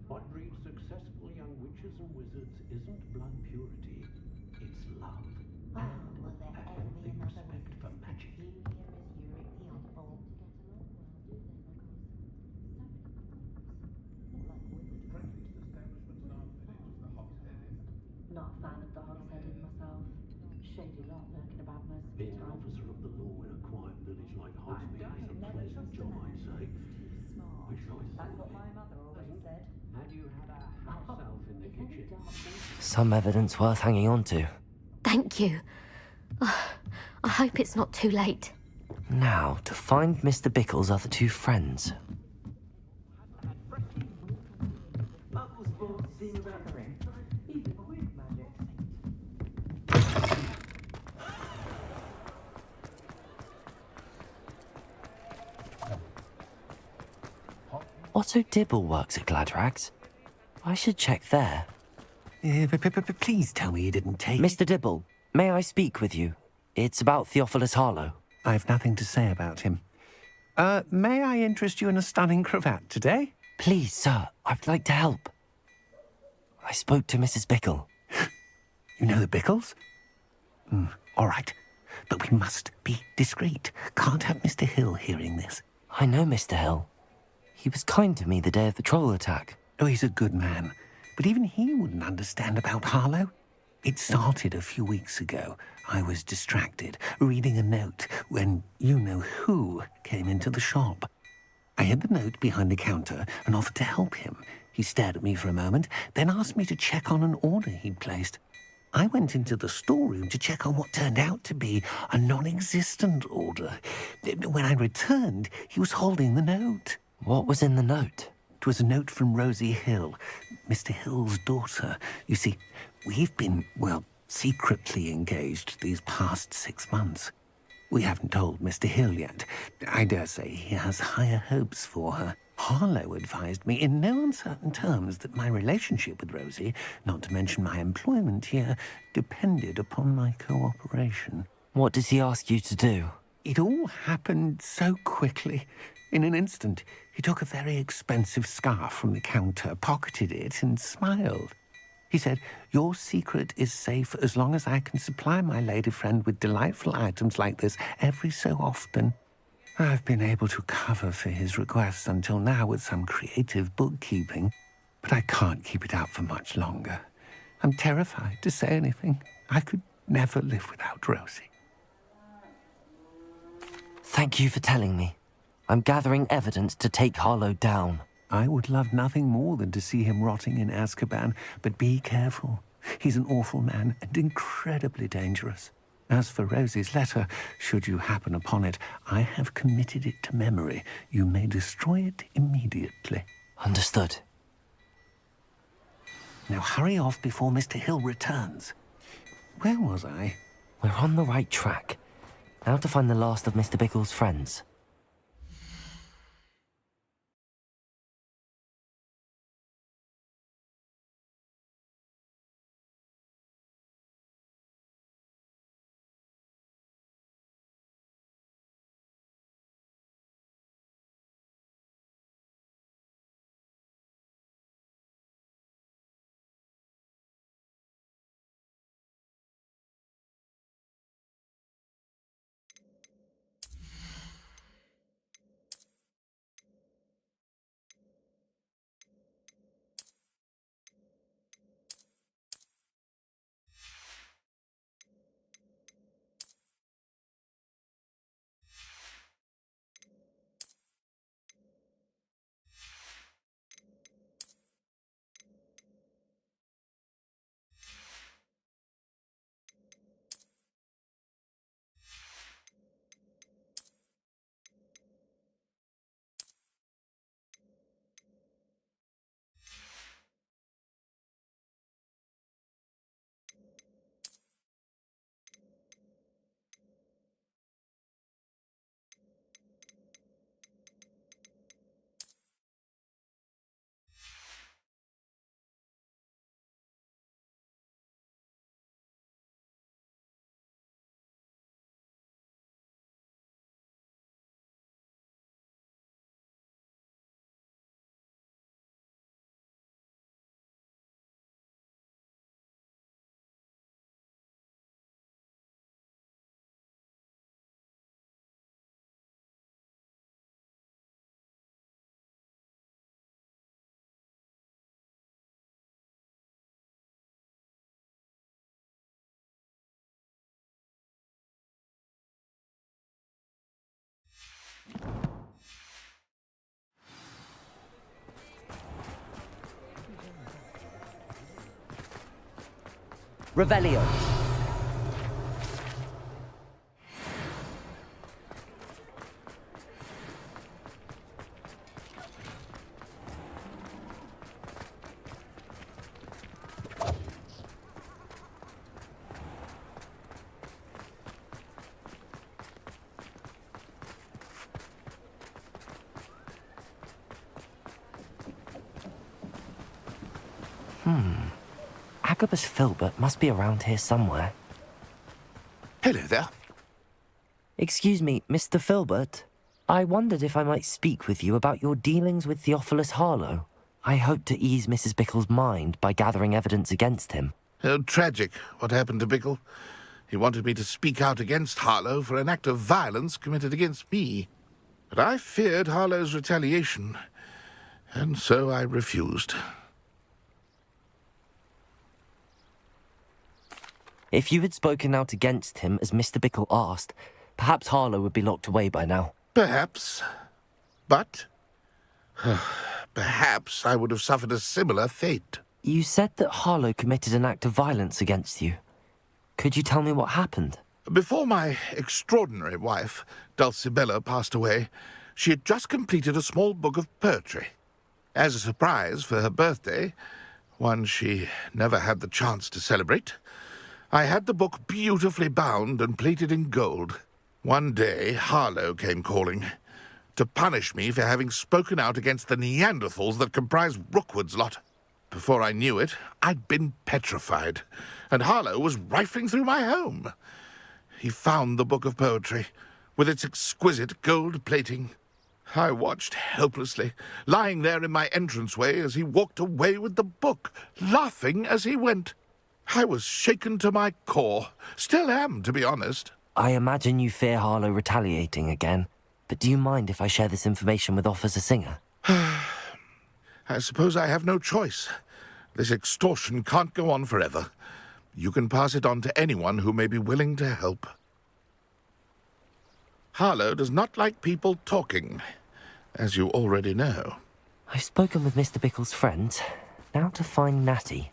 What breeds successful young witches and wizards isn't blood purity, it's love. And a healthy respect for magic. Not a fan of the hog's-headed myself. Shady lot lurking about most of the Being an time. officer of the law in a quiet village like Hogsmeade is a pleasant job, I'd say. Which I That's what my mother always said. Had you had a house elf in the kitchen? Some evidence worth hanging on to. Thank you. I hope it's not too late. Now, to find Mr. Bickle's other two friends. Otto Dibble works at Gladrags. I should check there. Please tell me you didn't take... Mr. Dibble, may I speak with you? It's about Theophilus Harlow. I've nothing to say about him. May I interest you in a stunning cravat today? Please, sir, I'd like to help. I spoke to Mrs. Bickle. You know the Bickles? All right. But we must be discreet. Can't have Mr. Hill hearing this. I know Mr. Hill. He was kind to me the day of the troll attack. Oh, he's a good man. But even he wouldn't understand about Harlow. It started a few weeks ago. I was distracted, reading a note, when you-know-who came into the shop. I hid the note behind the counter and offered to help him. He stared at me for a moment, then asked me to check on an order he'd placed. I went into the storeroom to check on what turned out to be a non-existent order. When I returned, he was holding the note. What was in the note? It was a note from Rosie Hill, Mr. Hill's daughter. You see, we've been, well, secretly engaged these past 6 months. We haven't told Mr. Hill yet. I dare say he has higher hopes for her. Harlow advised me in no uncertain terms that my relationship with Rosie, not to mention my employment here, depended upon my cooperation. What did he ask you to do? It all happened so quickly. In an instant, he took a very expensive scarf from the counter, pocketed it, and smiled. He said, "Your secret is safe as long as I can supply my lady friend with delightful items like this every so often." I've been able to cover for his requests until now with some creative bookkeeping, but I can't keep it up for much longer. I'm terrified to say anything. I could never live without Rosie. Thank you for telling me. I'm gathering evidence to take Harlow down. I would love nothing more than to see him rotting in Azkaban, but be careful. He's an awful man and incredibly dangerous. As for Rosie's letter, should you happen upon it, I have committed it to memory. You may destroy it immediately. Understood. Now hurry off before Mr. Hill returns. Where was I? We're on the right track. Now to find the last of Mr. Bickle's friends. Revelio. Agabus Filbert must be around here somewhere. Hello there. Excuse me, Mr. Filbert. I wondered if I might speak with you about your dealings with Theophilus Harlow. I hope to ease Mrs. Bickle's mind by gathering evidence against him. Oh, tragic, what happened to Bickle. He wanted me to speak out against Harlow for an act of violence committed against me. But I feared Harlow's retaliation, and so I refused. If you had spoken out against him as Mr. Bickle asked, perhaps Harlow would be locked away by now. Perhaps. But perhaps I would have suffered a similar fate. You said that Harlow committed an act of violence against you. Could you tell me what happened? Before my extraordinary wife, Dulcibella, passed away, she had just completed a small book of poetry. As a surprise for her birthday, one she never had the chance to celebrate, I had the book beautifully bound and plated in gold. One day, Harlow came calling to punish me for having spoken out against the Neanderthals that comprise Rookwood's lot. Before I knew it, I'd been petrified, and Harlow was rifling through my home. He found the book of poetry, with its exquisite gold plating. I watched helplessly, lying there in my entranceway as he walked away with the book, laughing as he went. I was shaken to my core. Still am, to be honest. I imagine you fear Harlow retaliating again, but do you mind if I share this information with Officer Singer? I suppose I have no choice. This extortion can't go on forever. You can pass it on to anyone who may be willing to help. Harlow does not like people talking, as you already know. I've spoken with Mr. Bickle's friends. Now to find Natty.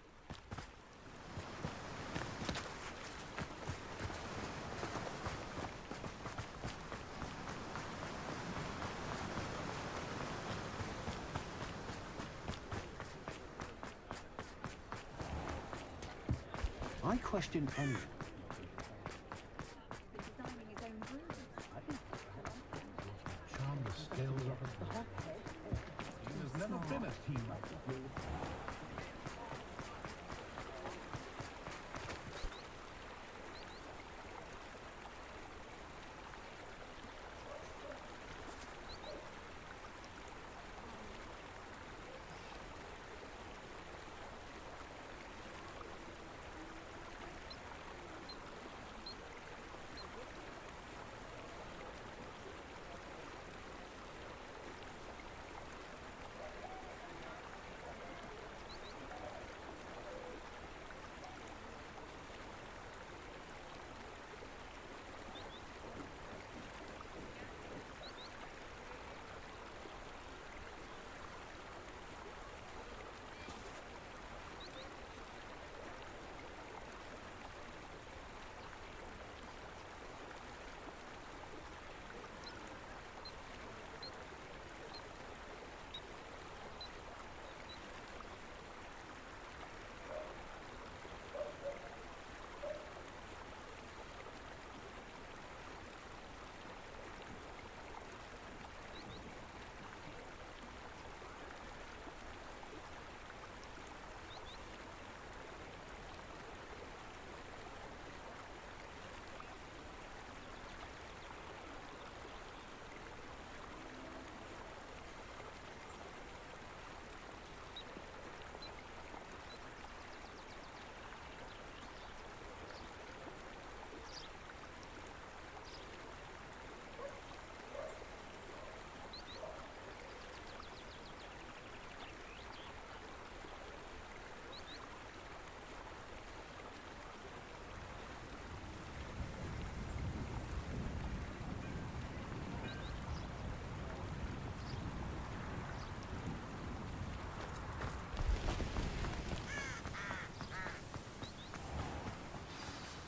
I question any. Charm the scales of the hoghead. There's never been a team like you.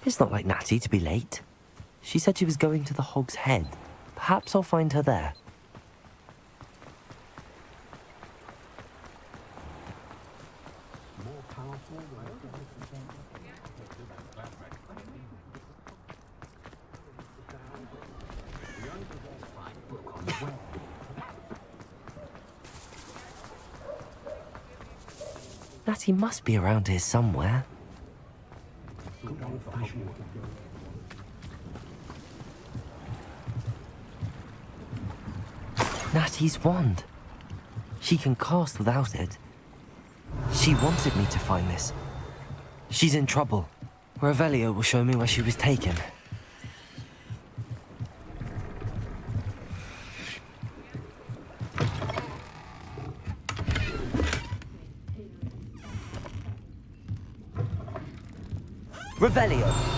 It's not like Natty to be late. She said she was going to the Hog's Head. Perhaps I'll find her there. Natty must be around here somewhere. Natty's wand. She can cast without it. She wanted me to find this. She's in trouble. Revelio will show me where she was taken. Revelio!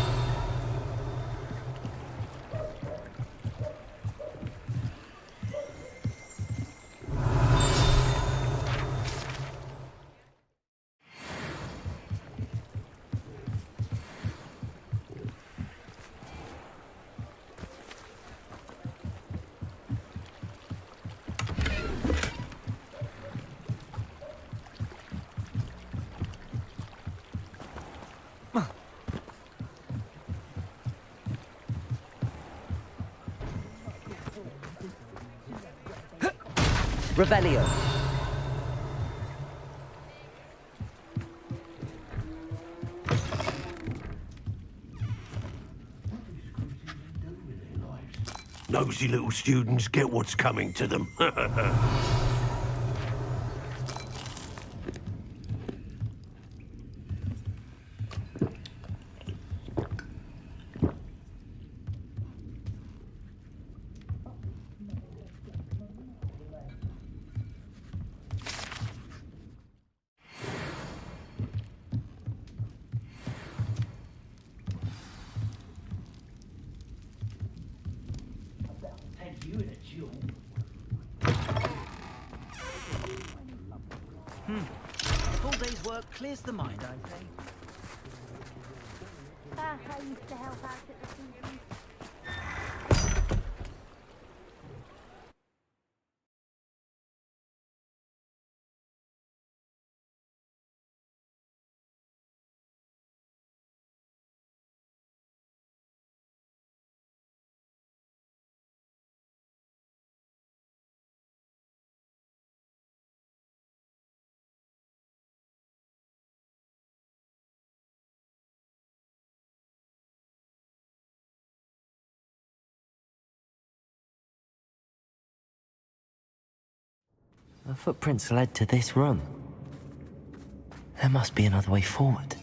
Revelio. Nosy little students get what's coming to them. A full day's work clears the mind, I say. I used to help out at the TV. The footprints led to this room. There must be another way forward.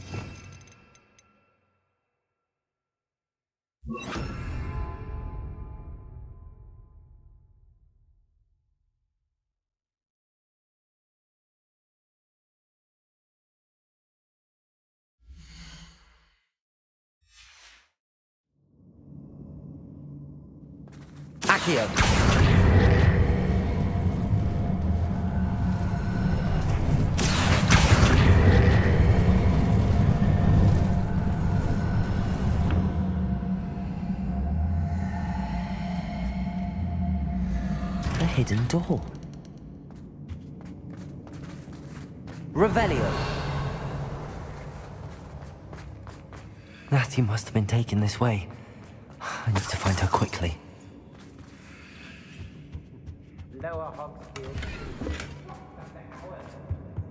Accio! A hidden door. Revelio. Natty must have been taken this way. I need to find her quickly. Lower Hogsfield.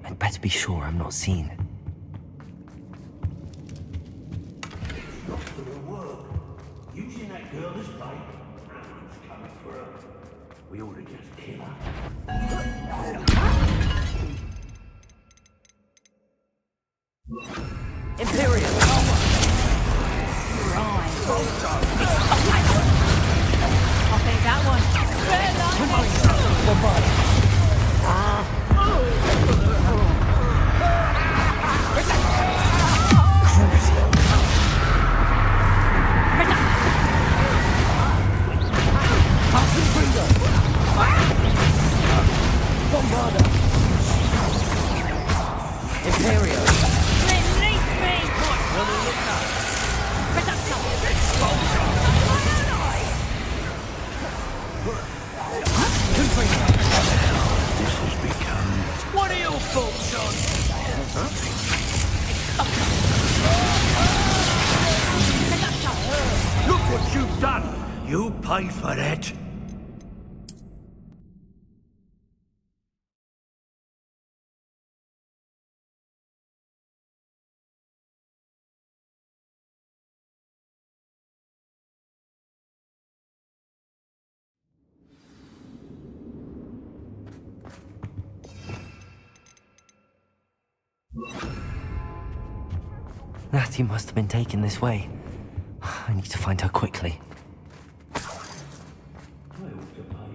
I'd better be sure I'm not seen. Not gonna work. Using that girl as bait. Everyone's coming for her. We ought to just kill her. Imperial! Right. I'll take that one. Imperial! Release me! This has become... What are your thoughts on? Look what you've done! You paid for that! Natty must have been taken this way. I need to find her quickly.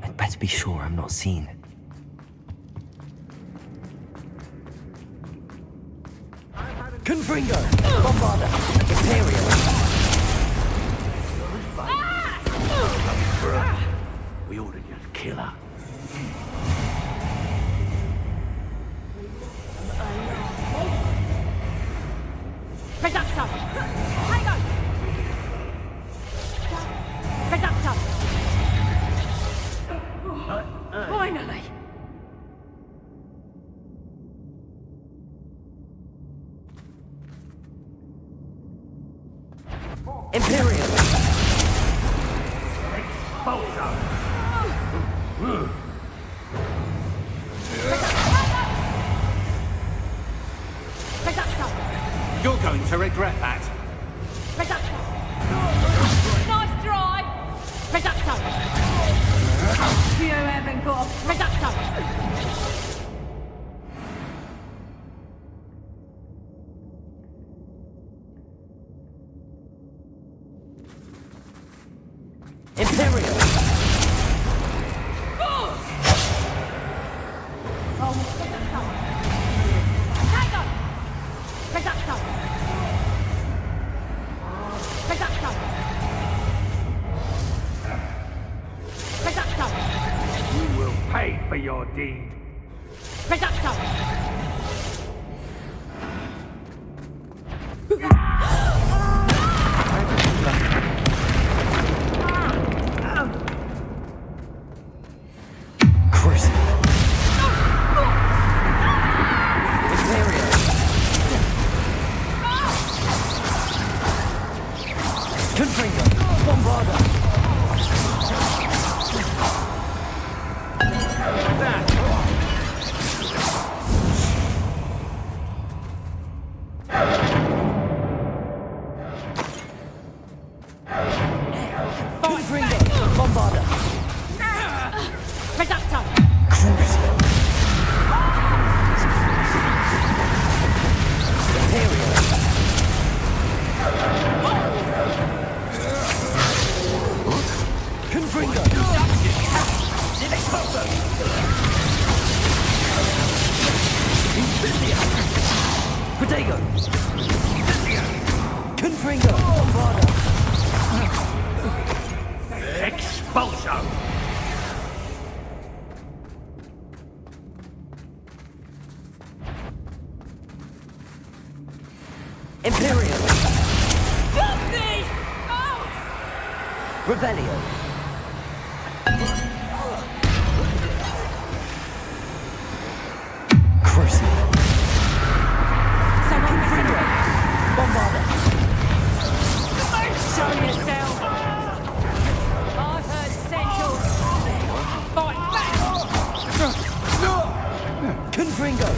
I'd better be sure I'm not seen. Confringo! Bombarda! Imperial! We ought to just kill her. Reductor! Hang on! Reductor! Finally! Imperial! You're going to regret that. Reductor! Nice try! Reductor! You haven't got a reductor! Imperial! Oh, reductor! Hang on! Reductor! Reductor! Reductor! You will pay for your deed. Reductor! Imperial! Stop this! Oh! Revelio! Crucible! Confringo! Bombarda! Show yourself! I've heard central. Fight back! Confringo!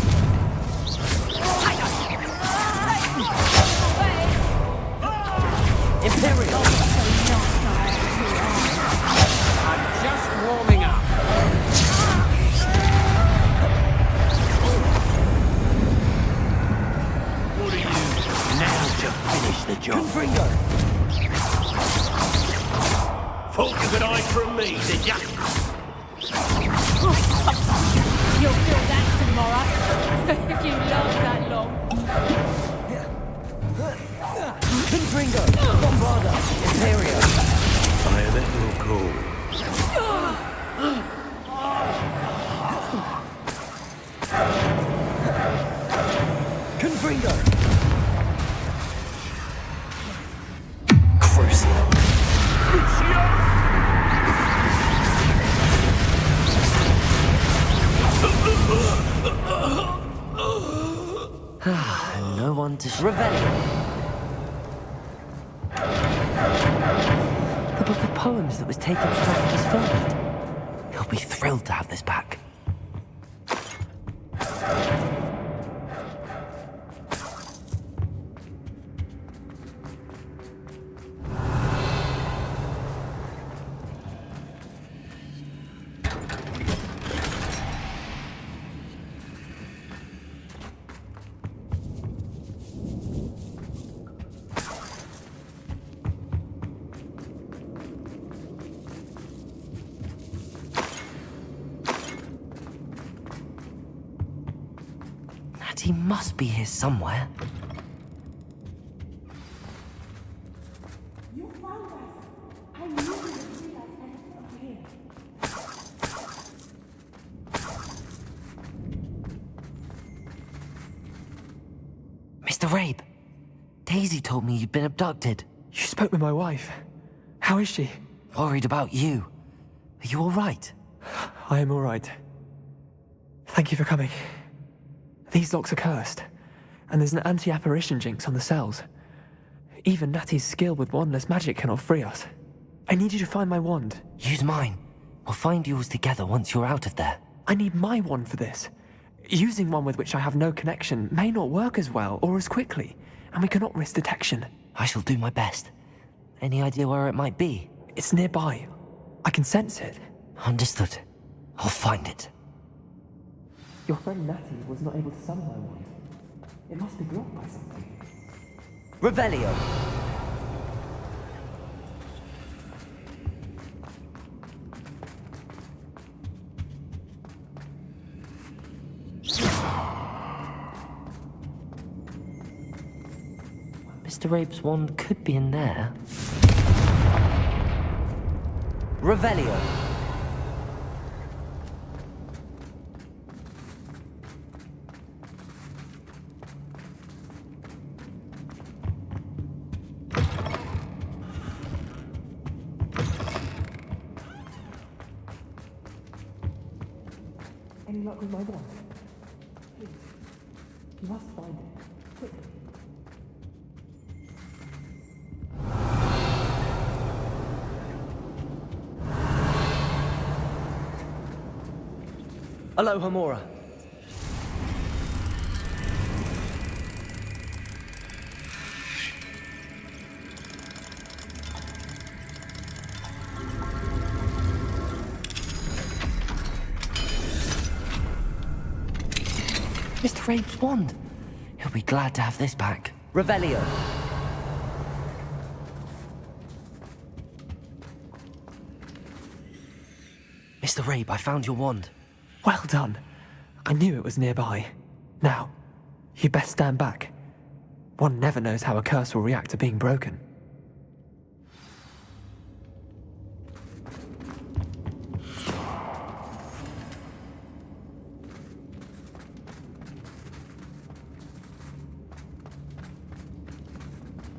Imperial! I'm just warming up. What are you now to finish the job? Confringo! Thought you could hide from me, did ya? You'll feel that tomorrow, if you last that long. Confringo! Bombarda! Imperial! I am at your call. Confringo! Crucio! No one to Revelio! The book of poems that was taken from Africa's filmed. He'll be thrilled to have this back. But he must be here somewhere. You found us! I knew you would see us and here. Mr. Rabe, Daisy told me you'd been abducted. You spoke with my wife. How is she? Worried about you. Are you all right? I am all right. Thank you for coming. These locks are cursed, and there's an anti-apparition jinx on the cells. Even Natty's skill with wandless magic cannot free us. I need you to find my wand. Use mine. We'll find yours together once you're out of there. I need my wand for this. Using one with which I have no connection may not work as well or as quickly, and we cannot risk detection. I shall do my best. Any idea where it might be? It's nearby. I can sense it. Understood. I'll find it. Your friend Natty was not able to summon my wand. It must be blocked by something. Revelio! Mr. Rabe's wand could be in there. Revelio! Any luck with my wand? Please. You must find it. Quickly. Alohomora. Mr. Rabe's wand. He'll be glad to have this back. Revelio. Mr. Rabe, I found your wand. Well done. I knew it was nearby. Now, you best stand back. One never knows how a curse will react to being broken.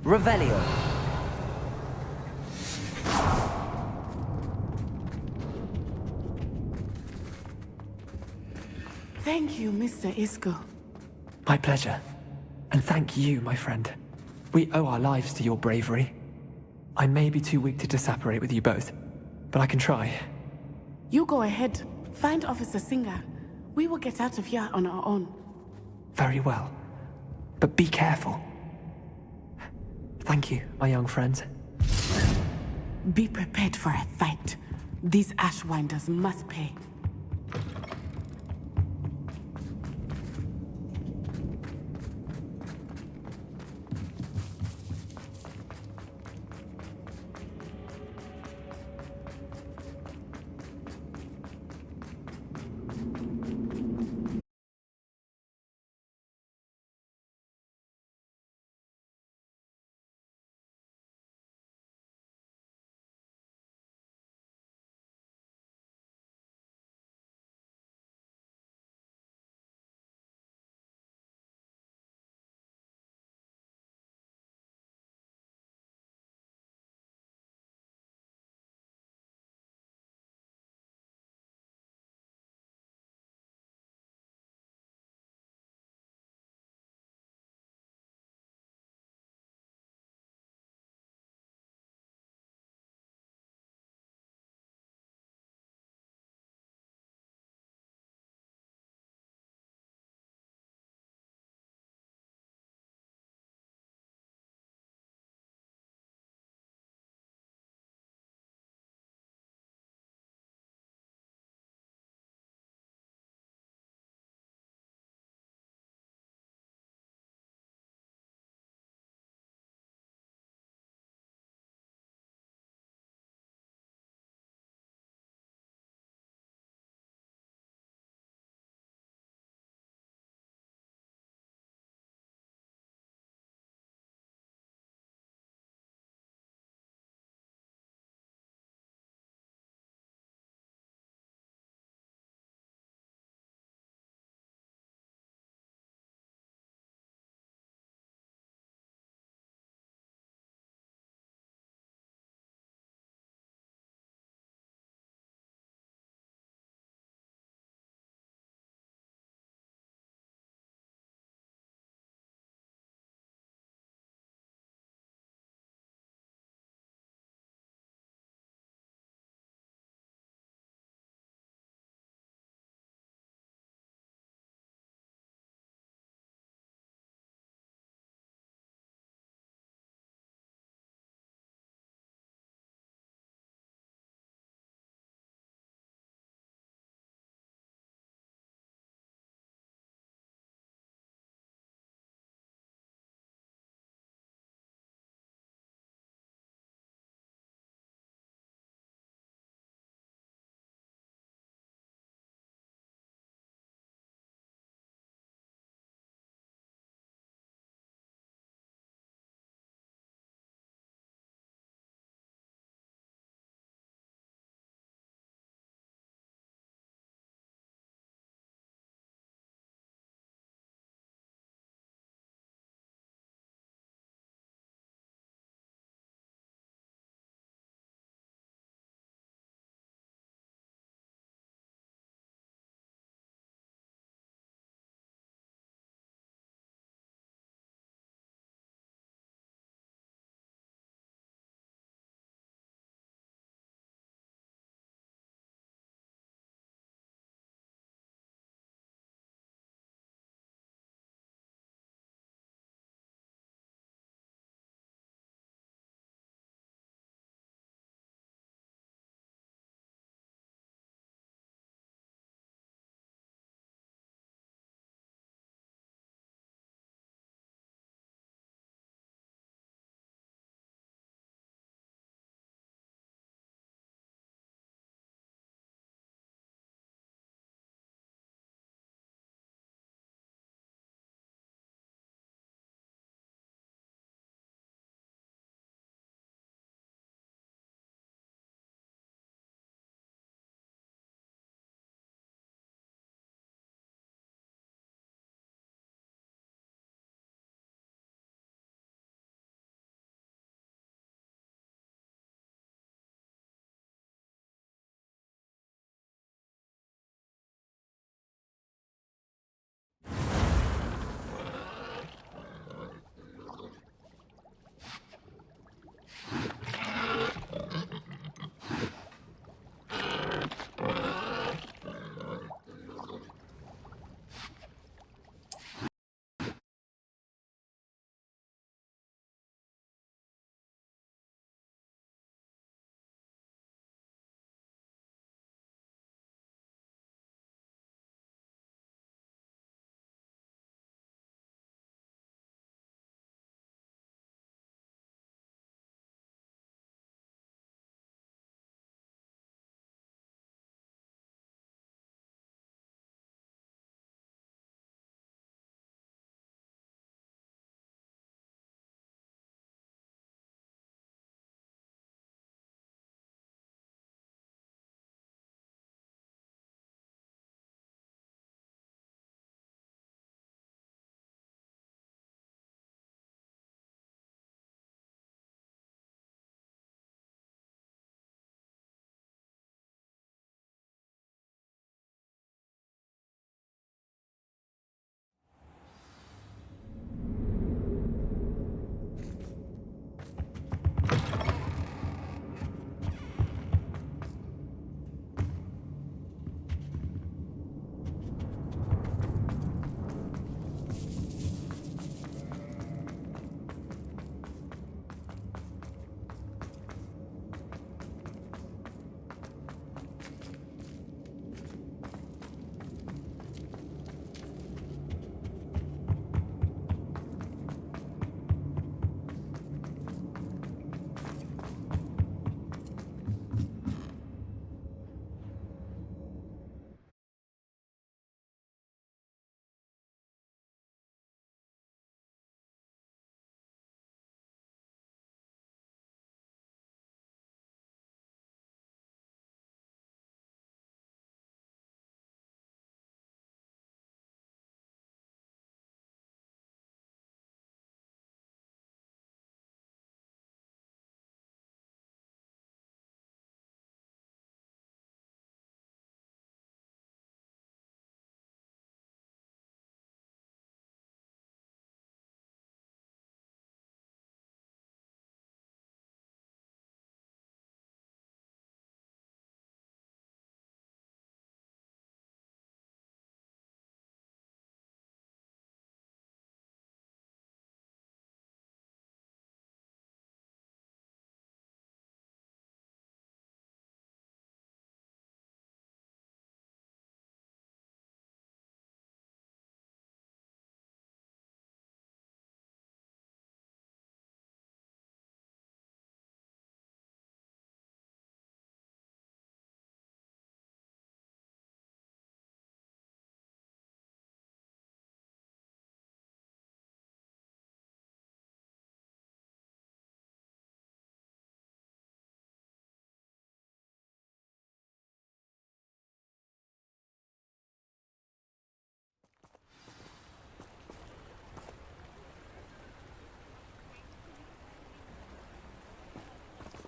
Revelio. Thank you, Mr. Isco. My pleasure. And thank you, my friend. We owe our lives to your bravery. I may be too weak to disapparate with you both, but I can try. You go ahead. Find Officer Singer. We will get out of here on our own. Very well. But be careful. Thank you, my young friends. Be prepared for a fight. These Ashwinders must pay.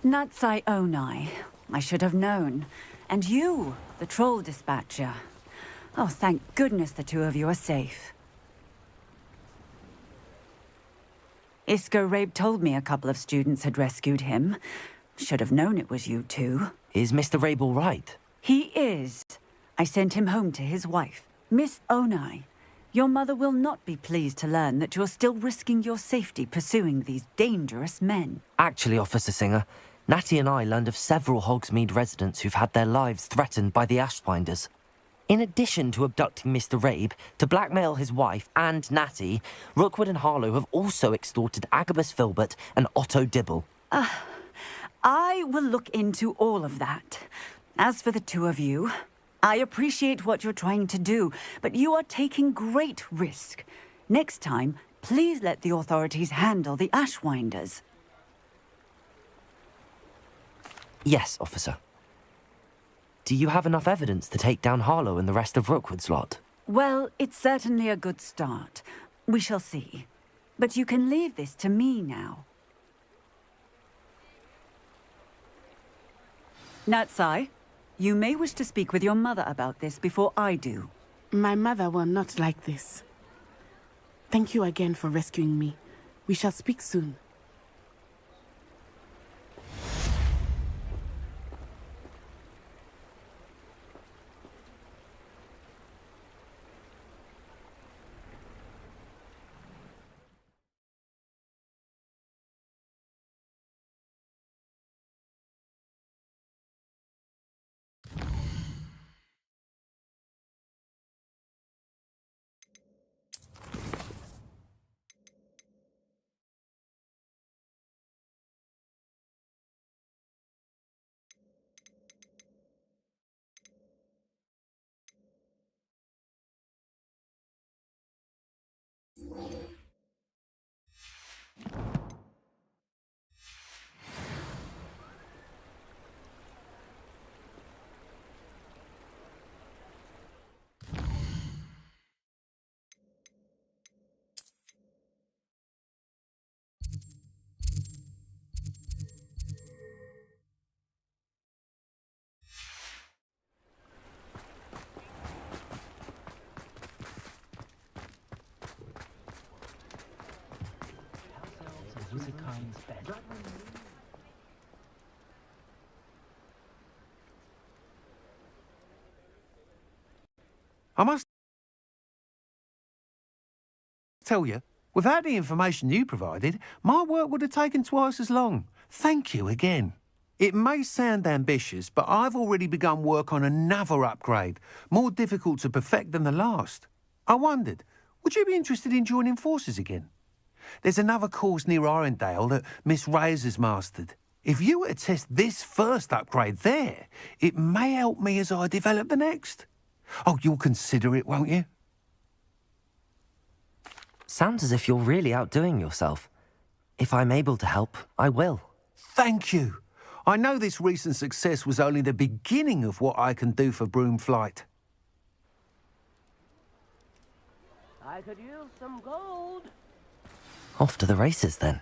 Natsai Onai. I should have known. And you, the troll dispatcher. Oh, thank goodness the two of you are safe. Isco Rabe told me a couple of students had rescued him. Should have known it was you two. Is Mr. Rabe all right? He is. I sent him home to his wife. Miss Onai, your mother will not be pleased to learn that you're still risking your safety pursuing these dangerous men. Actually, Officer Singer, Natty and I learned of several Hogsmeade residents who've had their lives threatened by the Ashwinders. In addition to abducting Mr. Rabe to blackmail his wife and Natty, Rookwood and Harlow have also extorted Agabus Filbert and Otto Dibble. I will look into all of that. As for the two of you, I appreciate what you're trying to do, but you are taking great risk. Next time, please let the authorities handle the Ashwinders. Yes, officer. Do you have enough evidence to take down Harlow and the rest of Rookwood's lot? Well, it's certainly a good start. We shall see. But you can leave this to me now. Natsai, you may wish to speak with your mother about this before I do. My mother will not like this. Thank you again for rescuing me. We shall speak soon. I must tell you, without the information you provided, my work would have taken twice as long. Thank you again. It may sound ambitious, but I've already begun work on another upgrade, more difficult to perfect than the last. I wondered, would you be interested in joining forces again? There's another course near Arendale that Miss Reyes has mastered. If you were to test this first upgrade there, it may help me as I develop the next. Oh, you'll consider it, won't you? Sounds as if you're really outdoing yourself. If I'm able to help, I will. Thank you. I know this recent success was only the beginning of what I can do for Broomflight. I could use some gold. Off to the races, then.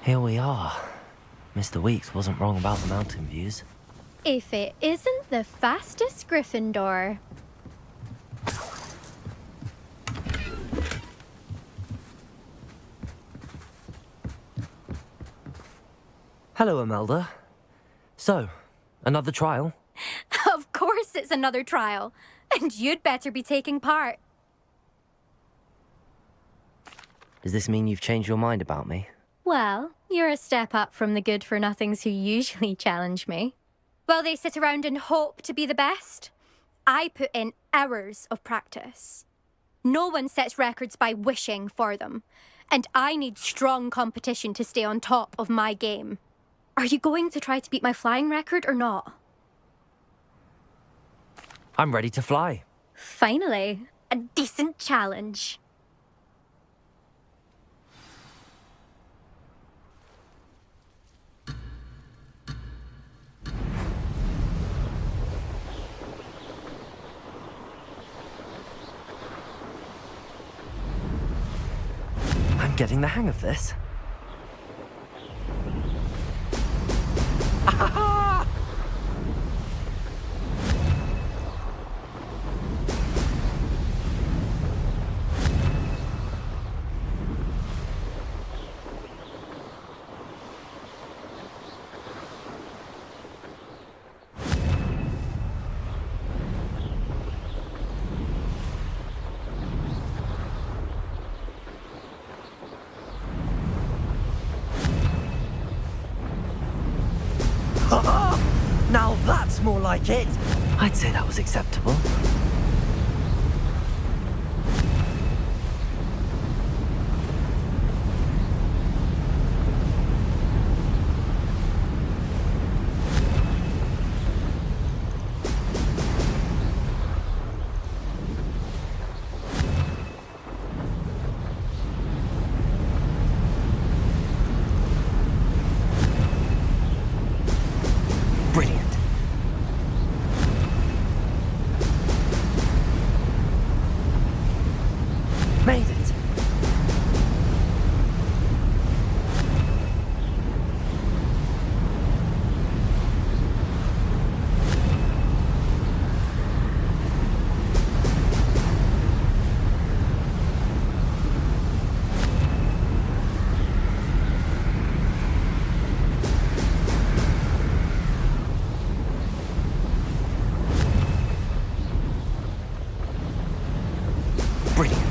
Here we are. Mr. Weeks wasn't wrong about the mountain views. If it isn't the fastest Gryffindor. Hello, Imelda. So, another trial? Of course it's another trial. And you'd better be taking part. Does this mean you've changed your mind about me? Well, you're a step up from the good-for-nothings who usually challenge me. While they sit around and hope to be the best, I put in hours of practice. No one sets records by wishing for them, and I need strong competition to stay on top of my game. Are you going to try to beat my flying record or not? I'm ready to fly. Finally, a decent challenge. I'm getting the hang of this. Now that's more like it! I'd say that was acceptable. Made it! Brilliant.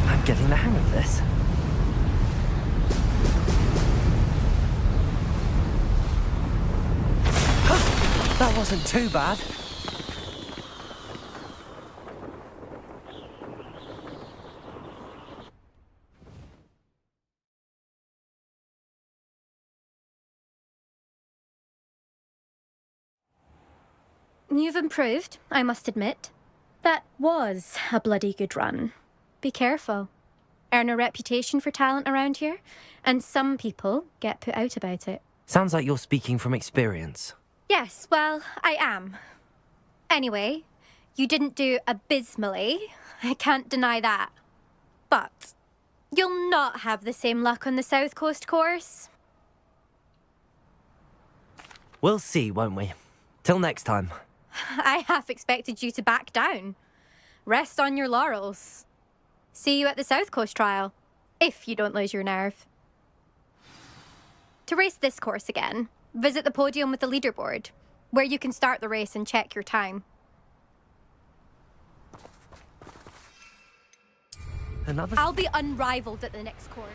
I'm getting the hang of this. That wasn't too bad. You've improved, I must admit. That was a bloody good run. Be careful. Earn a reputation for talent around here, and some people get put out about it. Sounds like you're speaking from experience. Yes, well, I am. Anyway, you didn't do abysmally. I can't deny that. But you'll not have the same luck on the South Coast course. We'll see, won't we? Till next time. I half expected you to back down. Rest on your laurels. See you at the South Coast trial, if you don't lose your nerve. To race this course again, visit the podium with the leaderboard, where you can start the race and check your time. I'll be unrivaled at the next course.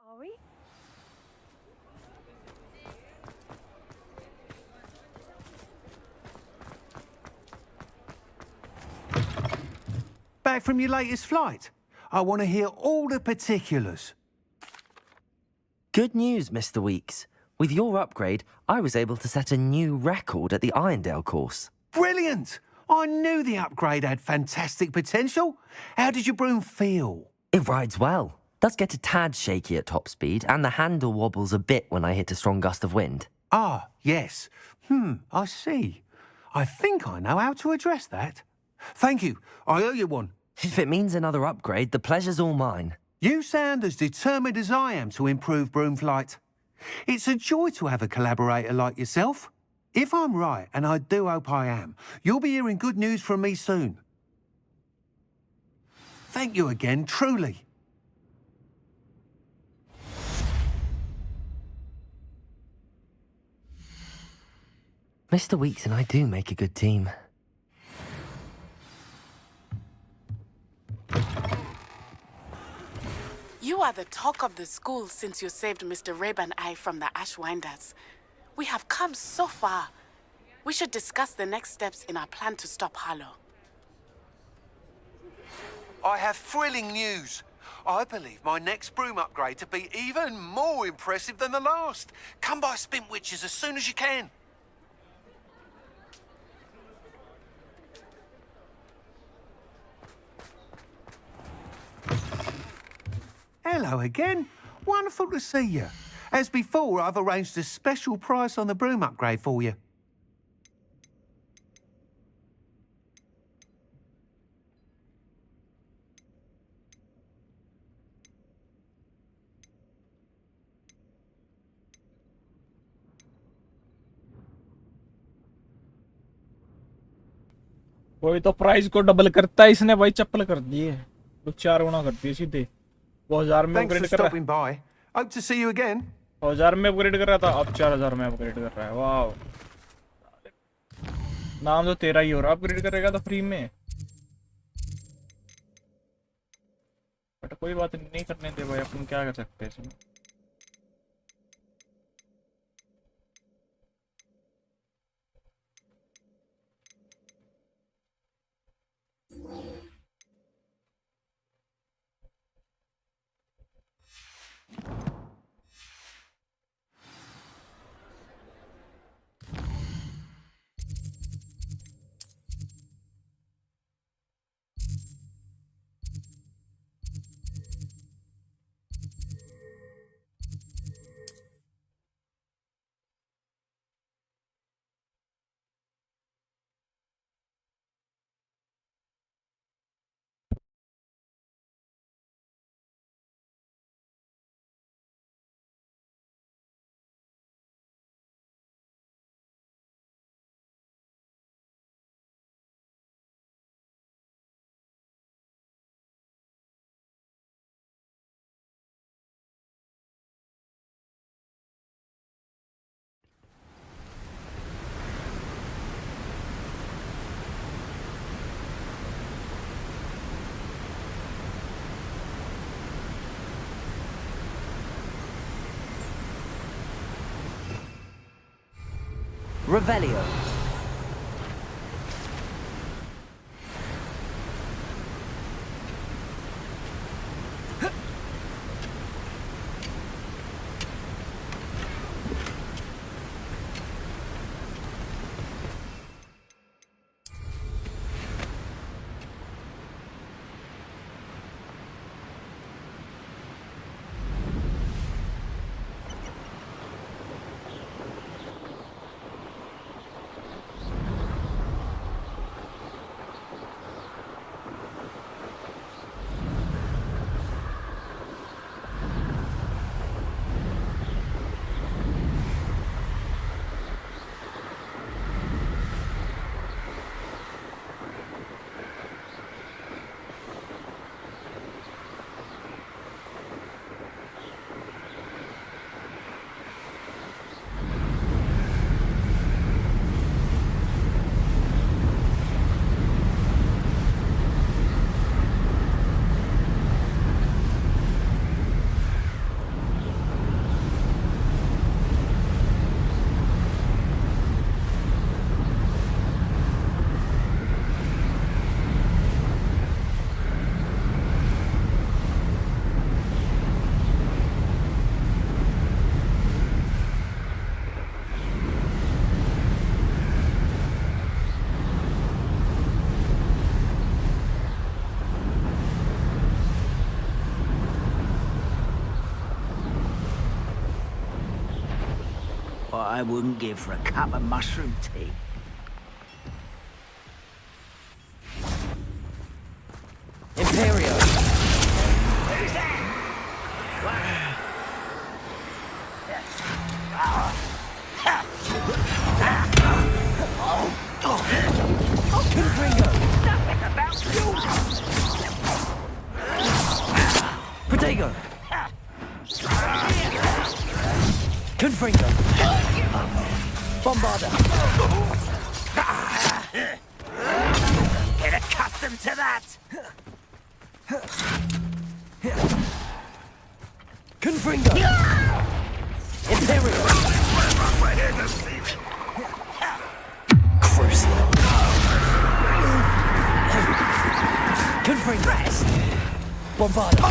Are we? Back from your latest flight? I want to hear all the particulars. Good news, Mr. Weeks. With your upgrade, I was able to set a new record at the Irondale course. Brilliant! I knew the upgrade had fantastic potential. How did your broom feel? It rides well. Does get a tad shaky at top speed, and the handle wobbles a bit when I hit a strong gust of wind. Ah, yes. I see. I think I know how to address that. Thank you. I owe you one. If it means another upgrade, the pleasure's all mine. You sound as determined as I am to improve broom flight. It's a joy to have a collaborator like yourself. If I'm right, and I do hope I am, you'll be hearing good news from me soon. Thank you again, truly. Mr. Weeks and I do make a good team. You are the talk of the school since you saved Mr. Rabe and I from the Ashwinders. We have come so far. We should discuss the next steps in our plan to stop Harlow. I have thrilling news. I believe my next broom upgrade to be even more impressive than the last. Come by Spintwitches as soon as you can. Hello again. Wonderful to see you. As before, I've arranged a special price on the broom upgrade for you. कोई तो price को double करता है, इसने भाई चप्पल कर दी है, तो 4 गुना करती है सीधे। वो 1000 में अपग्रेड कर रहा है। Hope to see you again. 1000 में अपग्रेड कर रहा था, अब 4000 में अपग्रेड कर रहा है। वाह, नाम तो तेरा ही हो रहा, अपग्रेड करेगा तो फ्री में। बट कोई बात नहीं करने दे भाई, अपन क्या कर सकते हैं इसमें। Revelio. I wouldn't give for a cup of mushroom tea. Imperio! Who's that? Confringo! Nothing about you! Protego! Confringo! Bombarda! Get accustomed to that! Confringo! Imperial! Crucial! Confringo! Bombarda!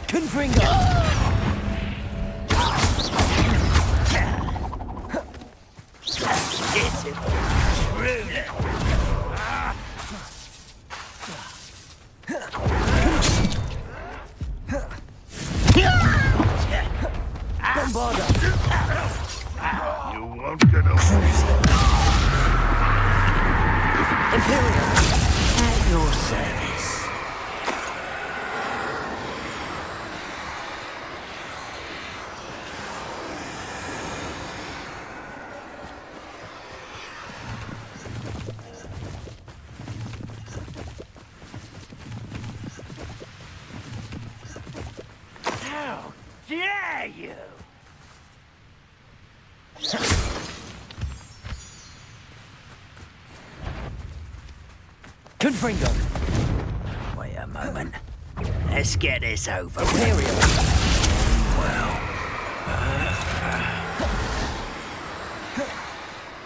Confringo! Bombarda! You won't get away. Imperial! At your service. How dare you! Confringo! Wait a moment. Let's get this over Imperial! Well,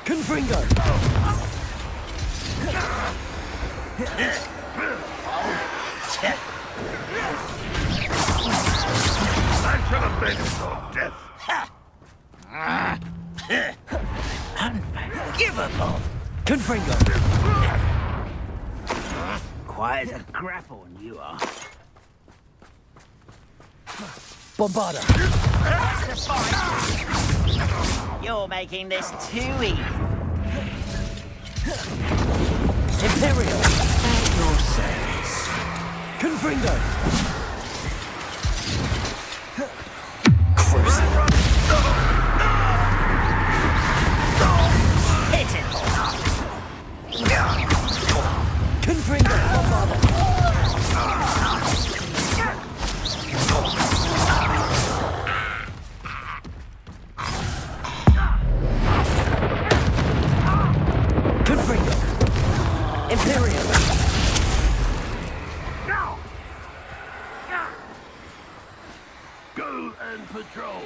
Confringo! I shall avenge your death. Unforgivable! Confringo! Quite as a grapple you are. Bombarda! You're making this too easy. Imperial! At your service. Confringo! Crucial! Hit it! Confringo! Bombarda! Confringo! Imperial! Go and patrol.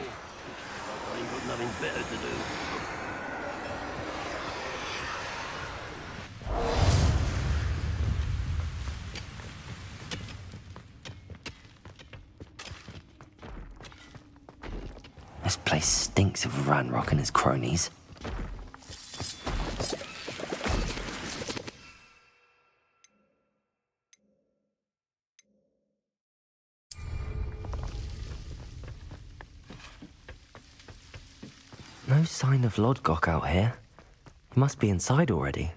I ain't got nothing better to do. This place stinks of Ranrock and his cronies. No sign of Lodgok out here. He must be inside already.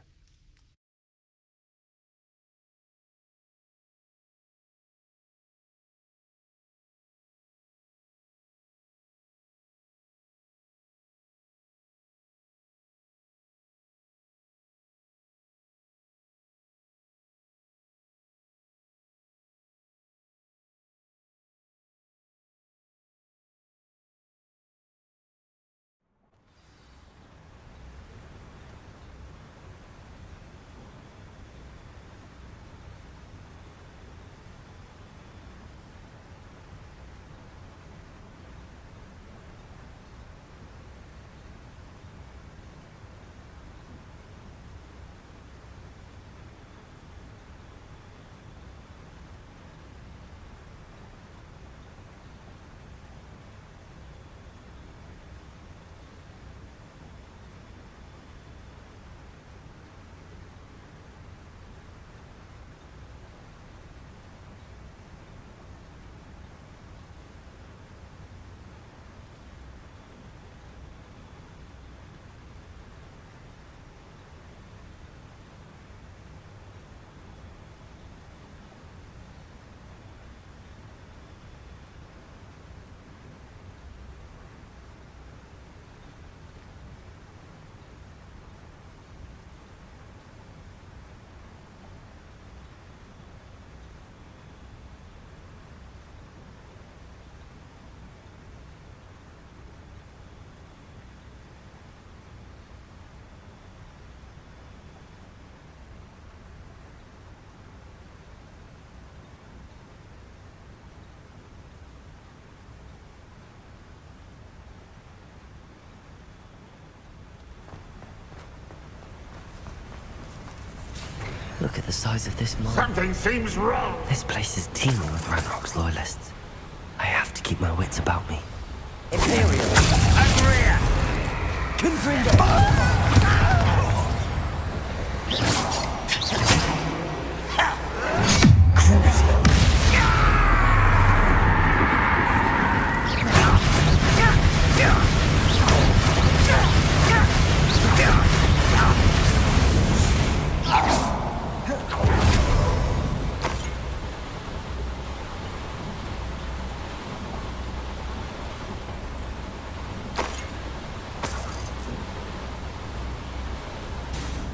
Look at the size of this mine. Something seems wrong. This place is teeming with Ragnarok's loyalists. I have to keep my wits about me. Imperial. Agria. Confringo.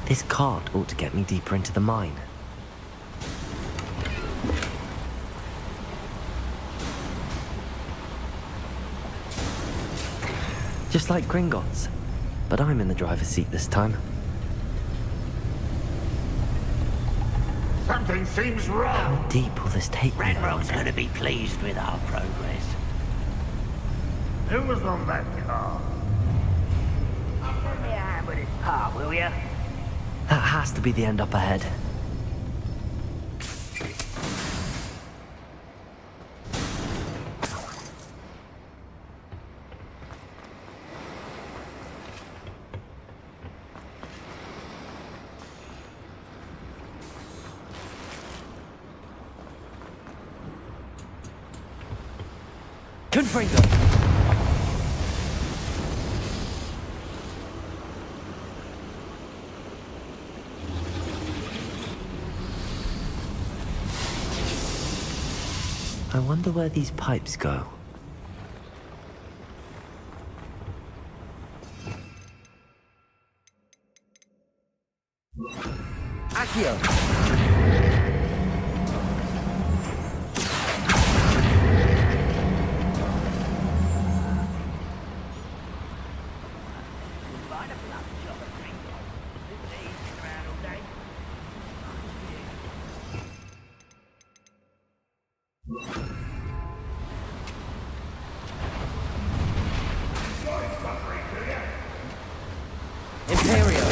This cart ought to get me deeper into the mine. Just like Gringotts, but I'm in the driver's seat this time. Something seems wrong. How deep will this take me? Ragnarok's going to be pleased with our progress. Who was on that car? Give me a hand with this part, will you? That has to be the end up ahead. Confringo! I wonder where these pipes go. Accio! Imperial!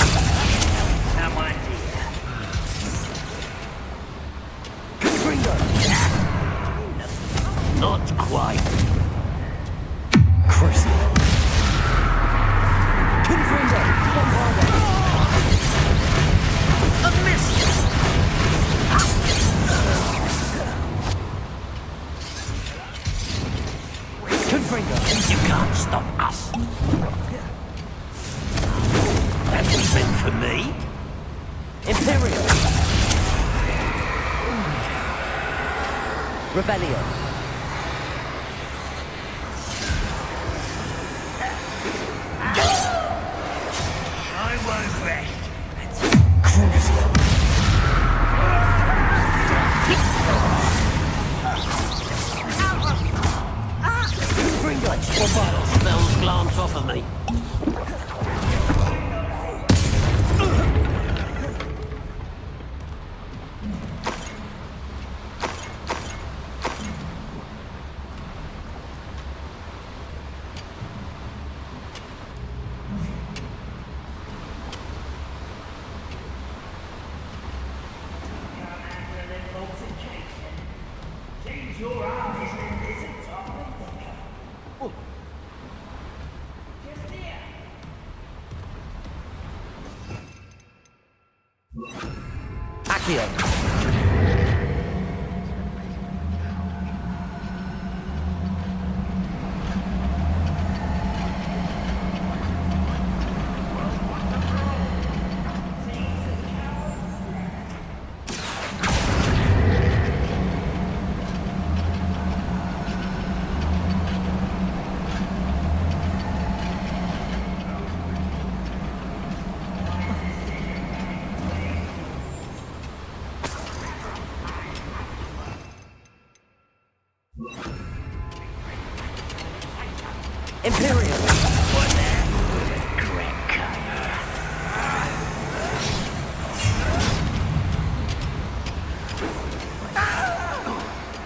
Come on, dear. Confringo! Not quite. Crucial! Confringo! A miss! Confringo! You can't stop us. That was meant for me. Imperial! Rebellion! I won't rest. Crucial! Confringo! Spells glance off of me. Accio! Imperial!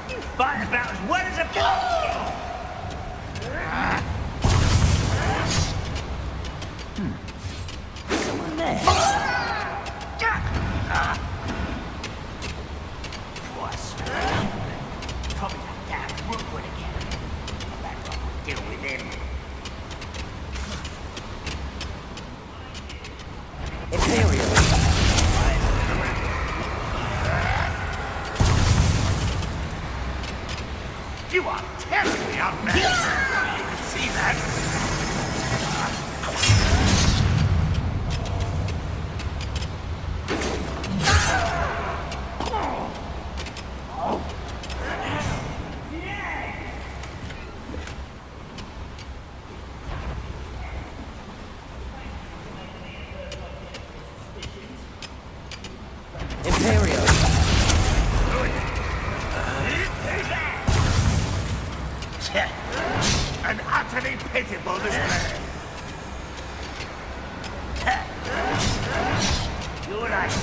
You fight about as well as a pumpkin. Someone there. An utterly pitiful display. You're right.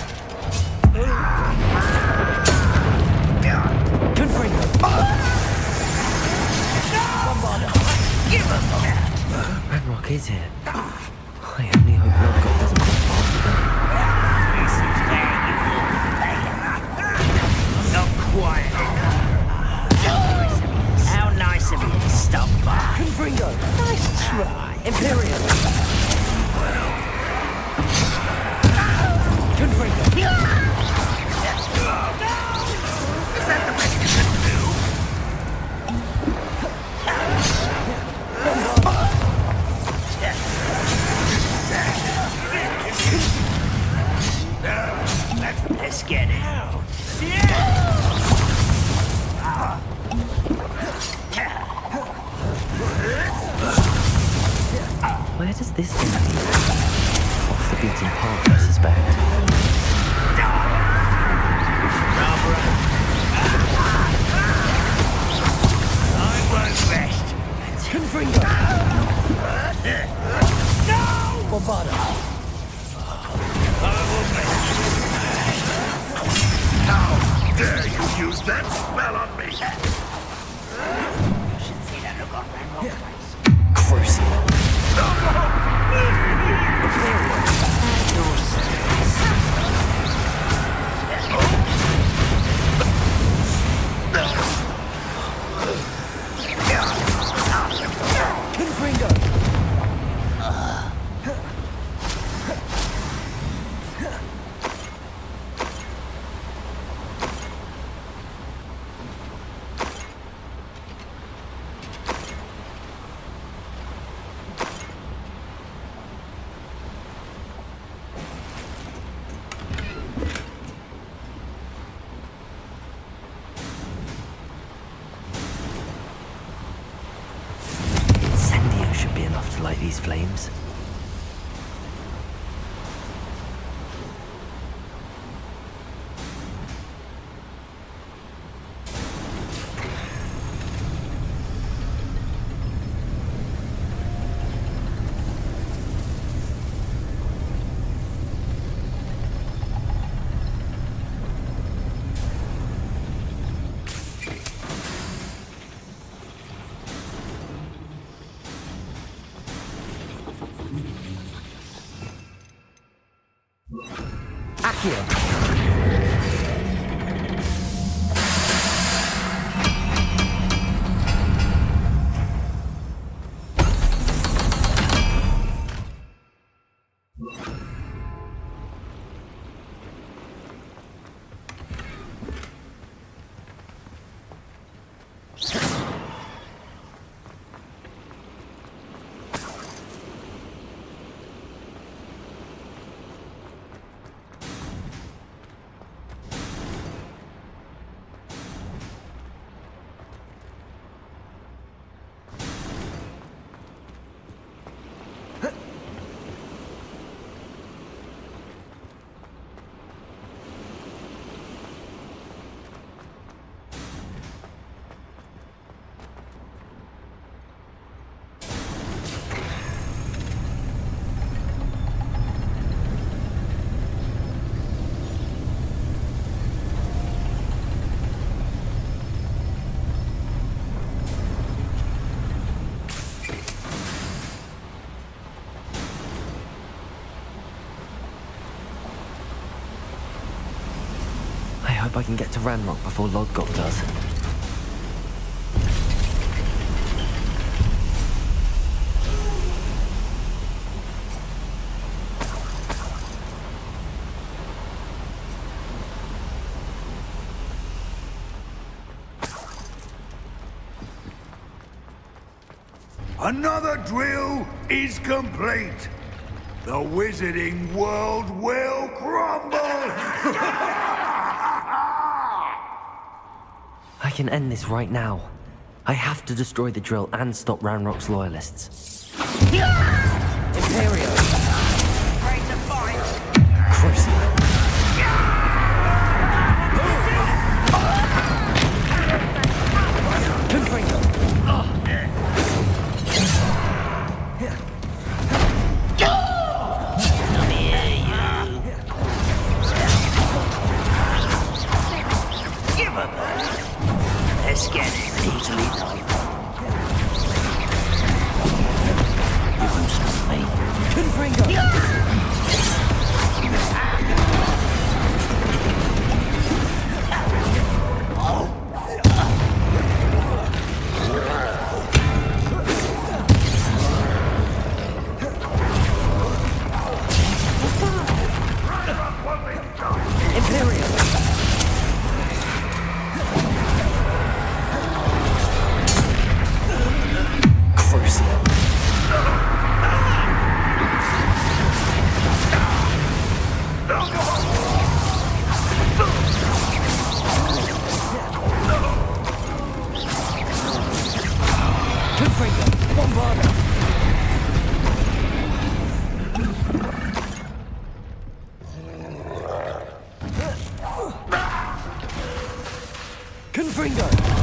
Ranrock is here. I only hope Lodgok doesn't cross paths with him. This is where you will fail. Not quiet. How nice of you to stop by. Confringo! Nice try. Imperium! Confringo! Is that the best you can do? Let's get out. Where does this thing lead? Off the beaten path, I suspect. I won't rest. Confringo! No! Bombada! How dare you use that spell on me? You should see that look on Ranrock's face. Crucible. Should be enough to light these flames. I hope I can get to Ranrock before Lodgok does. Another drill is complete. The wizarding world will crumble! I can end this right now. I have to destroy the drill and stop Ranrock's loyalists. Imperio! Break the fight! Crucible! Confringo! Bombarda! Confringo!